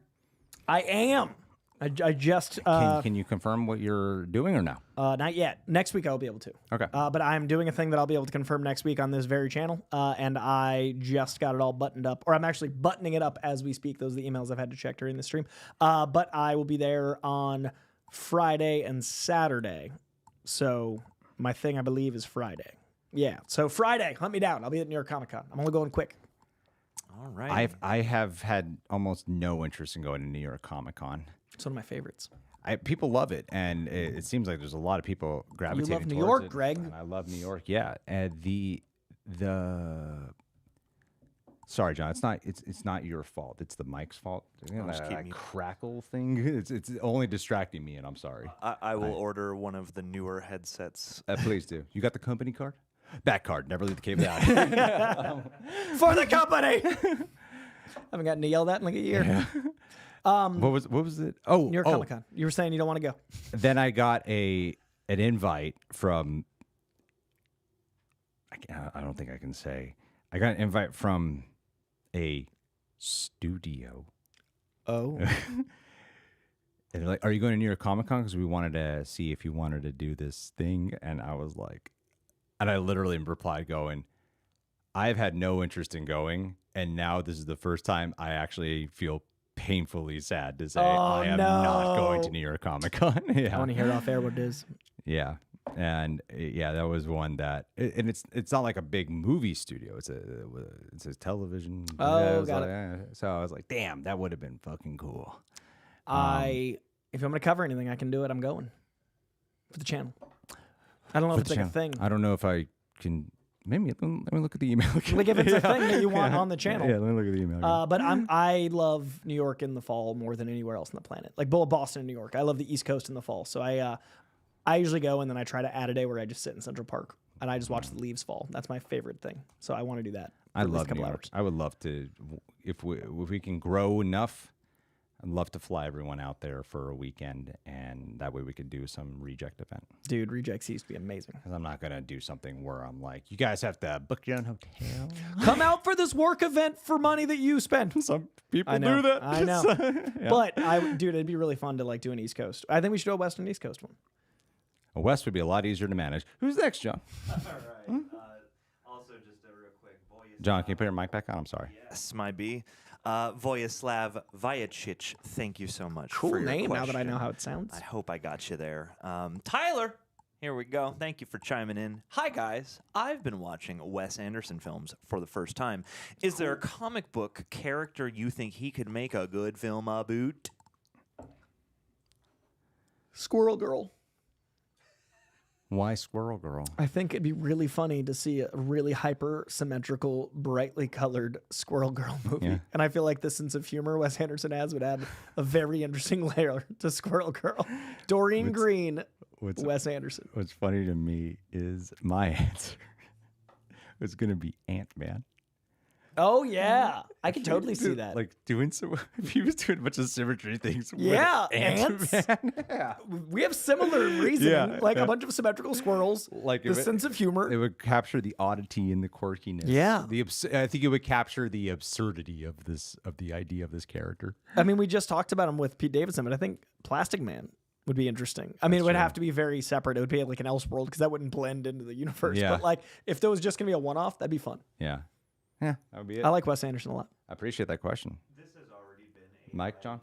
I am. I just Can you confirm what you're doing or no? not yet. Next week I'll be able to. Okay. But I'm doing a thing that I'll be able to confirm next week on this very channel. And I just got it all buttoned up, or I'm actually buttoning it up as we speak. Those are the emails I've had to check during the stream. But I will be there on Friday and Saturday. So my thing, I believe, is Friday. Yeah. So Friday, hunt me down. I'll be at New York Comic Con. I'm only going quick. All right. I have had almost no interest in going to New York Comic Con. It's one of my favorites. People love it, and it seems like there's a lot of people gravitating. You love New towards York, it, Greg. and I love New York. Yeah, and the sorry, John, it's not your fault. It's the mic's fault. You know, that crackle thing. It's only distracting me, and I'm sorry. I will order one of the newer headsets. Please do. You got the company card? Back card. Never leave the cable out. For the company. Haven't gotten to yell that in like a year. Yeah. What was it? Oh, New York Comic Con. You were saying you don't want to go. Then I got an invite from. I don't think I can say. I got an invite from a studio. Oh. And they're like, "Are you going to New York Comic Con? Because we wanted to see if you wanted to do this thing." And I was like, and I literally replied, going, "I've had no interest in going, and now this is the first time I actually feel painfully sad to say I am not going to New York Comic Con." Yeah. I want to hear off air what it is. Yeah. And yeah, that was one that, and it's not like a big movie studio. It's a television. Oh, got it. So I was like, damn, that would have been fucking cool. If I'm going to cover anything, I can do it. I'm going for the channel. I don't know if it's like a thing. I don't know if I can. Maybe let me look at the email again. Like if it's a thing that you want on the channel. Yeah, let me look at the email again. But I love New York in the fall more than anywhere else on the planet. Like Boston and New York. I love the East Coast in the fall. So I usually go and then I try to add a day where I just sit in Central Park and I just watch the leaves fall. That's my favorite thing. So I want to do that. I love New York. I would love to, if we can grow enough, I'd love to fly everyone out there for a weekend, and that way we could do some reject event. Dude, rejects used to be amazing. Because I'm not going to do something where I'm like, you guys have to book your own hotel. Come out for this work event for money that you spend. Some people do that. I know. Yeah. But, dude, it'd be really fun to like do an East Coast. I think we should do a West and East Coast one. A West would be a lot easier to manage. Who's next, John? All right. Also, just a real quick. John, can you put your mic back on? I'm sorry. Yes, my B. Vojislav Vajicic, thank you so much. Cool for your name now that I question. know how it sounds. I hope I got you there. Tyler, here we go. Thank you for chiming in. Hi, guys. I've been watching Wes Anderson films for the first time. Is there a comic book character you think he could make a good film about? Squirrel Girl. Why Squirrel Girl? I think it'd be really funny to see a really hyper symmetrical, brightly colored Squirrel Girl movie. Yeah. And I feel like the sense of humor Wes Anderson has would add a very interesting layer to Squirrel Girl. Doreen Green, Wes Anderson. What's funny to me is my answer was going to be Ant-Man. Oh, yeah. I could totally see that. Like doing some, if he was doing a bunch of symmetry things. Yeah, with Ant-Man. yeah. We have similar reasoning, a bunch of symmetrical squirrels, like the sense of humor. It would capture the oddity and the quirkiness. Yeah. I think it would capture the absurdity of the idea of this character. I mean, we just talked about him with Pete Davidson, but I think Plastic Man would be interesting. I mean, it would have to be very separate. It would be like an Elseworld because that wouldn't blend into the universe. Yeah. But like, if there was just going to be a one-off, that'd be fun. Yeah. Yeah, that would be it. I like Wes Anderson a lot. I appreciate that question. This has already been Mike, John?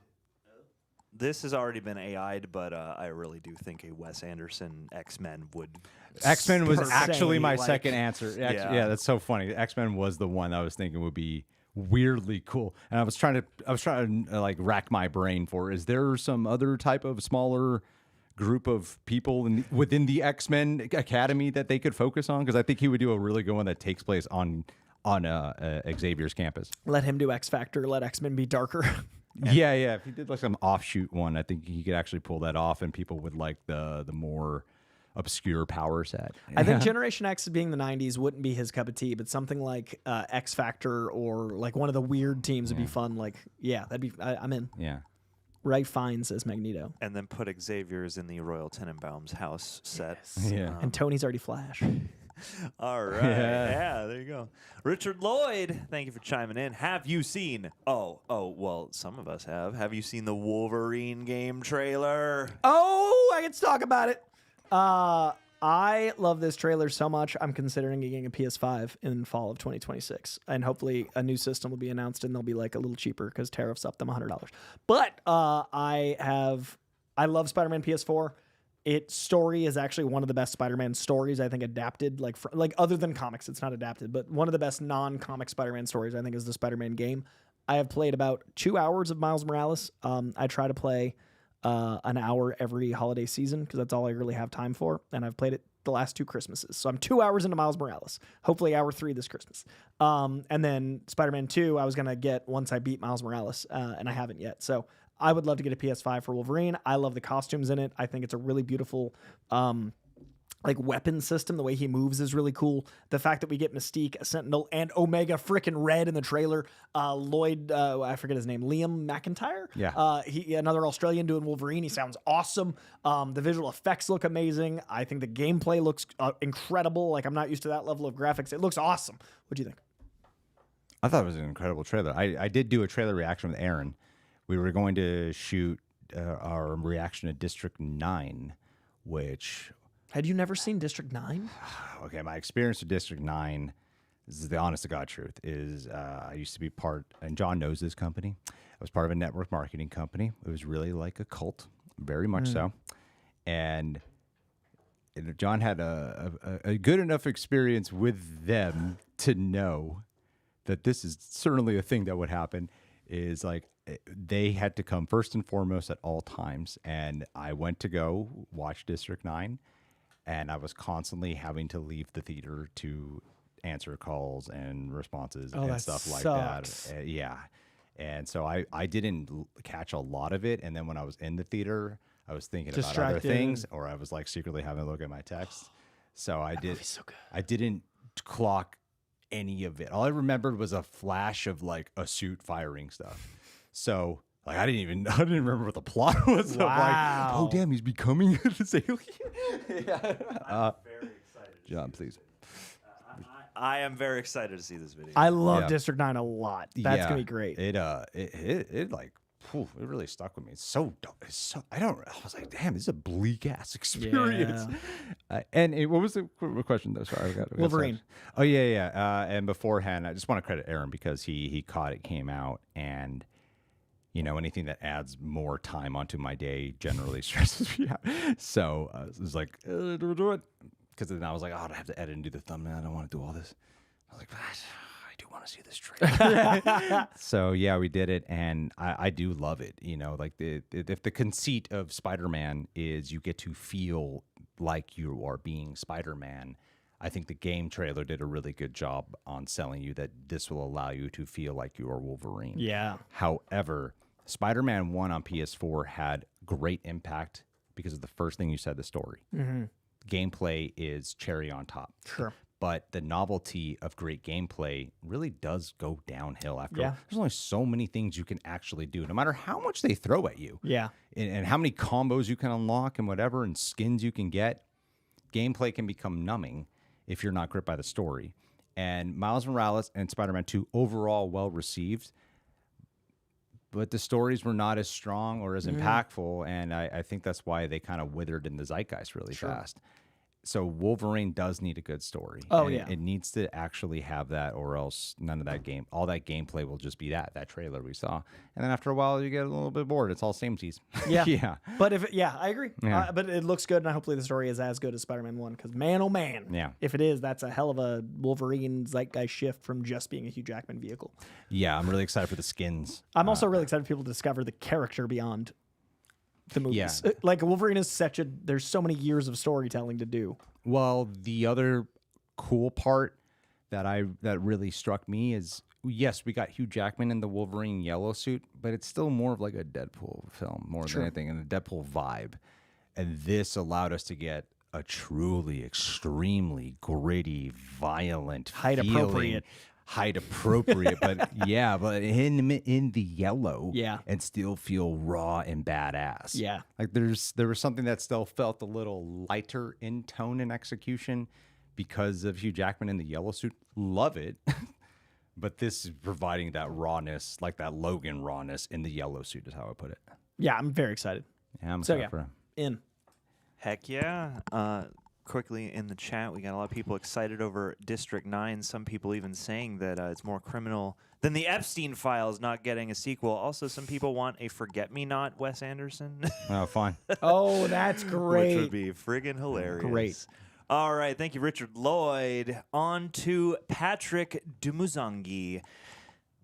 This has already been AI'd, but I really do think a Wes Anderson X-Men would. X-Men was Per se, actually my like- second answer. Yeah, that's so funny. X-Men was the one I was thinking would be weirdly cool. And I was trying to like rack my brain for, is there some other type of smaller group of people within the X-Men Academy that they could focus on? Because I think he would do a really good one that takes place on Xavier's campus. Let him do X Factor. Let X-Men be darker. Yeah. If he did like some offshoot one, I think he could actually pull that off, and people would like the more obscure power set. I think Generation X being the 90s wouldn't be his cup of tea, but something like X Factor or like one of the weird teams would be fun. Like, yeah, that'd be. I'm in. Yeah. Ralph Fiennes as Magneto. And then put Xavier's in the Royal Tenenbaum's house set. Yeah. And Tony's already Flash. All right. Yeah, there you go. Richard Lloyd, thank you for chiming in. Have you seen... well, some of us have. Have you seen the Wolverine game trailer? Oh, I get to talk about it. I love this trailer so much. I'm considering getting a PS5 in fall of 2026. And hopefully a new system will be announced and they'll be like a little cheaper because tariffs up them $100. But I love Spider-Man PS4. Its story is actually one of the best Spider-Man stories I think adapted, like other than comics. It's not adapted, but one of the best non-comic Spider-Man stories I think is the Spider-Man game. I have played about 2 hours of Miles Morales. I try to play an hour every holiday season because that's all I really have time for, and I've played it the last 2 Christmases. So I'm 2 hours into Miles Morales. Hopefully hour 3 this Christmas. And then Spider-Man 2 I was gonna get once I beat Miles Morales, and I haven't yet. So I would love to get a PS5 for Wolverine. I love the costumes in it. I think it's a really beautiful like weapon system. The way he moves is really cool. The fact that we get Mystique, a Sentinel, and Omega frickin' Red in the trailer. Lloyd, I forget his name, Liam McIntyre. Yeah. He another Australian doing Wolverine. He sounds awesome. The visual effects look amazing. I think the gameplay looks incredible. Like I'm not used to that level of graphics. It looks awesome. What do you think? I thought it was an incredible trailer. I did do a trailer reaction with Aaron. We were going to shoot our reaction to District 9, which... Had you never seen District 9? Okay, my experience with District 9, this is the honest to God truth, is I used to be part, and John knows this company. I was part of a network marketing company. It was really like a cult, very much so. And John had a good enough experience with them to know that this is certainly a thing that would happen, is like, they had to come first and foremost at all times. And I went to go watch District 9, and I was constantly having to leave the theater to answer calls and responses and stuff like that. Yeah. And so I didn't catch a lot of it. And then when I was in the theater, I was thinking about other things, or I was like secretly having a look at my text. So I didn't clock any of it. All I remembered was a flash of like a suit firing stuff. So like I didn't remember what the plot was. Wow. I'm like, oh damn, he's becoming this alien. I'm very excited. John, please. I am very excited to see this video. I love District 9 a lot. That's gonna be great. It like, it really stuck with me. It's so I was like, damn, this is a bleak ass experience. Yeah. And what was the question though? Sorry, I got Wolverine. Oh yeah. And beforehand, I just want to credit Aaron because he caught it, came out, and you know, anything that adds more time onto my day generally stresses me out. So it was like, do it. Because then I was like, oh, I have to edit and do the thumbnail. I don't want to do all this. I was like, I do want to see this trailer. So yeah, we did it, and I do love it. You know, like if the conceit of Spider-Man is you get to feel like you are being Spider-Man, I think the game trailer did a really good job on selling you that this will allow you to feel like you are Wolverine. Yeah. However, Spider-Man 1 on PS4 had great impact because of the first thing you said, the story. Mm-hmm. Gameplay is cherry on top. Sure. But the novelty of great gameplay really does go downhill after. There's only so many things you can actually do, no matter how much they throw at you. Yeah. And how many combos you can unlock and whatever, and skins you can get. Gameplay can become numbing if you're not gripped by the story. And Miles Morales and Spider-Man 2 overall well received, but the stories were not as strong or as impactful, and I think that's why they kind of withered in the zeitgeist really fast. So Wolverine does need a good story. Oh, and yeah. It needs to actually have that, or else none of that game, all that gameplay will just be that trailer we saw. And then after a while, you get a little bit bored. It's all samesies. Yeah. Yeah. But I agree. Yeah. But it looks good, and hopefully the story is as good as Spider-Man 1, because man, oh man. Yeah. If it is, that's a hell of a Wolverine zeitgeist shift from just being a Hugh Jackman vehicle. Yeah, I'm really excited for the skins. I'm also really excited for people to discover the character beyond the movies. Yeah. Like Wolverine is there's so many years of storytelling to do. Well, the other cool part that really struck me is, yes, we got Hugh Jackman in the Wolverine yellow suit, but it's still more of like a Deadpool film more than anything, and a Deadpool vibe. And this allowed us to get a truly extremely gritty, violent, Height feeling, appropriate. height appropriate, but but in the yellow, and still feel raw and badass. Yeah, like there was something that still felt a little lighter in tone and execution because of Hugh Jackman in the yellow suit. Love it. But this is providing that rawness, like that Logan rawness in the yellow suit is how I put it. Yeah, I'm very excited. Yeah, I'm excited for him. In. Heck yeah. Quickly in the chat, we got a lot of people excited over District 9. Some people even saying that it's more criminal than the Epstein Files not getting a sequel. Also, some people want a Forget-Me-Not Wes Anderson. Oh, fine. Oh, that's great. Which would be friggin' hilarious. Great. All right. Thank you, Richard Lloyd. On to Patrick Dumuzangi.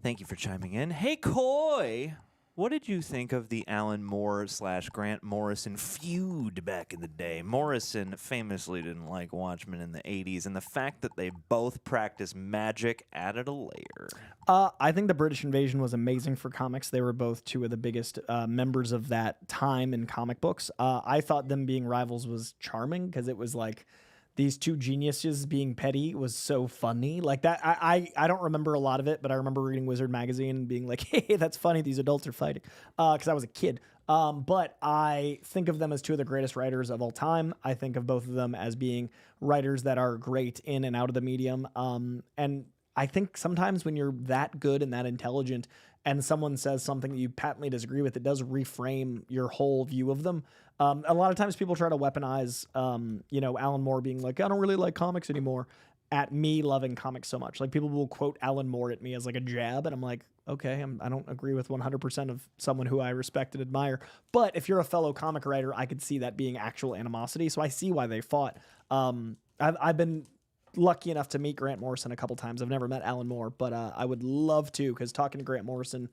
Thank you for chiming in. Hey, Coy. What did you think of the Alan Moore / Grant Morrison feud back in the day? Morrison famously didn't like Watchmen in the 80s, and the fact that they both practice magic added a layer. I think the British Invasion was amazing for comics. They were both two of the biggest members of that time in comic books. I thought them being rivals was charming because it was like these two geniuses being petty was so funny. Like that, I don't remember a lot of it, but I remember reading Wizard magazine and being like, hey, that's funny. These adults are fighting. Because I was a kid. But I think of them as two of the greatest writers of all time. I think of both of them as being writers that are great in and out of the medium. And I think sometimes when you're that good and that intelligent and someone says something that you patently disagree with, it does reframe your whole view of them. A lot of times people try to weaponize, Alan Moore being like, I don't really like comics anymore, at me loving comics so much. Like people will quote Alan Moore at me as like a jab, and I'm like, okay, I don't agree with 100% of someone who I respect and admire. But if you're a fellow comic writer, I could see that being actual animosity. So I see why they fought. I've been lucky enough to meet Grant Morrison a couple times. I've never met Alan Moore, but I would love to, because talking to Grant Morrison,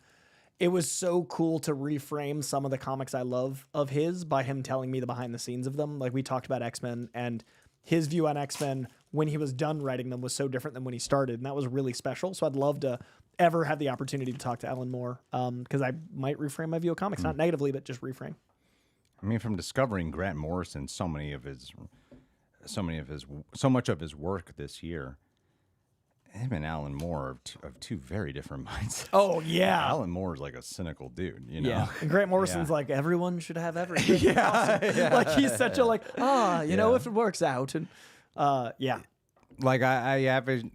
it was so cool to reframe some of the comics I love of his by him telling me the behind the scenes of them. Like we talked about X-Men, and his view on X-Men when he was done writing them was so different than when he started. And that was really special. So I'd love to ever have the opportunity to talk to Alan Moore, because I might reframe my view of comics, not negatively, but just reframe. I mean, from discovering Grant Morrison, so much of his work this year, him and Alan Moore of two very different minds. Oh, yeah. Alan Moore is like a cynical dude, you know? Yeah. And Grant Morrison's like, everyone should have everything. Like, he's such a if it works out. And, Like, I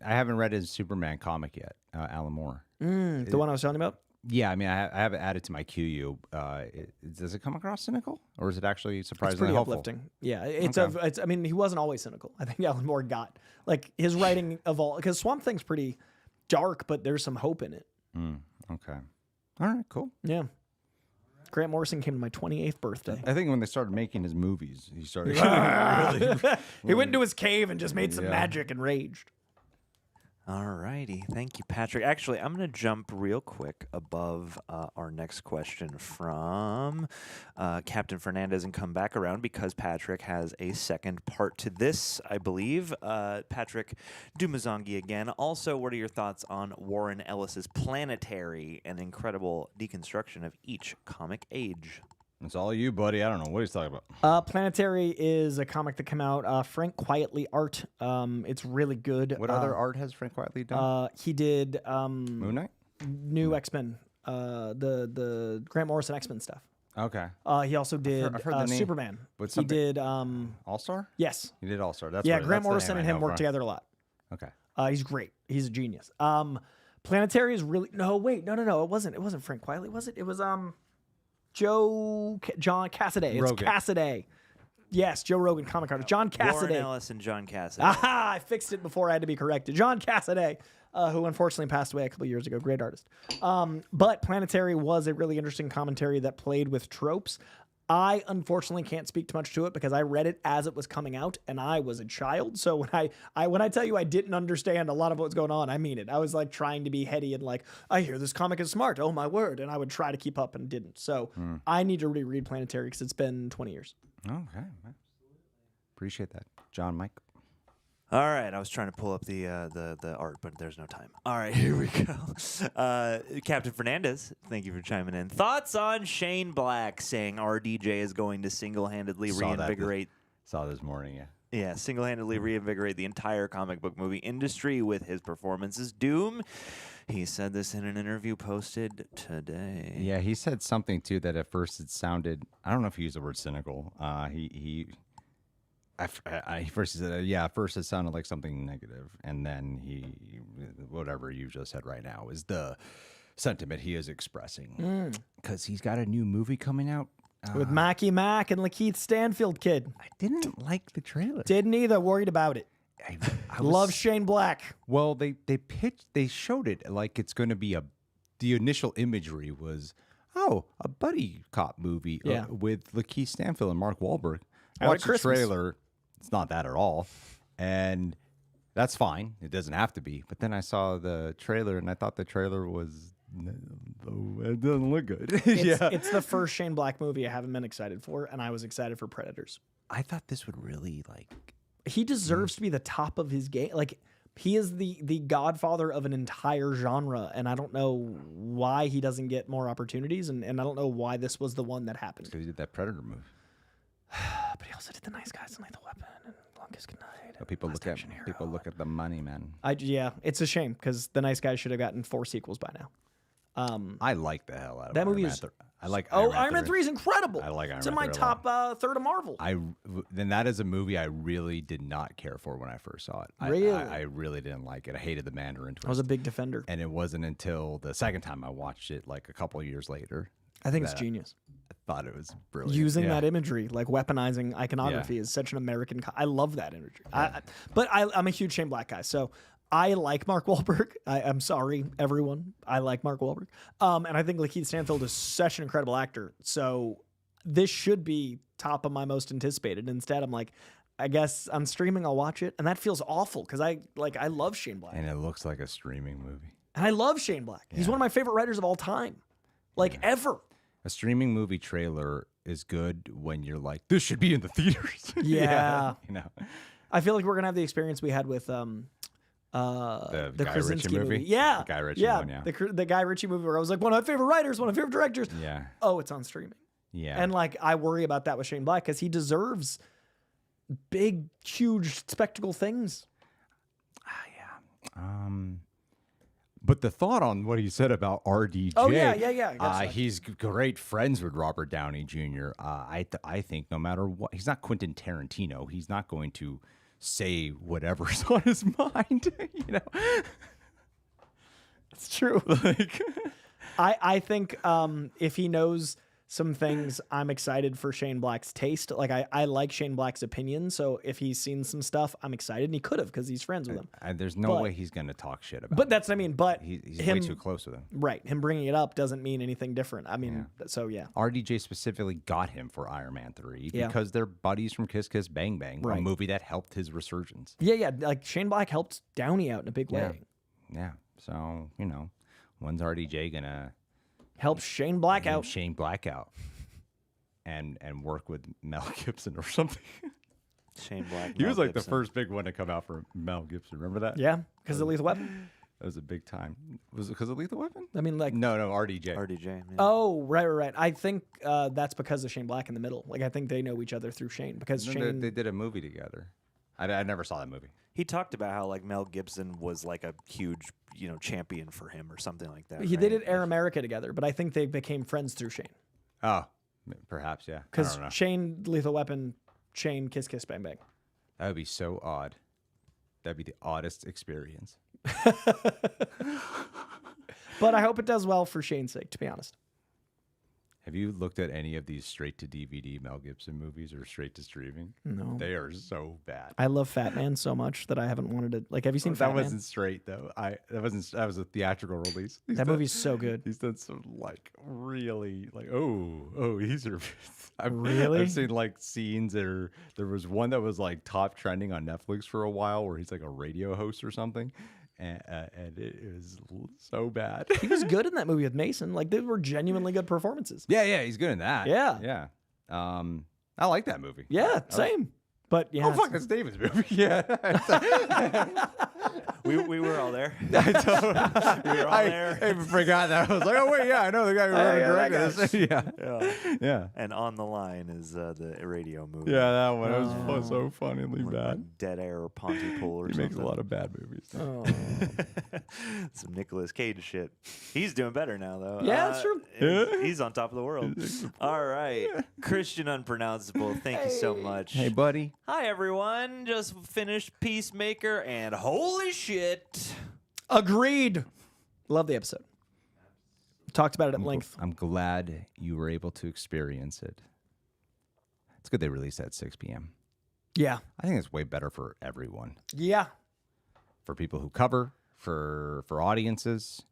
haven't read his Superman comic yet, Alan Moore. The one I was telling you about? Yeah, I mean, I have it added to my QU. Does it come across cynical, or is it actually surprisingly pretty hopeful? uplifting. Yeah, it's. I mean, he wasn't always cynical. I think Alan Moore got like his writing evolved, because Swamp Thing's pretty dark, but there's some hope in it. Okay, all right, cool. Yeah, Grant Morrison came to my 28th birthday. I think when they started making his movies, he started. He went into his cave and just made some magic and raged. All righty. Thank you, Patrick. Actually, I'm going to jump real quick above our next question from Captain Fernandez and come back around, because Patrick has a second part to this, I believe. Patrick Dumuzangi again. Also, what are your thoughts on Warren Ellis's Planetary, an incredible deconstruction of each comic age? It's all you, buddy. I don't know what he's talking about. Planetary is a comic that came out. Frank Quietly art. It's really good. What other art has Frank Quietly done? He did Moon Knight? New X-Men. The Grant Morrison X-Men stuff. Okay. He also did I've heard the name. Superman. He did All-Star? Yes. He did All-Star. That's Grant Morrison and him worked together a lot. Okay. He's great. He's a genius. Planetary is really no. It wasn't Frank Quietly, was it? It was John Cassaday. It's Rogan. Cassaday. Yes, Joe Rogan, comic artist. John Cassaday. Warren Ellis and John Cassaday. Aha! I fixed it before I had to be corrected. John Cassaday, who unfortunately passed away a couple years ago. Great artist. But Planetary was a really interesting commentary that played with tropes. I unfortunately can't speak too much to it because I read it as it was coming out and I was a child. So when I tell you I didn't understand a lot of what's going on, I mean it. I was like trying to be heady and like, I hear this comic is smart. Oh my word. And I would try to keep up and didn't. So I need to reread Planetary because it's been 20 years. Okay. Appreciate that. John, Mike. All right, I was trying to pull up the art, but there's no time. All right, here we go. Captain Fernandez, thank you for chiming in. Thoughts on Shane Black saying RDJ is going to single-handedly reinvigorate? Saw this morning, yeah. Yeah, single-handedly reinvigorate the entire comic book movie industry with his performance as Doom. He said this in an interview posted today. Yeah, he said something too that at first it sounded. I don't know if he used the word cynical. First he said, yeah, at first it sounded like something negative, and then whatever you just said right now is the sentiment he is expressing because he's got a new movie coming out. With Mackie Mack and Lakeith Stanfield kid. I didn't like the trailer. Didn't either. Worried about it. I love Shane Black. Well, they showed it like it's going to be the initial imagery was, a buddy cop movie with Lakeith Stanfield and Mark Wahlberg. I watched the trailer. It's not that at all. And that's fine. It doesn't have to be. But then I saw the trailer and I thought the trailer was... it doesn't look good. It's the first Shane Black movie I haven't been excited for, and I was excited for Predators. I thought this would really He deserves to be the top of his game. Like, he is the godfather of an entire genre, and I don't know why he doesn't get more opportunities, and I don't know why this was the one that happened. Because he did that Predator movie. But he also did The Nice Guys and Lethal Weapon and Longest Goodnight. But people look at the money, man. It's a shame because The Nice Guys should have gotten 4 sequels by now. I like the hell out of that Iron movie. Man. I like Iron Man 3 is incredible. I like Iron Man 3. It's in my top third of Marvel. Then that is a movie I really did not care for when I first saw it. Really? I really didn't like it. I hated the Mandarin twist. I was a big defender. And it wasn't until the second time I watched it, like a couple of years later. I think it's genius. I thought it was brilliant. Using that imagery, like weaponizing iconography, is such an American. I love that imagery. But I'm a huge Shane Black guy, so I like Mark Wahlberg. I'm sorry, everyone. I like Mark Wahlberg. And I think Lakeith Stanfield is such an incredible actor. So this should be top of my most anticipated. Instead, I'm like, I guess on streaming I'll watch it, and that feels awful because I love Shane Black. And it looks like a streaming movie. And I love Shane Black. He's one of my favorite writers of all time, ever. A streaming movie trailer is good when you're like, this should be in the theaters. Yeah. You know. I feel like we're gonna have the experience we had with the Guy Krasinski Ritchie movie. Yeah, the Guy Ritchie one. Yeah, the Guy Ritchie movie where I was like, one of my favorite writers, one of my favorite directors. Yeah. Oh, it's on streaming. Yeah. And I worry about that with Shane Black because he deserves big, huge spectacle things. But the thought on what he said about RDJ. Oh yeah. He's great friends with Robert Downey Jr. I think no matter what, he's not Quentin Tarantino. He's not going to say whatever's on his mind. You know, it's true. I think if he knows some things, I'm excited for Shane Black's taste. I like Shane Black's opinion, so if he's seen some stuff, I'm excited, and he could have because he's friends with him. There's no way he's going to talk shit about. But that's what I mean. But he's way too close with him. Right. Him bringing it up doesn't mean anything different. I mean, so yeah. RDJ specifically got him for Iron Man 3 because they're buddies from Kiss Kiss Bang Bang, a movie that helped his resurgence. Yeah. Like Shane Black helped Downey out in a big way. Yeah. So, when's RDJ going to help Shane Black out? Shane Black out. And work with Mel Gibson or something. Shane Black. He was like the first big one to come out for Mel Gibson. Remember that? Yeah, because of Lethal Weapon. That was a big time. Was it because of Lethal Weapon? I mean, no, RDJ. RDJ. Yeah. Oh, right. I think that's because of Shane Black in the middle. I think they know each other through Shane because Shane. They did a movie together. I never saw that movie. He talked about how Mel Gibson was like a huge champion for him or something like that. They did Air America together, but I think they became friends through Shane. Oh. Perhaps, yeah. Because Shane, Lethal Weapon, Shane, Kiss Kiss Bang Bang. That would be so odd. That'd be the oddest experience. But I hope it does well for Shane's sake, to be honest. Have you looked at any of these straight to DVD Mel Gibson movies or straight to streaming? No. They are so bad. I love Fat Man so much that I haven't wanted to have you seen Fat Man? That wasn't straight though. That was a theatrical release. That movie's so good. He's done some really these are really? I've seen scenes there was one that was top trending on Netflix for a while where he's a radio host or something. And it was so bad. He was good in that movie with Mason. They were genuinely good performances. Yeah, he's good in that. Yeah. I like that movie. Yeah, same. But yeah. Oh fuck, that's David's movie. Yeah. We were all there. We were all there. I forgot that. I was like, oh wait, yeah, I know the guy who directed this. Yeah. And On the Line is the radio movie. Yeah, that one was so funnily bad. Dead Air or Pontypool or He something. makes a lot of bad movies. Oh. Some Nicolas Cage shit. He's doing better now, though. Yeah, that's true. He's on top of the world. All right. Christian Unpronounceable, thank you so much. Hey, buddy. Hi, everyone. Just finished Peacemaker, and holy shit. Agreed. Love the episode. Talked about it at length. I'm glad you were able to experience it. It's good they released at 6 p.m. Yeah. I think it's way better for everyone. Yeah. For people who cover, for audiences.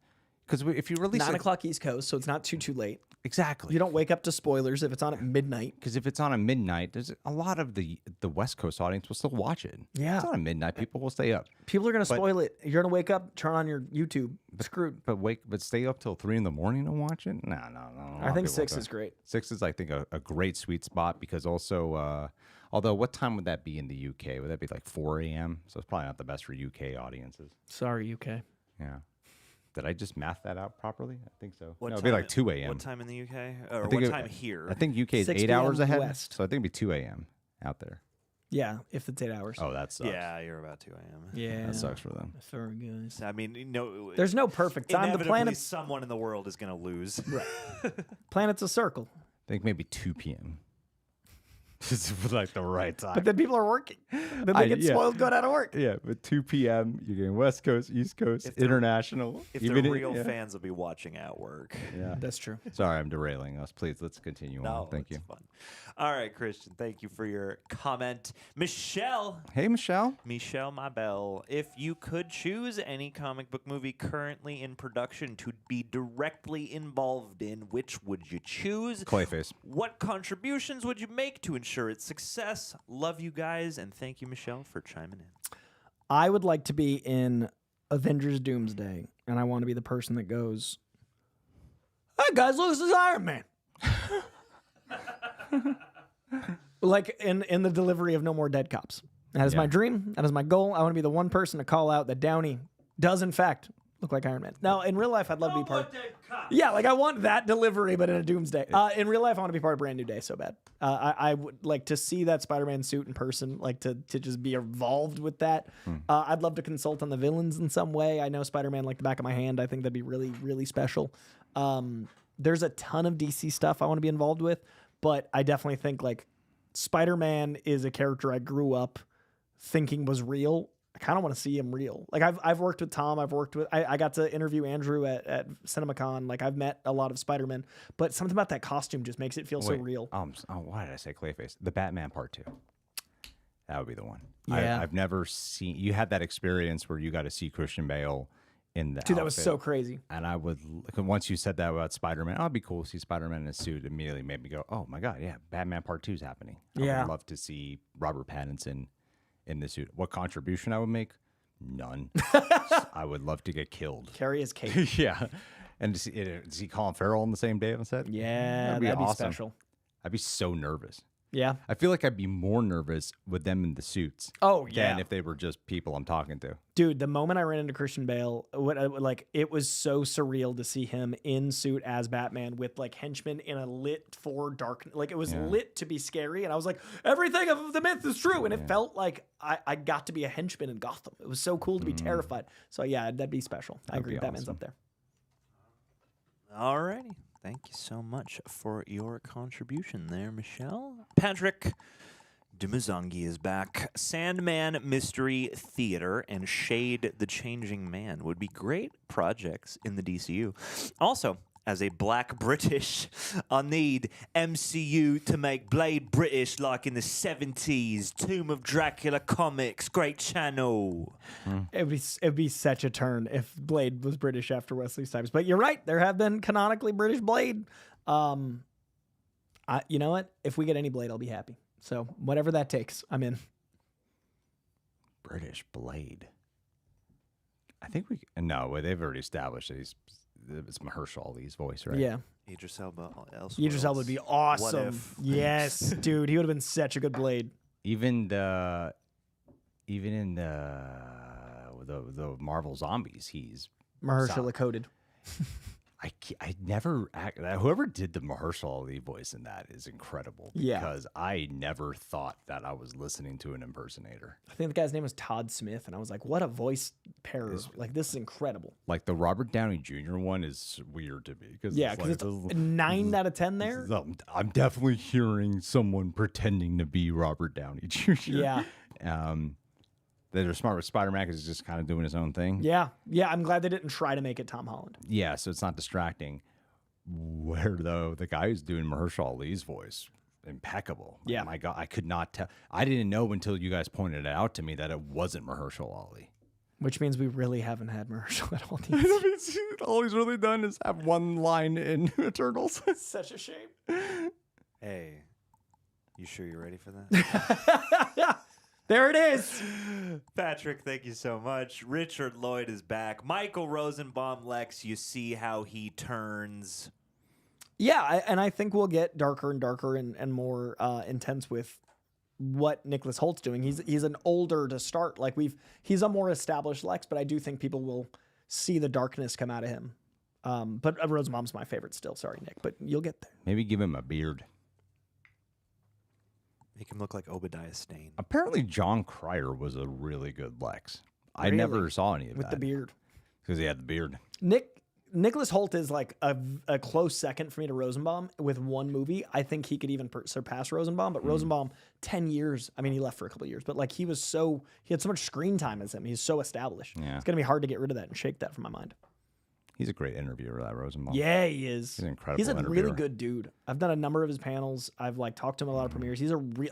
Because if you release 9 o'clock East Coast, so it's not too late. Exactly. You don't wake up to spoilers if it's on at midnight. Because if it's on at midnight, there's a lot of the West Coast audience will still watch it. Yeah. If it's on at midnight, people will stay up. People are going to spoil it. You're going to wake up, turn on your YouTube. Screwed. But stay up till 3 a.m. and watch it? No. I think 6 is great. 6 is, I think, a great sweet spot because also, although what time would that be in the UK? Would that be like 4 a.m.? So it's probably not the best for UK audiences. Sorry, UK. Yeah. Did I just math that out properly? I think so. What no, it'd time be like 2 a.m. What time in the UK? Or think what time here? I think UK is 6 8 hours p.m. ahead. West. So I think it'd be 2 a.m. out there. Yeah, if it's 8 hours. Oh, that sucks. Yeah, you're about 2 a.m. Yeah. That sucks for them. Sorry, guys. I mean, no. There's no perfect time. The Inevitably, planet's someone in the world is going to lose. planet's a circle. I think maybe 2 p.m. This is like the right time. But then people are working. Then they get spoiled going out of work. Yeah, but 2 p.m. You're getting West Coast, East Coast, international. If they're real fans, will be watching at work. Yeah. That's true. Sorry, I'm derailing us. Please, let's continue on. Thank you. Fun. All right, Christian, thank you for your comment. Michelle, Hey, Michelle. Mabel, if you could choose any comic book movie currently in production to be directly involved in, which would you choose? Clayface. What contributions would you make to ensure its success? Love you guys, and thank you, Michelle, for chiming in. I would like to be in Avengers Doomsday, and I want to be the person that goes, "Hey guys, look, this is Iron Man." Like in the delivery of No More Dead Cops. That is my dream. That is my goal. I want to be the one person to call out that Downey does, in fact, look like Iron Man. Now, in real life, I'd love to be part. Yeah, like I want that delivery, but in a Doomsday. In real life, I want to be part of Brand New Day so bad. I would like to see that Spider-Man suit in person, like to just be involved with that. I'd love to consult on the villains in some way. I know Spider-Man like the back of my hand. I think that'd be really, really special. There's a ton of DC stuff I want to be involved with, but I definitely think like Spider-Man is a character I grew up thinking was real. I kind of want to see him real. Like I've worked with Tom. I got to interview Andrew at CinemaCon. Like I've met a lot of Spider-Man, but something about that costume just makes it feel so real. Why did I say Clayface? The Batman Part 2. That would be the one. Yeah. I've never seen. You had that experience where you got to see Christian Bale in the Dude, that was outfit. so crazy. And I would, once you said that about Spider-Man, oh, it'd be cool to see Spider-Man in a suit. Immediately made me go, oh my God, yeah, Batman Part 2 is happening. I would love to see Robert Pattinson in the suit. What contribution I would make? None. I would love to get killed. Carry his cape. Yeah. And to see Colin Farrell on the same day on set? Yeah, that'd be awesome. special. I'd be so nervous. Yeah. I feel like I'd be more nervous with them in the suits. Oh, yeah. Than if they were just people I'm talking to. Dude, the moment I ran into Christian Bale, it was so surreal to see him in suit as Batman with like henchmen in a lit for dark. Like it was lit to be scary, and I was like, everything of the myth is true, and it felt like I got to be a henchman in Gotham. It was so cool to be terrified. So yeah, that'd be special. I agree. Batman's up there. All righty. Thank you so much for your contribution there, Michelle. Patrick Dumazangi is back. Sandman Mystery Theater and Shade the Changing Man would be great projects in the DCU. Also, as a black British, I need MCU to make Blade British like in the 70s. Tomb of Dracula comics, great channel. It'd be such a turn if Blade was British after Wesley Snipes. But you're right, there have been canonically British Blade. You know what? If we get any Blade, I'll be happy. So whatever that takes, I'm in. British Blade. I think they've already established that it's Mahershala Ali's voice, right? Yeah. Idris Elba. Idris Elba would be awesome. Yes, dude, he would have been such a good Blade. Even in the the Marvel zombies. He's Mahershala coded. I never whoever did the Mahershala Ali voice in that is incredible because I never thought that I was listening to an impersonator. I think the guy's name was Todd Smith, and I was like, what a voice pair. Like, this is incredible. Like the Robert Downey Jr. one is weird to me because it's a 9 out of 10 there. I'm definitely hearing someone pretending to be Robert Downey Jr. Yeah. They're smart with Spider-Man because he's just kind of doing his own thing. Yeah. I'm glad they didn't try to make it Tom Holland. Yeah, so it's not distracting. Where, though, the guy who's doing Mahershala Ali's voice, impeccable. Yeah. My God, I could not tell. I didn't know until you guys pointed it out to me that it wasn't Mahershala Ali. Which means we really haven't had Mahershala at all. All he's really done is have one line in Eternals. Such a shame. Hey, you sure you're ready for that? There it is. Patrick, thank you so much. Richard Lloyd is back. Michael Rosenbaum, Lex, you see how he turns. Yeah, and I think we'll get darker and darker and more intense with what Nicholas Holt's doing. He's an older to start. Like he's a more established Lex, but I do think people will see the darkness come out of him. But Rosenbaum's my favorite still. Sorry, Nick, but you'll get there. Maybe give him a beard. Make him look like Obadiah Stane. Apparently, John Cryer was a really good Lex. Really? I never saw any of With that. the beard. Because he had the beard. Nicholas Hoult is like a close second for me to Rosenbaum with one movie. I think he could even surpass Rosenbaum, but Rosenbaum, 10 years. I mean, he left for a couple of years, but like he had so much screen time as him. He's so established. Yeah. It's going to be hard to get rid of that and shake that from my mind. He's a great interviewer, that Rosenbaum. Yeah, he is. He's an incredible He's a interviewer. really good dude. I've done a number of his panels. I've like talked to him at a lot of premieres.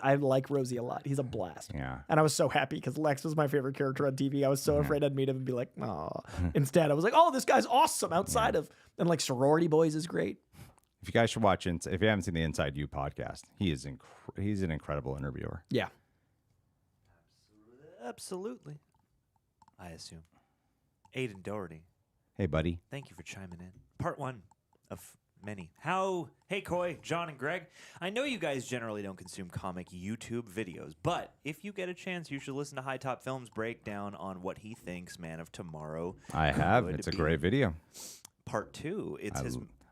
I like Rosie a lot. He's a blast. Yeah. And I was so happy because Lex was my favorite character on TV. I was so afraid I'd meet him and be like, "Aw." Instead, I was like, "Oh, this guy's awesome." Outside of and like Sorority Boys is great. If you guys should watch, if you haven't seen the Inside You podcast, he's an incredible interviewer. Yeah. Absolutely. I assume. Aiden Doherty. Hey, buddy. Thank you for chiming in. Part 1 of many. Hey, Coy, John, and Greg. I know you guys generally don't consume comic YouTube videos, but if you get a chance, you should listen to High Top Films' breakdown on what he thinks Man of Tomorrow I have. could It's a be. great video. Part 2.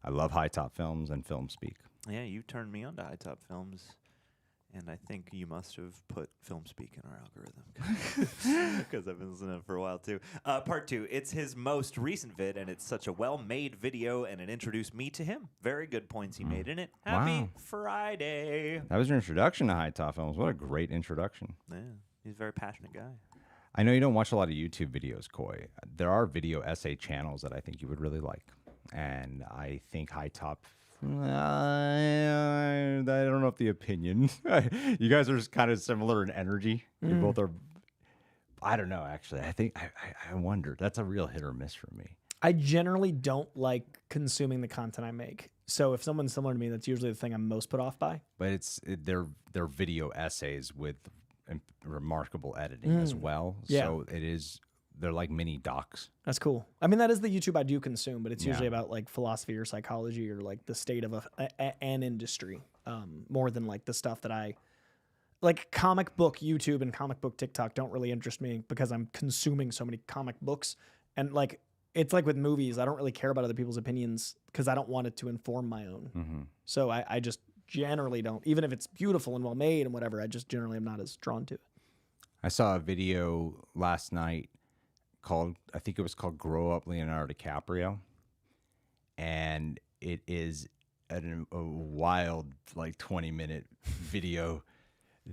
I love High Top Films and Film Speak. Yeah, you turned me on to High Top Films, and I think you must have put Film Speak in our algorithm because I've been listening to it for a while too. Part 2, it's his most recent vid, and it's such a well-made video, and it introduced me to him. Very good points he made in it. Happy Wow. Friday. That was your introduction to High Top Films. What a great introduction. Yeah, he's a very passionate guy. I know you don't watch a lot of YouTube videos, Coy. There are video essay channels that I think you would really like. And I think High Top... I don't know if the opinion. You guys are kind of similar in energy. You both are. I don't know. Actually, I think I wonder. That's a real hit or miss for me. I generally don't like consuming the content I make. So if someone's similar to me, that's usually the thing I'm most put off by. But they're video essays with remarkable editing as well. Yeah. So they're like mini docs. That's cool. I mean, that is the YouTube I do consume, but it's usually about like philosophy or psychology or like the state of an industry, more than like the stuff that I like. Comic book YouTube and comic book TikTok don't really interest me because I'm consuming so many comic books, and like it's like with movies, I don't really care about other people's opinions because I don't want it to inform my own. Mm-hmm. So I just generally don't, even if it's beautiful and well made and whatever. I just generally am not as drawn to it. I saw a video last night I think it was called Grow Up Leonardo DiCaprio. And it is a wild, like 20-minute video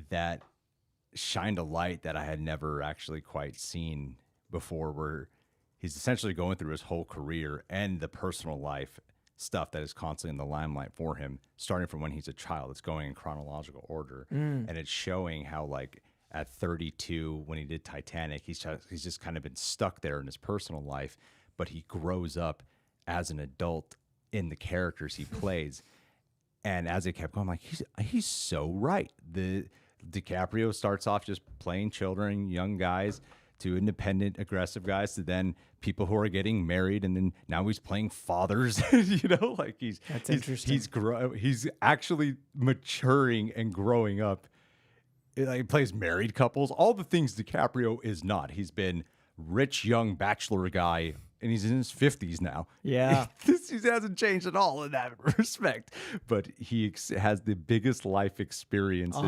that shined a light that I had never actually quite seen before, where he's essentially going through his whole career and the personal life stuff that is constantly in the limelight for him, starting from when he's a child. It's going in chronological order. And it's showing how, like, at 32, when he did Titanic, he's just kind of been stuck there in his personal life, but he grows up as an adult in the characters he plays. And as it kept going, I'm like, he's so right. The DiCaprio starts off just playing children, young guys, to independent, aggressive guys, to then people who are getting married, and then now he's playing fathers. Like That's interesting. He's actually maturing and growing up. He plays married couples, all the things DiCaprio is not. He's been rich young bachelor guy, and he's in his 50s now. Yeah. He hasn't changed at all in that respect, but he has the biggest life experiences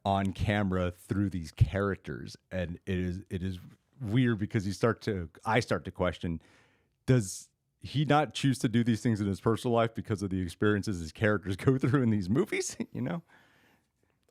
on camera through these characters, and it is weird because I start to question, does he not choose to do these things in his personal life because of the experiences his characters go through in these movies? You know?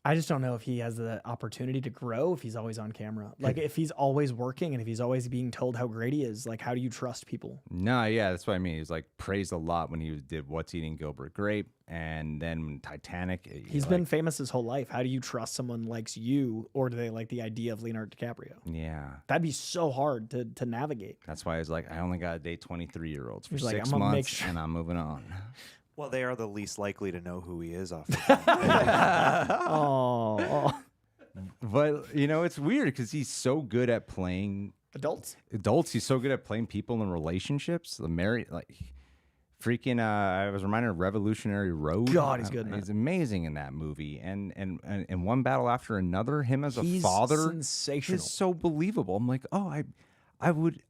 I just don't know if he has the opportunity to grow if he's always on camera. Like, if he's always working and if he's always being told how great he is, like, how do you trust people? No, yeah, that's what I mean. He's like praised a lot when he did What's Eating Gilbert Grape, and then Titanic. He's been famous his whole life. How do you trust someone likes you, or do they like the idea of Leonardo DiCaprio? Yeah. That'd be so hard to navigate. That's why he's like, I only got to date 23-year-olds for He's like, 6 I'm gonna make months, sure- and I'm moving on. Well, they are the least likely to know who he is off the bat. Oh, But, you know, it's weird because he's so good at playing adults. He's so good at playing people in relationships. The married, like, freaking, I was reminded of Revolutionary Road. God, he's good in He's that. amazing in that movie. And One Battle After Another, him as a He's father sensational. is so believable. I'm like, oh, I would.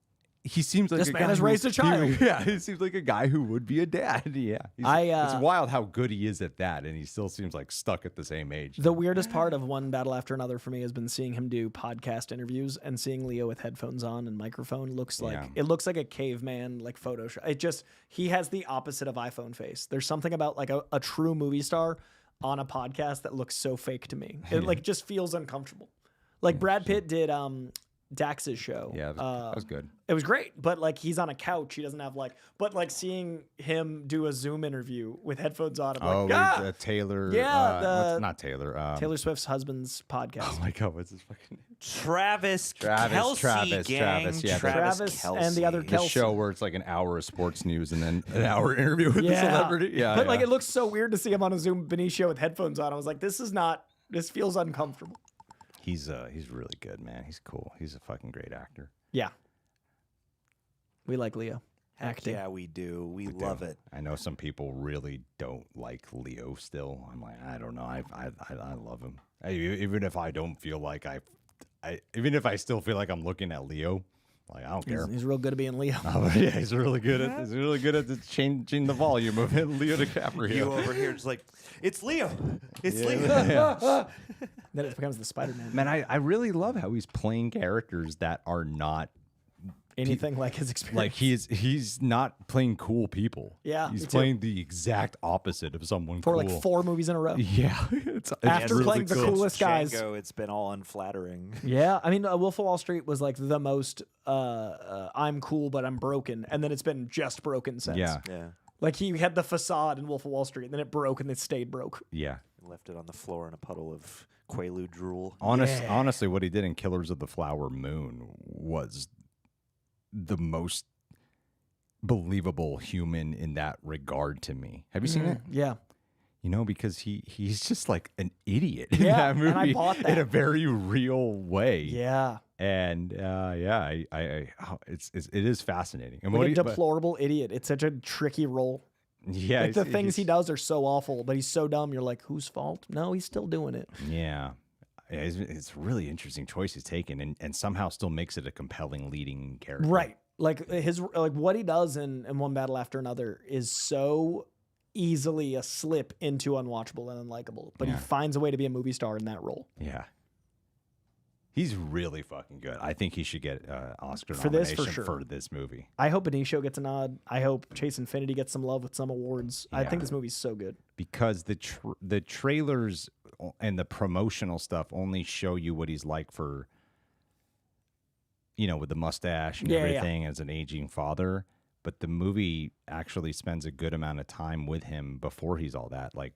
He seems like This a man guy has who- raised a child. he seems like a guy who would be a dad. Yeah, it's wild how good he is at that, and he still seems like stuck at the same age. The weirdest part of One Battle After Another for me has been seeing him do podcast interviews and seeing Leo with headphones on and microphone. It looks like a caveman, like Photoshop. He has the opposite of iPhone face. There's something about like a true movie star on a podcast that looks so fake to me. It like just feels uncomfortable. Like Brad Pitt did Dax's show. Yeah, that was good. It was great, but like he's on a couch. He doesn't have but like seeing him do a Zoom interview with headphones on. I'm like, Taylor. Yeah, not Taylor. Taylor Swift's husband's podcast. Oh my God, what's his fucking name? Travis Travis, yeah, Travis and the other The Kelsey. show where it's like an hour of sports news and then an hour interview with the celebrity. Yeah, but like yeah. it looks so weird to see him on a Zoom Benicio with headphones on. I was like, this feels uncomfortable. He's really good, man. He's cool. He's a fucking great actor. Yeah, we like Leo acting. Yeah, we do. We love it. I know some people really don't like Leo still. I'm like, I don't know. I love him. Even if I don't feel like even if I still feel like I'm looking at Leo, like I don't care. He's real good at being Leo. Oh, yeah, he's really good at changing the volume of Leo DiCaprio. You over here just like, it's Leo. It's Leo. Yeah. Then it becomes the Spider-Man. Man, I really love how he's playing characters that are not Anything like his experience. like he's not playing cool people. Yeah, he's me too. playing the exact opposite of someone for cool. like 4 movies in a row. Yeah, it's After really playing the cool. coolest guys. Django, it's been all unflattering. Yeah, I mean, Wolf of Wall Street was like the most I'm cool but I'm broken, and then it's been just broken since. Yeah, Yeah. Like he had the facade in Wolf of Wall Street, and then it broke, and it stayed broke. yeah. Left it on the floor in a puddle of Quaalude drool. Honestly, what he did in Killers of the Flower Moon was the most believable human in that regard to me. Have you seen it? Yeah. You know, because he's just like an idiot in Yeah, that and movie I bought that. in a very real way. Yeah. And it is fascinating. And Like what a deplorable idiot. It's such a tricky role. yeah, Like the he's- things he does are so awful, but he's so dumb. You're like, whose fault? No, he's still doing it. Yeah. Yeah, it's a really interesting choice he's taken, and somehow still makes it a compelling leading character. Right. Like what he does in One Battle After Another is so easily a slip into unwatchable and unlikable, but he finds a way to be a movie star in that role. Yeah. He's really fucking good. I think he should get an Oscar For this, nomination for sure. for this movie. I hope Benicio gets a nod. I hope Chase Infinity gets some love with some awards. I Yeah. think this movie's so good. Because the trailers and the promotional stuff only show you what he's like for, with the mustache and everything as an aging father. But the movie actually spends a good amount of time with him before he's all that, like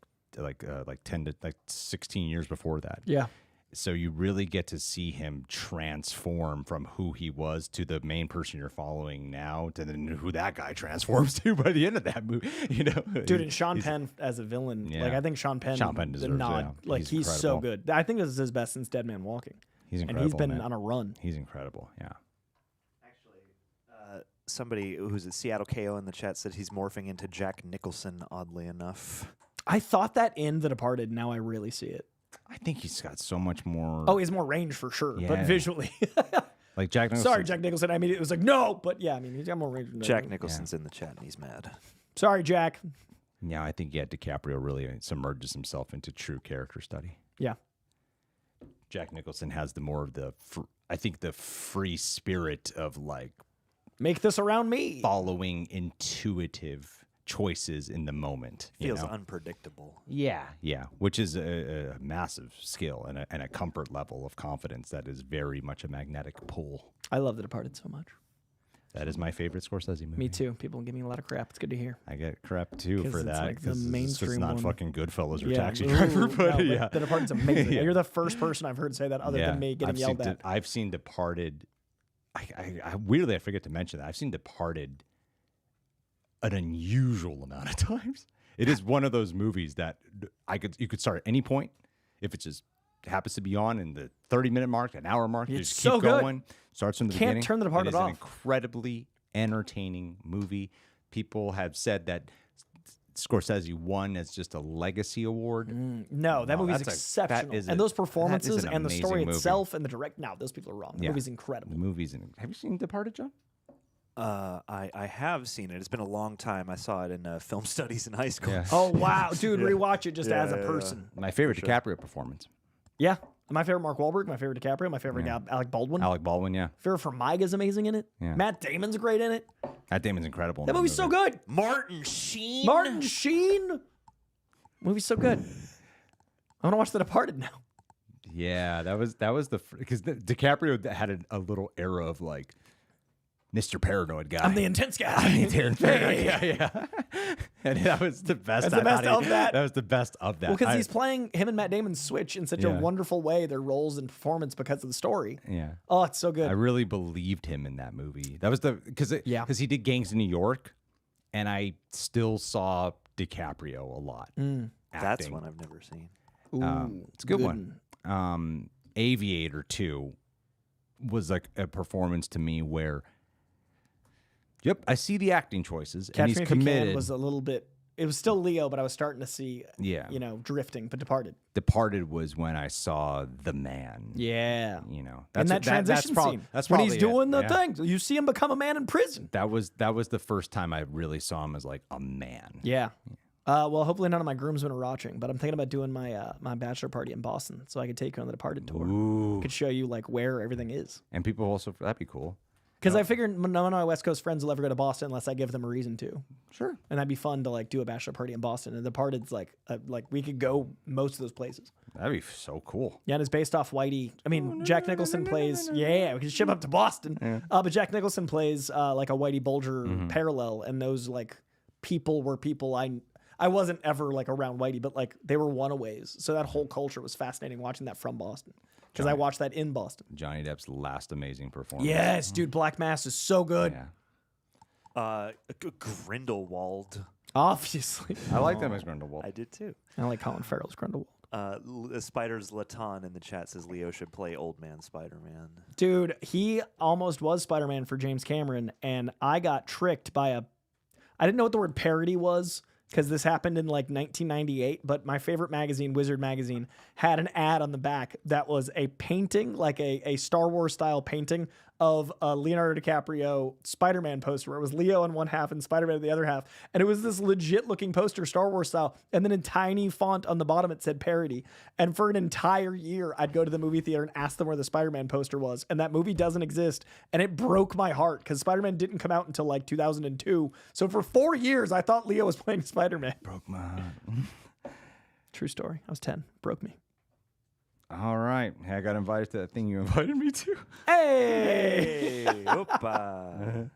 10 to 16 years before that. Yeah. So you really get to see him transform from who he was to the main person you're following now to then who that guy transforms to by the end of that movie. Dude, and Sean Penn as a villain. Yeah. Like I think Sean Penn deserves the nod. it. Like he's so incredible. good. I think this is his best since Dead Man Walking. He's And incredible. he's been man. on a run. He's incredible. Yeah. Somebody who's at Seattle KO in the chat said he's morphing into Jack Nicholson, oddly enough. I thought that in The Departed. Now I really see it. I think he's got so much more. Oh, he has more range for sure, but Yeah. visually. Like Jack Nicholson. Sorry, Jack Nicholson. I mean, it was like, no, but yeah, I mean, he's got more range than Jack Nicholson's in the chat and he's mad. Sorry, Jack. Yeah, I think DiCaprio really submerges himself into true character study. Yeah. Jack Nicholson has the more of the, I think, the free spirit of like make this around me, following intuitive choices in the moment. Feels unpredictable. Yeah, which is a massive skill and a comfort level of confidence that is very much a magnetic pull. I love The Departed so much. That is my favorite Scorsese movie. Me too. People give me a lot of crap. It's good to hear. I get crap too for that. Like the mainstream it's just not one. fucking Goodfellas or Taxi Driver, but no, yeah. The Departed's amazing. You're the first person I've heard say that other than me getting yelled at. I've seen Departed. I weirdly I forget to mention that I've seen Departed an unusual amount of times. It is one of those movies that you could start at any point if it just happens to be on in the 30-minute mark, an hour mark. You just so keep going. Starts from the beginning. Can't turn The Departed off. It is an incredibly entertaining movie. People have said that Scorsese won as just a legacy award. No, that movie's exceptional. And those performances and the story itself and the direct. No, those people are wrong. The movie's incredible. Have you seen Departed, John? I have seen it. It's been a long time. I saw it in film studies in high school. Yeah. Oh, wow. Dude, rewatch it just as a person. My favorite DiCaprio performance. Yeah. My favorite Mark Wahlberg, my favorite DiCaprio, my favorite Alec Baldwin. Alec Baldwin, yeah. Favorite Formiga's amazing in it. Yeah. Matt Damon's great in it. Matt Damon's incredible. That movie's so good. Martin Sheen. Martin Sheen. Movie's so good. I want to watch The Departed now. Yeah, that was because DiCaprio had a little era of like Mr. Paranoid guy. I'm the intense guy. I'm the intense paranoid guy. Yeah. And that was the best. That's the best of that. That was the best of that. Well, because he's playing him and Matt Damon switch in such a wonderful way, their roles and performance because of the story. Yeah. Oh, it's so good. I really believed him in that movie. That was because he did Gangs in New York, and I still saw DiCaprio a lot. That's one I've never seen. Ooh, it's a good one. Aviator 2 was like a performance to me where, I see the acting choices, and he's committed. Was a little bit. It was still Leo, but I was starting to see, drifting. But Departed. Departed was when I saw The Man. Yeah, that's and that transition scene. That's when he's doing the thing. You see him become a man in prison. That was the first time I really saw him as like a man. Yeah. Well, hopefully none of my groomsmen are watching, but I'm thinking about doing my my bachelor party in Boston, so I could take you on the Departed tour. Ooh. Could show you like where everything is. And people also, that'd be cool. Because I figured none of my West Coast friends will ever go to Boston unless I give them a reason to. Sure. And that'd be fun to like do a bachelor party in Boston. And Departed's like we could go most of those places. That'd be so cool. Yeah, and it's based off Whitey. I mean, Jack Nicholson plays. Yeah, we can ship up to Boston. Yeah. But Jack Nicholson plays like a Whitey Bulger parallel, and those like people were people I wasn't ever like around Whitey, but like they were one-aways. So that whole culture was fascinating watching that from Boston. Because I watched that in Boston. Johnny Depp's last amazing performance. Yes, dude, Black Mass is so good. Yeah. Grindelwald. Obviously. I like them as Grindelwald. I did too. I like Colin Farrell's Grindelwald. Spider's Latan in the chat says Leo should play Old Man Spider-Man. Dude, he almost was Spider-Man for James Cameron, and I got tricked by I didn't know what the word parody was, because this happened in like 1998, but my favorite magazine, Wizard Magazine, had an ad on the back that was a painting, like a Star Wars style painting of a Leonardo DiCaprio Spider-Man poster, where it was Leo in one half and Spider-Man in the other half. And it was this legit looking poster, Star Wars style. And then in tiny font on the bottom, it said parody. And for an entire year, I'd go to the movie theater and ask them where the Spider-Man poster was. And that movie doesn't exist. And it broke my heart because Spider-Man didn't come out until like 2002. So for 4 years, I thought Leo was playing Spider-Man. Broke my heart. True story. I was 10. Broke me. All right. Hey, I got invited to that thing you invited me to. Hey! Opa.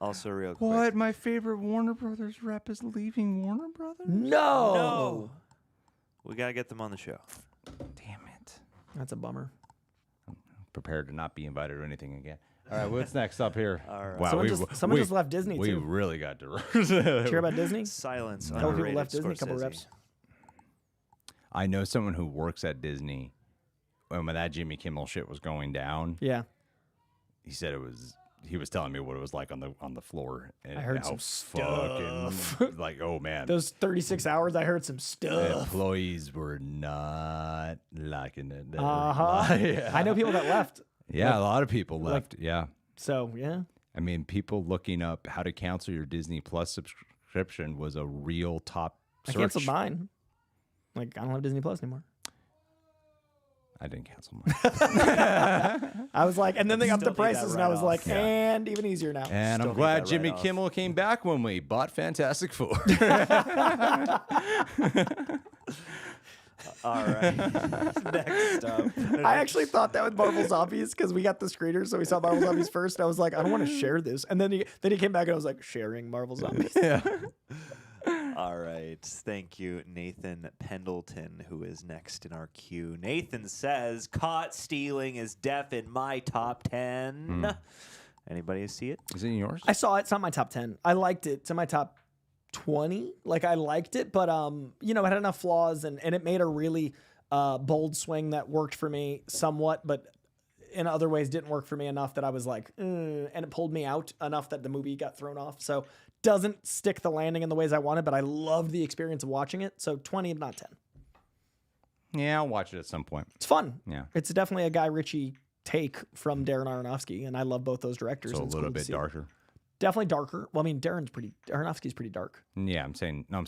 Also real quick. What? My favorite Warner Brothers rep is leaving Warner Brothers? No! We got to get them on the show. Damn it. That's a bummer. I'm prepared to not be invited to anything again. All right, what's next up here? All right. Wow, Someone just left Disney, we too. really got to Did you hear about Disney? Silence. A couple people Underrated left Disney, a couple Scorsese. reps. I know someone who works at Disney. When that Jimmy Kimmel shit was going down, Yeah. he said he was telling me what it was like on the floor. And I heard how some fucking, like, oh man. Those 36 hours, I heard some The stuff. employees were not liking it. Uh-huh. Yeah. I know people that left. Yeah, a lot of people left. Yeah. So, yeah. I mean, people looking up how to cancel your Disney Plus subscription was a real top search. I canceled mine. Like, I don't have Disney Plus anymore. I didn't cancel mine. I was like, and then they upped the Still need that prices, and I was like, write-off. and even easier now. And Still I'm need glad that Jimmy write-off. Kimmel came back when we bought Fantastic Four. All right. Next up. I actually thought that with Marvel Zombies because we got the screeners, so we saw Marvel Zombies first. And I was like, I don't want to share this. And then he came back and I was like, sharing Marvel Zombies. Yeah. All right. Thank you, Nathan Pendleton, who is next in our queue. Nathan says, caught stealing is def in my top 10. Anybody see it? Is it yours? I saw it. It's not my top 10. I liked it. It's in my top 20. Like, I liked it, but you know, it had enough flaws and it made a really bold swing that worked for me somewhat, but in other ways didn't work for me enough that I was like, and it pulled me out enough that the movie got thrown off. So doesn't stick the landing in the ways I wanted, but I loved the experience of watching it. So 20, not 10. Yeah, I'll watch it at some point. It's fun. Yeah. It's definitely a Guy Ritchie take from Darren Aronofsky, and I love both those directors. So a and it's little cool to bit see. darker. Definitely darker. Well, I mean, Aronofsky's pretty dark. Yeah, I'm saying. Oh,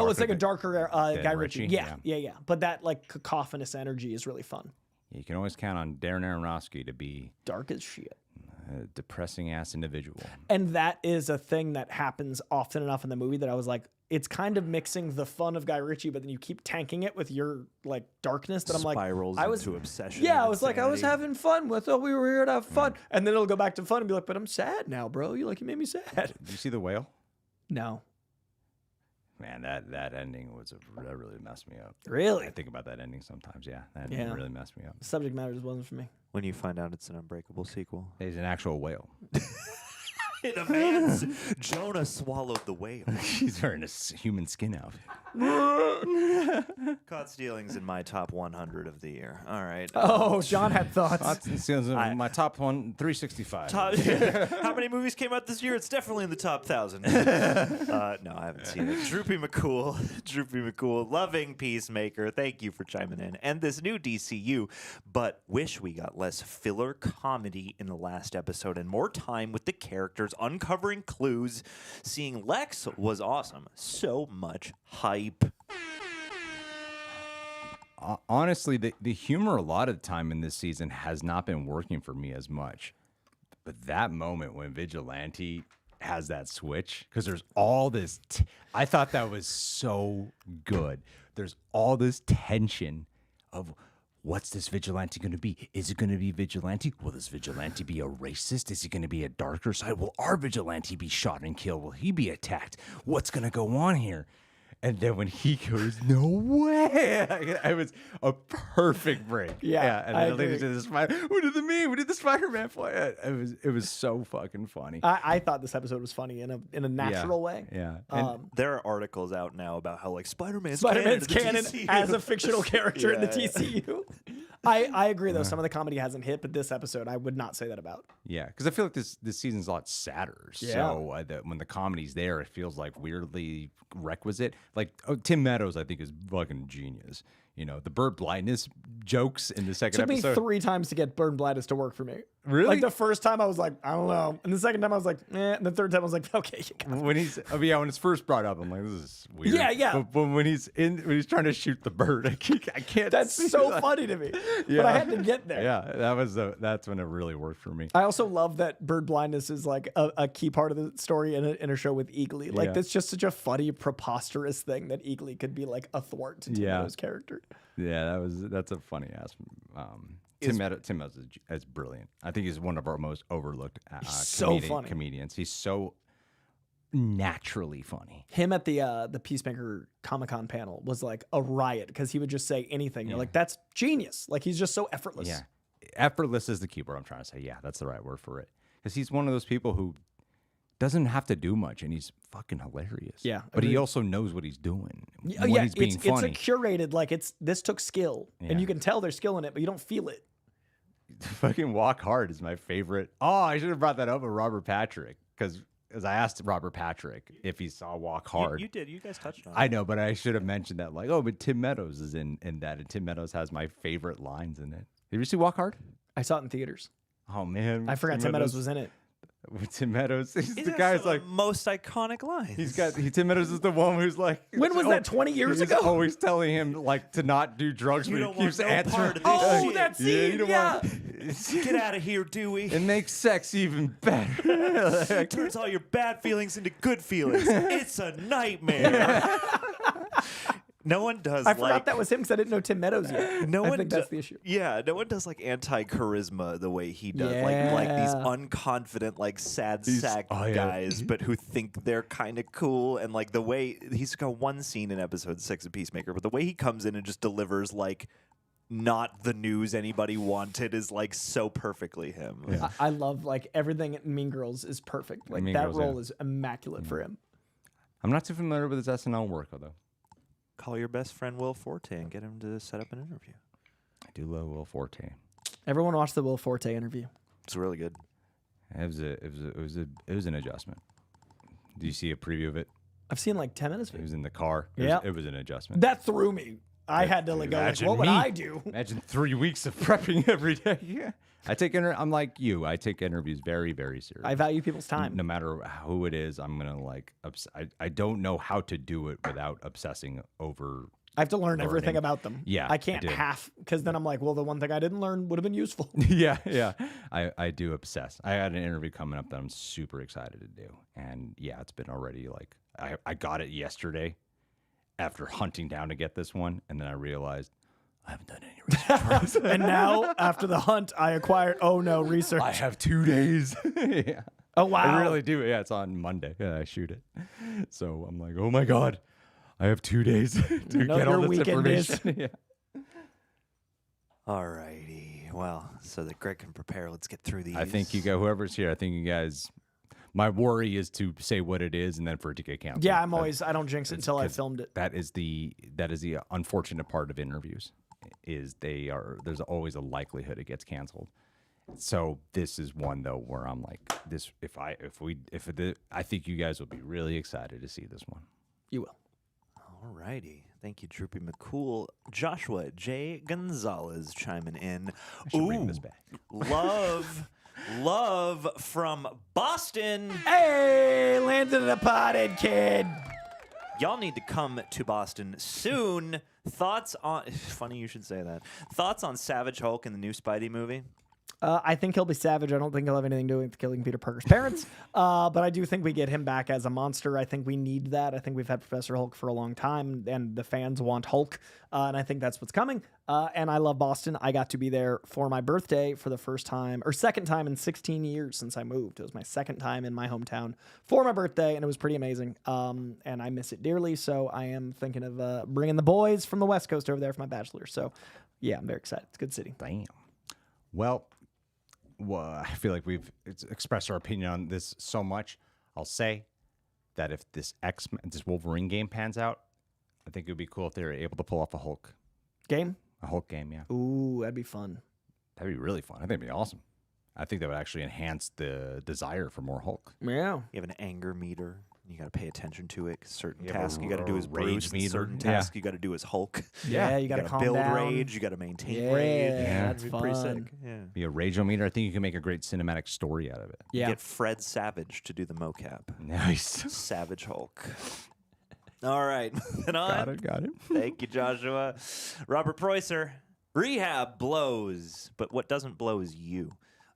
it's like a than- darker than Guy Ritchie. Ritchie? Yeah. But that like cacophonous energy is really fun. You can always count on Darren Aronofsky to be Dark as shit. a depressing ass individual. And that is a thing that happens often enough in the movie that I was like, it's kind of mixing the fun of Guy Ritchie, but then you keep tanking it with your like darkness that I'm like, Spirals I was into obsession. Yeah, and I was like, I was insanity. having fun. I thought we were here to have fun. And then it'll go back to fun and be like, but I'm sad now, bro. You made me sad. Did you see The Whale? No. Man, that ending that really messed me up. Really? I think about that ending sometimes. Yeah, that Yeah. ending really messed me up. Subject matter just wasn't for me. When you find out it's an Unbreakable sequel. He's an actual whale. In a man's Jonah swallowed the whale. He's wearing a human skin outfit. Caught stealing's in my top 100 of the year. All right. Oh, John had thoughts. My top one, 365. How many movies came out this year? It's definitely in the top 1,000. No, I haven't seen it. Droopy McCool, loving Peacemaker. Thank you for chiming in. And this new DCU, but wish we got less filler comedy in the last episode and more time with the characters uncovering clues. Seeing Lex was awesome. So much hype. Honestly, the humor a lot of the time in this season has not been working for me as much. But that moment when Vigilante has that switch, because there's all this, I thought that was so good. There's all this tension of what's this Vigilante going to be? Is it going to be Vigilante? Will this Vigilante be a racist? Is he going to be a darker side? Will our Vigilante be shot and killed? Will he be attacked? What's going to go on here? And then when he goes, no way! It was a perfect break. Yeah, And I then later agree. to the Spider. What did it mean? What did the Spider-Man play? It was so fucking funny. I thought this episode was funny in a natural way. Yeah. There are articles out now about how like Spider-Man's Spider-Man's canon, canon in the as a DCU. fictional character in the Yeah. TCU. I agree, though. Some of the comedy hasn't hit, but this episode, I would not say that about. Yeah, because I feel like this season's a lot sadder. Yeah. So when the comedy's there, it feels like weirdly requisite. Like Tim Meadows, I think, is fucking genius. You know, the bird blindness jokes in the second Took me episode. 3 times to get Bird Blindness to work for me. Really? Like the first time I was like, I don't know. And the second time I was like, and the third time I was like, okay, you got it. When when it's first brought up, I'm like, this is weird. Yeah. But when he's trying to shoot the bird, I can't. That's see so that. funny to me. But Yeah. I had to get there. Yeah, that's when it really worked for me. I also love that bird blindness is like a key part of the story in a show with Eagly. Like Yeah. that's just such a funny, preposterous thing that Eagly could be like a thwart to Tim Meadows' character. Yeah, that's a funny ass. Tim Meadows is brilliant. I think he's one of our most overlooked so funny. comedians. He's so naturally funny. Him at the Peacemaker Comic-Con panel was like a riot because he would just say anything. You're like, that's genius. Like he's just so effortless. Yeah, effortless is the key word I'm trying to say. Yeah, that's the right word for it. Because he's one of those people who doesn't have to do much, and he's fucking hilarious. Yeah, but he agreed. also knows what he's doing Yeah, when he's being funny. it's a curated, like this took skill, Yeah. and you can tell there's skill in it, but you don't feel it. Fucking Walk Hard is my favorite. Oh, I should have brought that up with Robert Patrick because I asked Robert Patrick if he saw Walk Hard. You did. You guys touched on it. I know, but I should have mentioned that. Like, oh, but Tim Meadows is in that, and Tim Meadows has my favorite lines in it. Did you see Walk Hard? I saw it in theaters. Oh man, I forgot Tim Meadows was in it. Tim Meadows, he's These the are guy's some of like the most iconic lines. Tim Meadows is the one who's like, When was that? 20 years he's ago? always telling him like to not do drugs, You but don't he keeps want no answering. part of this Oh, shit. that scene! you don't Yeah. want- Get out of here, Dewey. It makes sex even better. Turns all your bad feelings into good feelings. It's a nightmare. No one does. I forgot like, that was him because I didn't know Tim Meadows yet. No I one think that's the issue. Yeah, no one does like anti-charisma the way he does. Like these Yeah. unconfident, like sad sack guys, but who think they're kind of cool. And like the way he's got one scene in episode 6 of Peacemaker, but the way he comes in and just delivers like not the news anybody wanted is like so perfectly him. Yeah. I love like everything in Mean Girls is perfect. Like Mean that Girls, role yeah. is immaculate for him. I'm not too familiar with his SNL work though. Call your best friend Will Forte and get him to set up an interview. I do love Will Forte. Everyone watched the Will Forte interview. It's really good. It was an adjustment. Do you see a preview of it? I've seen like 10 minutes of It it. was in the car. Yeah. It was an adjustment. That threw me. I had to like go like, Imagine what would me. I do? Imagine 3 weeks of prepping every day. Yeah. I'm like you. I take interviews very, very seriously. I value people's time. No matter who it is, I'm gonna like. I don't know how to do it without obsessing over. I have to learn everything learning. about them. Yeah, I I can't do. half because then I'm like, well, the one thing I didn't learn would have been useful. yeah. I do obsess. I had an interview coming up that I'm super excited to do, and yeah, it's been already like I got it yesterday after hunting down to get this one, and then I realized I haven't done any research. And now after the hunt, I acquired. Oh no, research. I have 2 days. Yeah. Oh wow. I really do. Yeah, it's on Monday. Yeah, I shoot it. So I'm like, oh my God, I have 2 days to know get all your this weekend is. information. Yeah. All righty. Well, so that Greg can prepare, let's get through these. I think you go, whoever's here, I think you guys, my worry is to say what it is and then for it to get canceled. Yeah, I don't jinx it until I 'cause filmed it. That is the unfortunate part of interviews is there's always a likelihood it gets canceled. So this is one though where I'm like this I think you guys will be really excited to see this one. You will. All righty. Thank you, Droopy McCool. Joshua J. Gonzalez chiming in. I should bring this back. Love from Boston. Hey, landed in a potted kid. Y'all need to come to Boston soon. Thoughts on... Funny you should say that. Thoughts on Savage Hulk in the new Spidey movie? I think he'll be savage. I don't think he'll have anything to do with killing Peter Parker's parents. But I do think we get him back as a monster. I think we need that. I think we've had Professor Hulk for a long time, and the fans want Hulk. And I think that's what's coming. And I love Boston. I got to be there for my birthday for the first time, or second time in 16 years since I moved. It was my second time in my hometown for my birthday, and it was pretty amazing. And I miss it dearly. So I am thinking of bringing the boys from the West Coast over there for my bachelor. So yeah, I'm very excited. It's a good city. Damn. Well, I feel like we've expressed our opinion on this so much. I'll say that if this Wolverine game pans out, I think it would be cool if they were able to pull off a Hulk Game? game. Yeah, Ooh, that'd be fun. that'd be really fun. I think it'd be awesome. I think that would actually enhance the desire for more Hulk. Yeah. You have an anger meter. You got to pay attention to it. 'Cause certain You have a tasks you got to do as rage Bruce. And meter. certain Yeah. tasks you got to do as Hulk. Yeah, you You got to got to calm build down. rage. You got to maintain Yeah, rage. that's It'd be pretty fun. sick. Yeah. Be a rageometer. I think you can make a great cinematic story out of it. Yeah. Get Fred Savage to do the mocap. Nice. Savage Hulk. All right, moving on. Got it. Thank you, Joshua. Robert Preußer. Rehab blows, but what doesn't blow is you.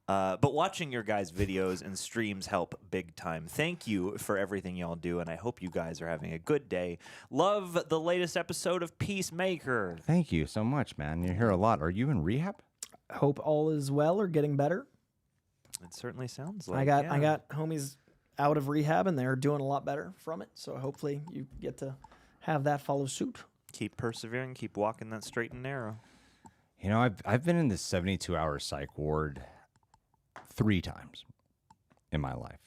But watching your guys' videos and streams help big time. Thank you for everything y'all do, and I hope you guys are having a good day. Love the latest episode of Peacemaker. Thank you so much, man. You hear a lot. Are you in rehab? Hope all is well or getting better. It certainly sounds like I got homies out of rehab and they're doing a lot better from it. So hopefully you get to have that follow suit. Keep persevering, keep walking that straight and narrow. You know, I've been in this 72-hour psych ward 3 times in my life.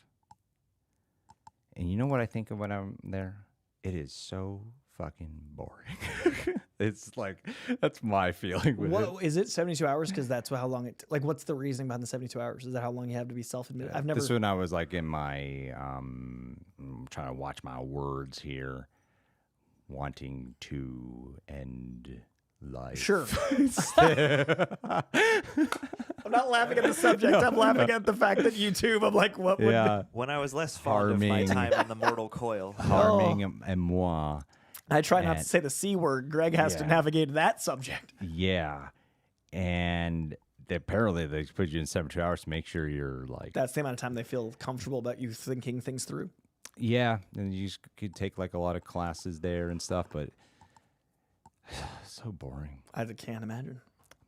And you know what I think of when I'm there? It is so fucking boring. It's like, that's my feeling with Whoa, it. is it 72 hours? Because that's how long it, like, what's the reasoning behind the 72 hours? Is that how long you have to be self-admitted? I've never. This when I was like in my, I'm trying to watch my words here, wanting to end life. Sure. I'm not laughing at the subject. I'm laughing at the fact that YouTube, I'm like, what would Yeah. When I was less fond of my time on the mortal coil. Harming and moi. I try not to And- say the C word. Greg has to Yeah. navigate that subject. Yeah. And apparently they put you in 72 hours to make sure you're like, That's the amount of time they feel comfortable about you thinking things through. yeah. And you could take like a lot of classes there and stuff, but so boring. I can't imagine.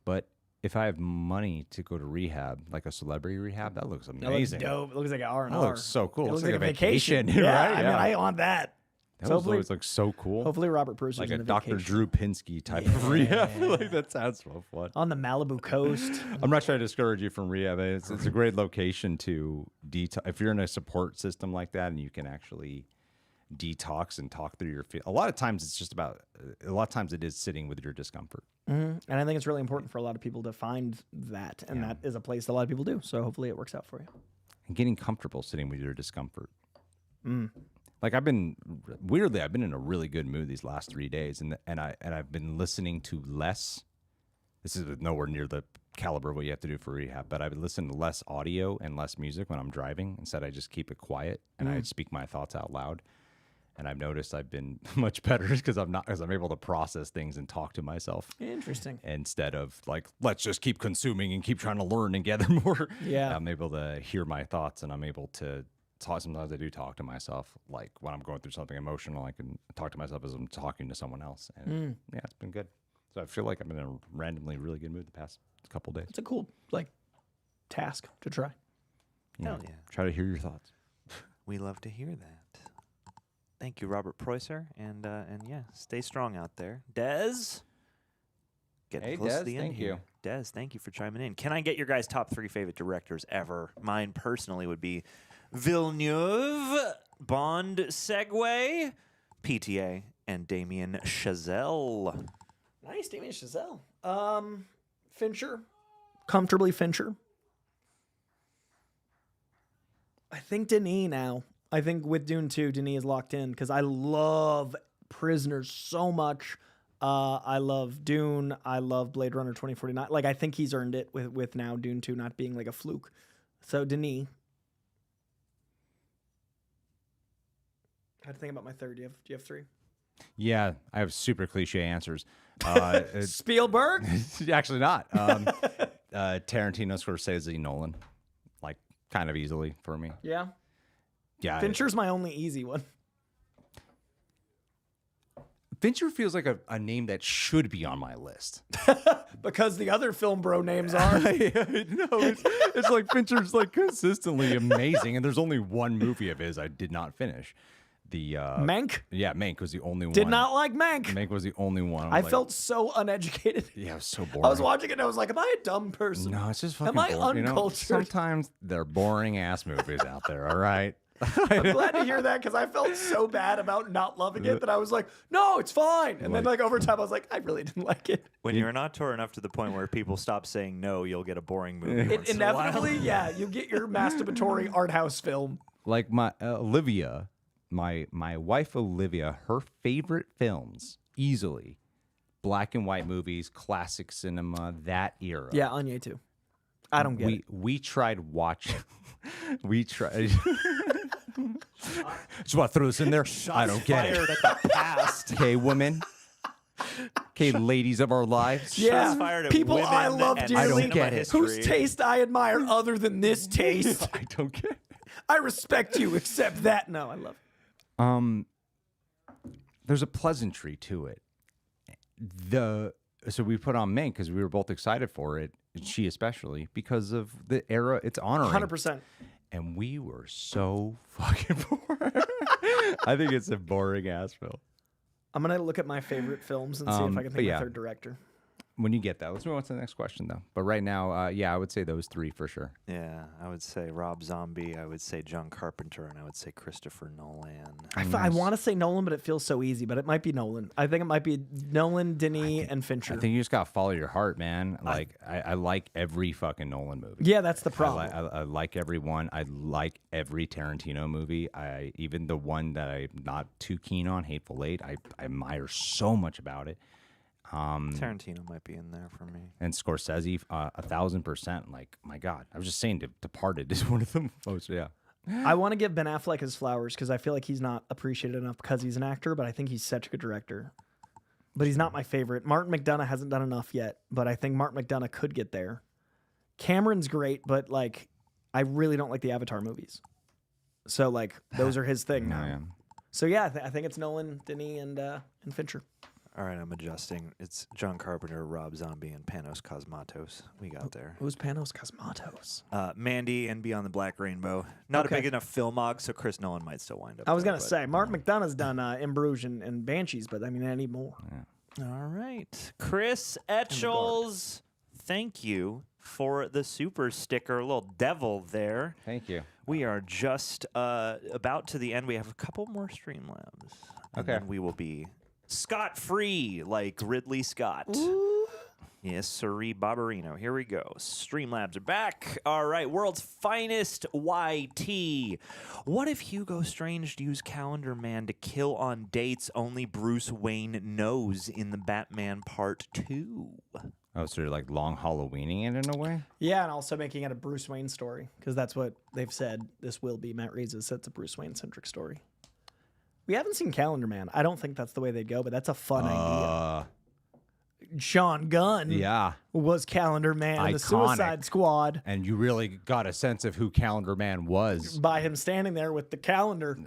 But if I have money to go to rehab, like a celebrity rehab, that looks That amazing. looks dope. It looks like an R&R. That looks so cool. It It looks looks like like a vacation. right? Yeah, I mean, Yeah. I want that. That So always looks so cool. Hopefully Robert Bruce Like is a in a Dr. vacation. Drew Pinsky type of rehab. Like that sounds so fun. On the Malibu coast. I'm not trying to discourage you from rehab. It's a great location to detox. If you're in a support system like that and you can actually detox and talk through your a lot of times it's just about, a lot of times it is sitting with your discomfort. And I think it's really important for a lot of people to find that. And that is a place that a lot of people do. So hopefully it works out for you. And getting comfortable sitting with your discomfort. Like I've been in a really good mood these last 3 days, and I've been listening to less. This is nowhere near the caliber of what you have to do for rehab, but I've been listening to less audio and less music when I'm driving. Instead, I just keep it quiet and I speak my thoughts out loud. And I've noticed I've been much better because I'm able to process things and talk to myself. Interesting. Instead of like, let's just keep consuming and keep trying to learn and gather more. Yeah. I'm able to hear my thoughts and I'm able to talk. Sometimes I do talk to myself. Like when I'm going through something emotional, I can talk to myself as I'm talking to someone else. And yeah, it's been good. So I feel like I'm in a randomly really good mood the past couple days. It's a cool task to try. Hell yeah. Try to hear your thoughts. We love to hear that. Thank you, Robert Preußer, and yeah, stay strong out there. Des, getting Hey, close Des, to the end thank here. you. Des, thank you for chiming in. Can I get your guys' top 3 favorite directors ever? Mine personally would be Villeneuve, Bond Segue, PTA, and Damien Chazelle. Nice, Damien Chazelle. Fincher. Comfortably Fincher. I think Denis now. I think with Dune 2, Denis is locked in because I love Prisoners so much. I love Dune. I love Blade Runner 2049. Like, I think he's earned it with now Dune 2 not being like a fluke. So, Denis. I had to think about my third. Do you have 3? Yeah, I have super cliche answers. Spielberg? Actually not. Tarantino, Scorsese, Nolan. Like, kind of easily for me. Yeah. Yeah. Fincher's my only easy one. Fincher feels like a name that should be on my list. Because the other film bro names are. No, it's like Fincher's like consistently amazing, and there's only one movie of his I did not finish. The Mank? Yeah, Mank was the only one. Did not like Mank. Mank was the only one. I was like, felt so uneducated. yeah, it was so boring. I was watching it and I was like, am I a dumb person? No, it's just fucking Am I boring. You know, uncultured? sometimes they're boring ass movies out there. All right. I'm glad to hear that because I felt so bad about not loving it that I was like, no, it's fine. And then like over time I was like, I really didn't like it. When you're an auteur enough to the point where people stop saying no, you'll get a boring movie. once in a while. Inevitably, yeah, you get your masturbatory art house film. Like my Olivia, my wife Olivia, her favorite films easily black and white movies, classic cinema, that era. Yeah, Anya too. I don't get it. We tried watching. We tried. Just want to throw this in there. I don't get it. Fired at the past. Okay, women. Okay, ladies of our lives. Yeah, Shots fired at people women I love and dearly, I don't get it. whose history. taste I admire other than this taste. I don't get it. I respect you, except that. No, I love it. There's a pleasantry to it. So we put on Mank because we were both excited for it, she especially, because of the era it's honoring. 100%. And we were so fucking bored. I think it's a boring ass film. I'm going to look at my favorite films and see if I can but think of yeah. a third director. When you get that, let's move on to the next question, though. But right now, yeah, I would say those 3 for sure. Yeah, I would say Rob Zombie, I would say John Carpenter, and I would say Christopher Nolan. I want to say Nolan, but it feels so easy. But it might be Nolan. I think it might be Nolan, Denis, and Fincher. I think you just gotta follow your heart, man. Like I like every fucking Nolan movie. Yeah, that's the problem. I like every one. I like every Tarantino movie. Even the one that I'm not too keen on, Hateful Eight. I admire so much about it. Tarantino might be in there for me. And Scorsese, 1,000%. Like, my God, I was just saying, Departed is one of the most. Yeah. I want to give Ben Affleck his flowers because I feel like he's not appreciated enough because he's an actor, but I think he's such a good director. But he's not my favorite. Martin McDonagh hasn't done enough yet, but I think Martin McDonagh could get there. Cameron's great, but like, I really don't like the Avatar movies. So like, those are his thing now. Yeah. So yeah, I think it's Nolan, Denis, and Fincher. All right, I'm adjusting. It's John Carpenter, Rob Zombie, and Panos Cosmatos. We got there. Who's Panos Cosmatos? Mandy and Beyond the Black Rainbow. Not Okay. a big enough filmog, so Chris Nolan might still wind up. I was there, gonna but- say Martin McDonagh's done In Bruges and Banshees, but I mean I need more. All right. Chris Etchells, thank you for the super sticker. A little devil there. Thank you. We are just about to the end. We have a couple more Streamlabs. And Okay. then we will be scot-free like Ridley Scott. Yes, sirree Barbarino. Here we go. Streamlabs are back. All right, world's finest YT. What if Hugo Strange used Calendar Man to kill on dates only Bruce Wayne knows in the Batman Part 2? Oh, so you're like long Halloweening it in a way? Yeah, and also making it a Bruce Wayne story because that's what they've said. This will be Matt Reeves has said it's a Bruce Wayne centric story. We haven't seen Calendar Man. I don't think that's the way they'd go, but that's a fun idea. Sean Gunn was Calendar Man in the Iconic. Suicide Squad And you really got a sense of who Calendar Man was. by him standing there with the calendar.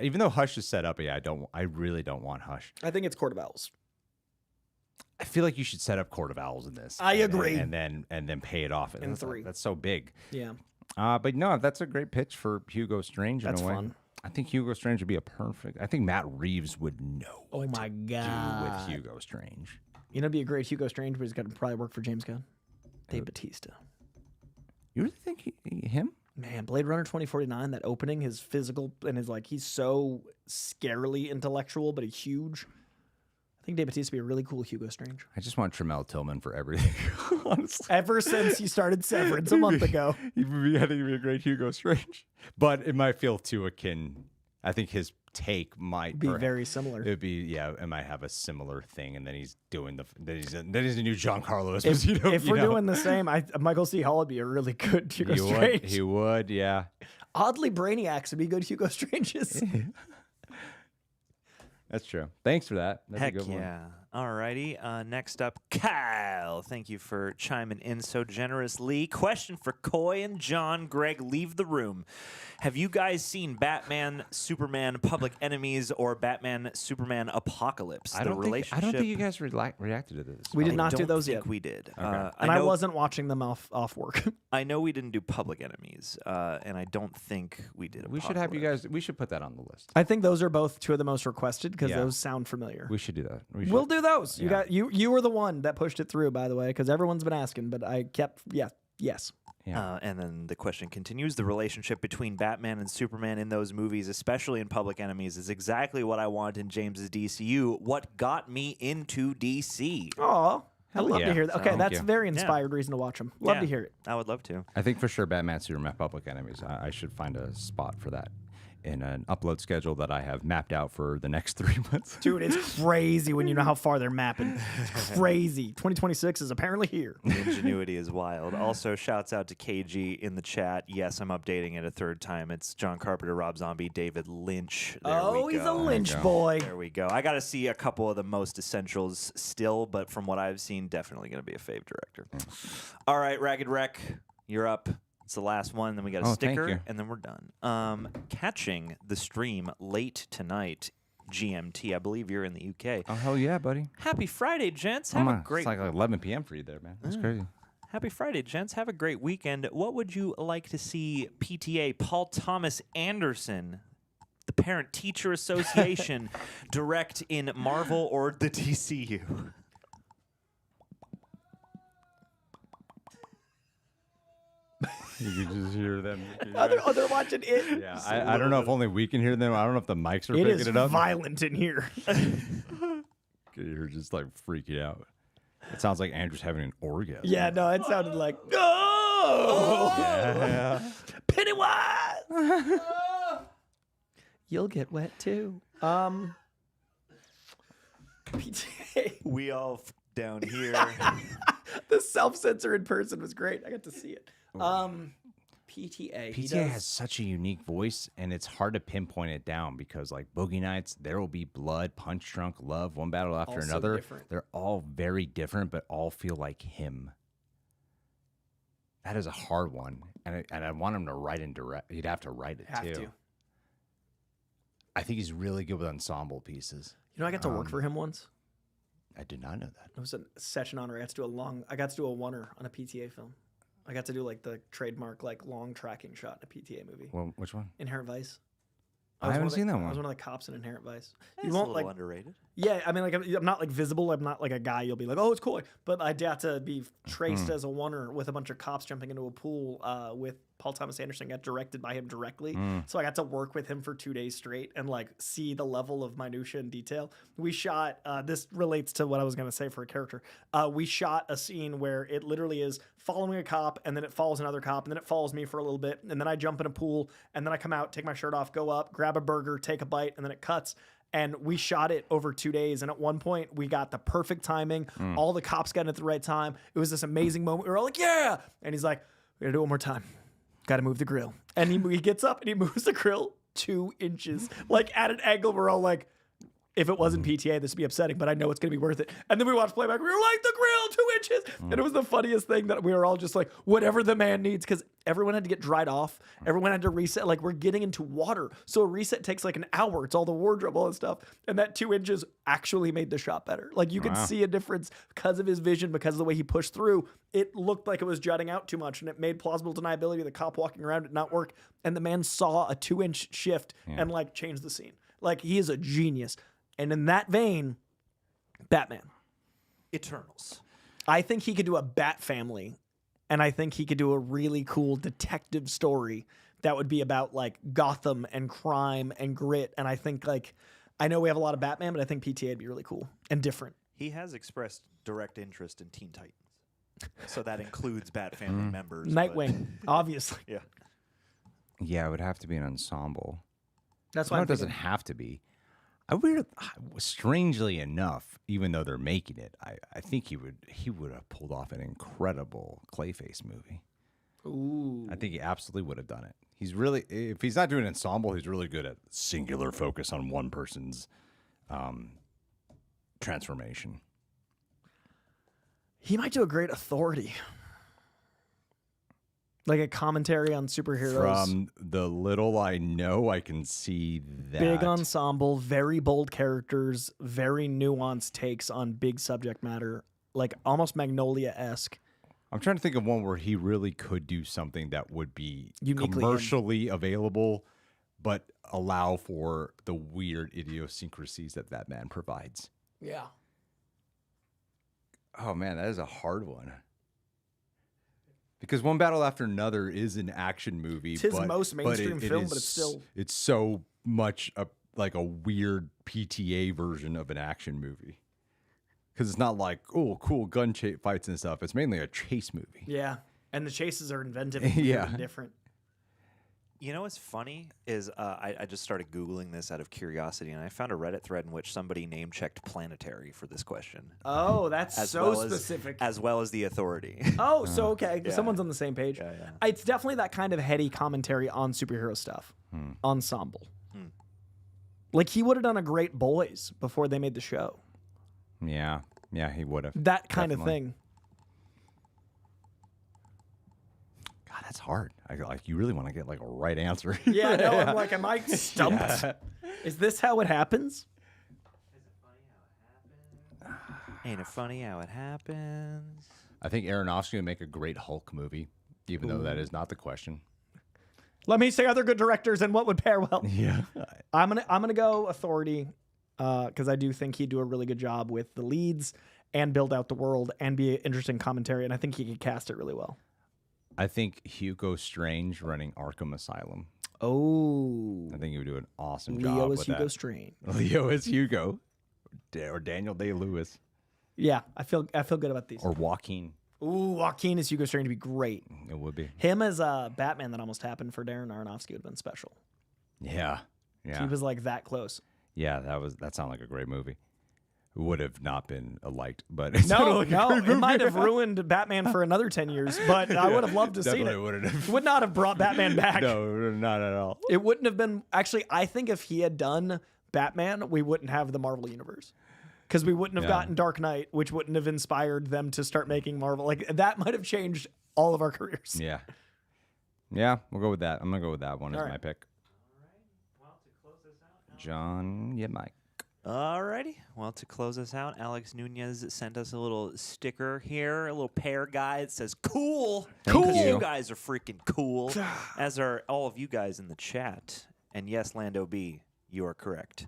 Even though Hush is set up, I really don't want Hush. I think it's Court of Owls. I feel like you should set up Court of Owls in this. I agree. And then pay it off. In 3. That's so big. Yeah. But no, that's a great pitch for Hugo Strange in That's a way. fun. I think Hugo Strange would be a perfect. I think Matt Reeves would know Oh my do God. with Hugo Strange. You know, it'd be a great Hugo Strange, but he's got to probably work for James Gunn. Dave Bautista. You really think him? Man, Blade Runner 2049, that opening, his physical and his like, he's so scarily intellectual, but he's huge. I think Dave Bautista would be a really cool Hugo Strange. I just want Tremel Tillman for everything. Honestly, Ever since you started Severance a month ago. I think he'd be a great Hugo Strange, but it might feel too akin. I think his take might Be very similar. It'd be it might have a similar thing, and then he's doing then he's a new Giancarlo If Esposito. we're doing the same, Michael C. Hall would be a really good Hugo Strange. He would, yeah. Oddly, Brainiacs would be good Hugo Stranges. That's true. Thanks for that. That's Heck a good one. yeah. All righty. Next up, Kyle. Thank you for chiming in so generously. Question for Coy and John. Greg, leave the room. Have you guys seen Batman, Superman, Public Enemies, or Batman, Superman, Apocalypse? I don't think you guys reacted to this. We did I not do don't those think yet. we did. Okay. And I wasn't watching them off work. I know we didn't do Public Enemies, and I don't think we did. We should have you guys. We should put that on the list. I think those are both two of the most requested because Yeah. those sound familiar. We should do that. We'll do those. You Yeah. got you were the one that pushed it through, by the way, because everyone's been asking, but I kept yes. Yeah. And then the question continues. The relationship between Batman and Superman in those movies, especially in Public Enemies, is exactly what I want in James's DCU. What got me into DC? Oh, I love yeah. to hear that. Okay, Thank that's you. a very inspired reason to watch them. Love to Yeah, hear it. I would love to. I think for sure Batman, Superman, Public Enemies. I should find a spot for that in an upload schedule that I have mapped out for the next 3 months. Dude, it's crazy when you know how far they're mapping. It's crazy. 2026 is apparently here. The ingenuity is wild. Also, shouts out to KG in the chat. Yes, I'm updating it a third time. It's John Carpenter, Rob Zombie, David Lynch. There Oh, we he's a go. Lynch boy. There we go. I got to see a couple of the most essentials still, but from what I've seen, definitely going to be a fave director. All right, Ragged Wreck, you're up. It's the last one. Then we got a Oh, thank sticker, you. and then we're done. Catching the stream late tonight, GMT. I believe you're in the UK. Oh, hell yeah, buddy. Happy Friday, gents. Come Have on. a great It's like 11 p.m. for you there, man. That's crazy. Happy Friday, gents. Have a great weekend. What would you like to see PTA Paul Thomas Anderson, the Parent Teacher Association, direct in Marvel or the DCU? You can just hear them. Oh, they're watching it. Yeah, I don't know if only we can hear them. I don't know if the mics are It picking is it up. violent in here. You're just like freaking out. It sounds like Andrew's having an orgasm. Yeah, no, it sounded like, oh, Yeah. Pennywise. You'll get wet too. PTA. We all down here. The self-censor in person was great. I got to see it. PTA. PTA has such a unique voice, and it's hard to pinpoint it down because, like, Boogie Nights, There Will Be Blood, Punch Drunk Love, One Battle After All so Another. different. They're all very different, but all feel like him. That is a hard one, and I want him to write and direct. He'd have to write it Have too. to. I think he's really good with ensemble pieces. You know, I got to work for him once. I did not know that. It was such an honor. I got to do a oneer on a PTA film. I got to do like the trademark like long tracking shot in a PTA movie. Well, which one? Inherent Vice. I haven't seen that I was one. one of the cops in Inherent Vice. It's a little underrated. Yeah, I mean, like I'm not like visible. I'm not like a guy you'll be like, oh, it's cool. But I got to be traced as a oneer with a bunch of cops jumping into a pool with Paul Thomas Anderson. Got directed by him directly, so I got to work with him for 2 days straight and like see the level of minutia and detail. We shot. This relates to what I was gonna say for a character. We shot a scene where it literally is following a cop, and then it follows another cop, and then it follows me for a little bit, and then I jump in a pool, and then I come out, take my shirt off, go up, grab a burger, take a bite, and then it cuts. And we shot it over 2 days. And at one point, we got the perfect timing. All the cops got in at the right time. It was this amazing moment. We were all like, yeah. And he's like, we got to do it one more time. Got to move the grill. And he gets up and he moves the grill 2 inches. Like at an angle, we're all like, if it wasn't PTA, this would be upsetting, but I know it's going to be worth it. And then we watched playback. We were like, the grill, 2 inches. And it was the funniest thing that we were all just like, whatever the man needs. Because everyone had to get dried off. Everyone had to reset. Like, we're getting into water. So a reset takes like an hour. It's all the wardrobe, all that stuff. And that 2 inches actually made the shot better. Like, you could see a difference because of his vision, because of the way he pushed through. It looked like it was jutting out too much, and it made plausible deniability. The cop walking around did not work. And the man saw a 2-inch shift and, like, changed the scene. Like, he is a genius. And in that vein, Batman. Eternals. I think he could do a Bat Family, and I think he could do a really cool detective story that would be about like Gotham and crime and grit. And I think like, I know we have a lot of Batman, but I think PTA would be really cool and different. He has expressed direct interest in Teen Titans. So that includes Bat Family members. Nightwing, obviously. Yeah. Yeah, it would have to be an ensemble. That's No, why it doesn't have to be. Strangely enough, even though they're making it, I think he would have pulled off an incredible Clayface movie. Ooh. I think he absolutely would have done it. He's really, if he's not doing ensemble, he's really good at singular focus on one person's transformation. He might do a great Authority. Like a commentary on superheroes. From the little I know, I can see that. Big ensemble, very bold characters, very nuanced takes on big subject matter, like almost Magnolia-esque. I'm trying to think of one where he really could do something that would be Uniquely commercially available, but allow for the weird idiosyncrasies that that man provides. Yeah. Oh, man, that is a hard one. Because One Battle After Another is an action movie. It's his most mainstream film, but it's still... It's so much like a weird PTA version of an action movie. Because it's not like, oh, cool gun fights and stuff. It's mainly a chase movie. Yeah, and the chases are inventive and different. You know what's funny is I just started Googling this out of curiosity, and I found a Reddit thread in which somebody name-checked Planetary for this question. Oh, that's specific. As well as The Authority. Oh, so okay. Yeah. Someone's on the same page. Yeah. It's definitely that kind of heady commentary on superhero stuff. Ensemble. Like, he would have done a great Boys before they made the show. Yeah, he would have. That kind of thing. God, that's hard. You really want to get like a right answer. Yeah, no, I'm like, am I stumped? Yeah. Is this how it happens? Ain't it funny how it happens? I think Aronofsky would make a great Hulk movie, even though that is not the question. Let me say other good directors and what would pair well. Yeah, I'm gonna go Authority because I do think he'd do a really good job with the leads and build out the world and be an interesting commentary, and I think he could cast it really well. I think Hugo Strange running Arkham Asylum. Oh, I think he would do an awesome job Leo with is Hugo that. Strange. Leo is Hugo, or Daniel Day-Lewis, Yeah, I feel good about these. or Joaquin. Ooh, Joaquin as Hugo Strange would be great. It would be. Him as Batman that almost happened for Darren Aronofsky would have been special. Yeah. He was like that close. Yeah, that sounded like a great movie. would have not been liked. But it's No, totally a great it might have ruined Batman for another 10 years, but I would have loved to see it. wouldn't have. Would not have brought Batman back. No, not at all. It wouldn't have been. Actually, I think if he had done Batman, we wouldn't have the Marvel Universe. Because we wouldn't have gotten Dark Knight, which wouldn't have inspired them to start making Marvel. Like, that might have changed all of our careers. Yeah. Yeah, we'll go with that. I'm going to go with that one as my pick. Well, to close this out, John, Mike. Alrighty. Well, to close us out, Alex Nunez sent us a little sticker here, a little pear guy that says "cool." Thank Because you. you guys are freaking cool, as are all of you guys in the chat. And yes, Lando B, you are correct.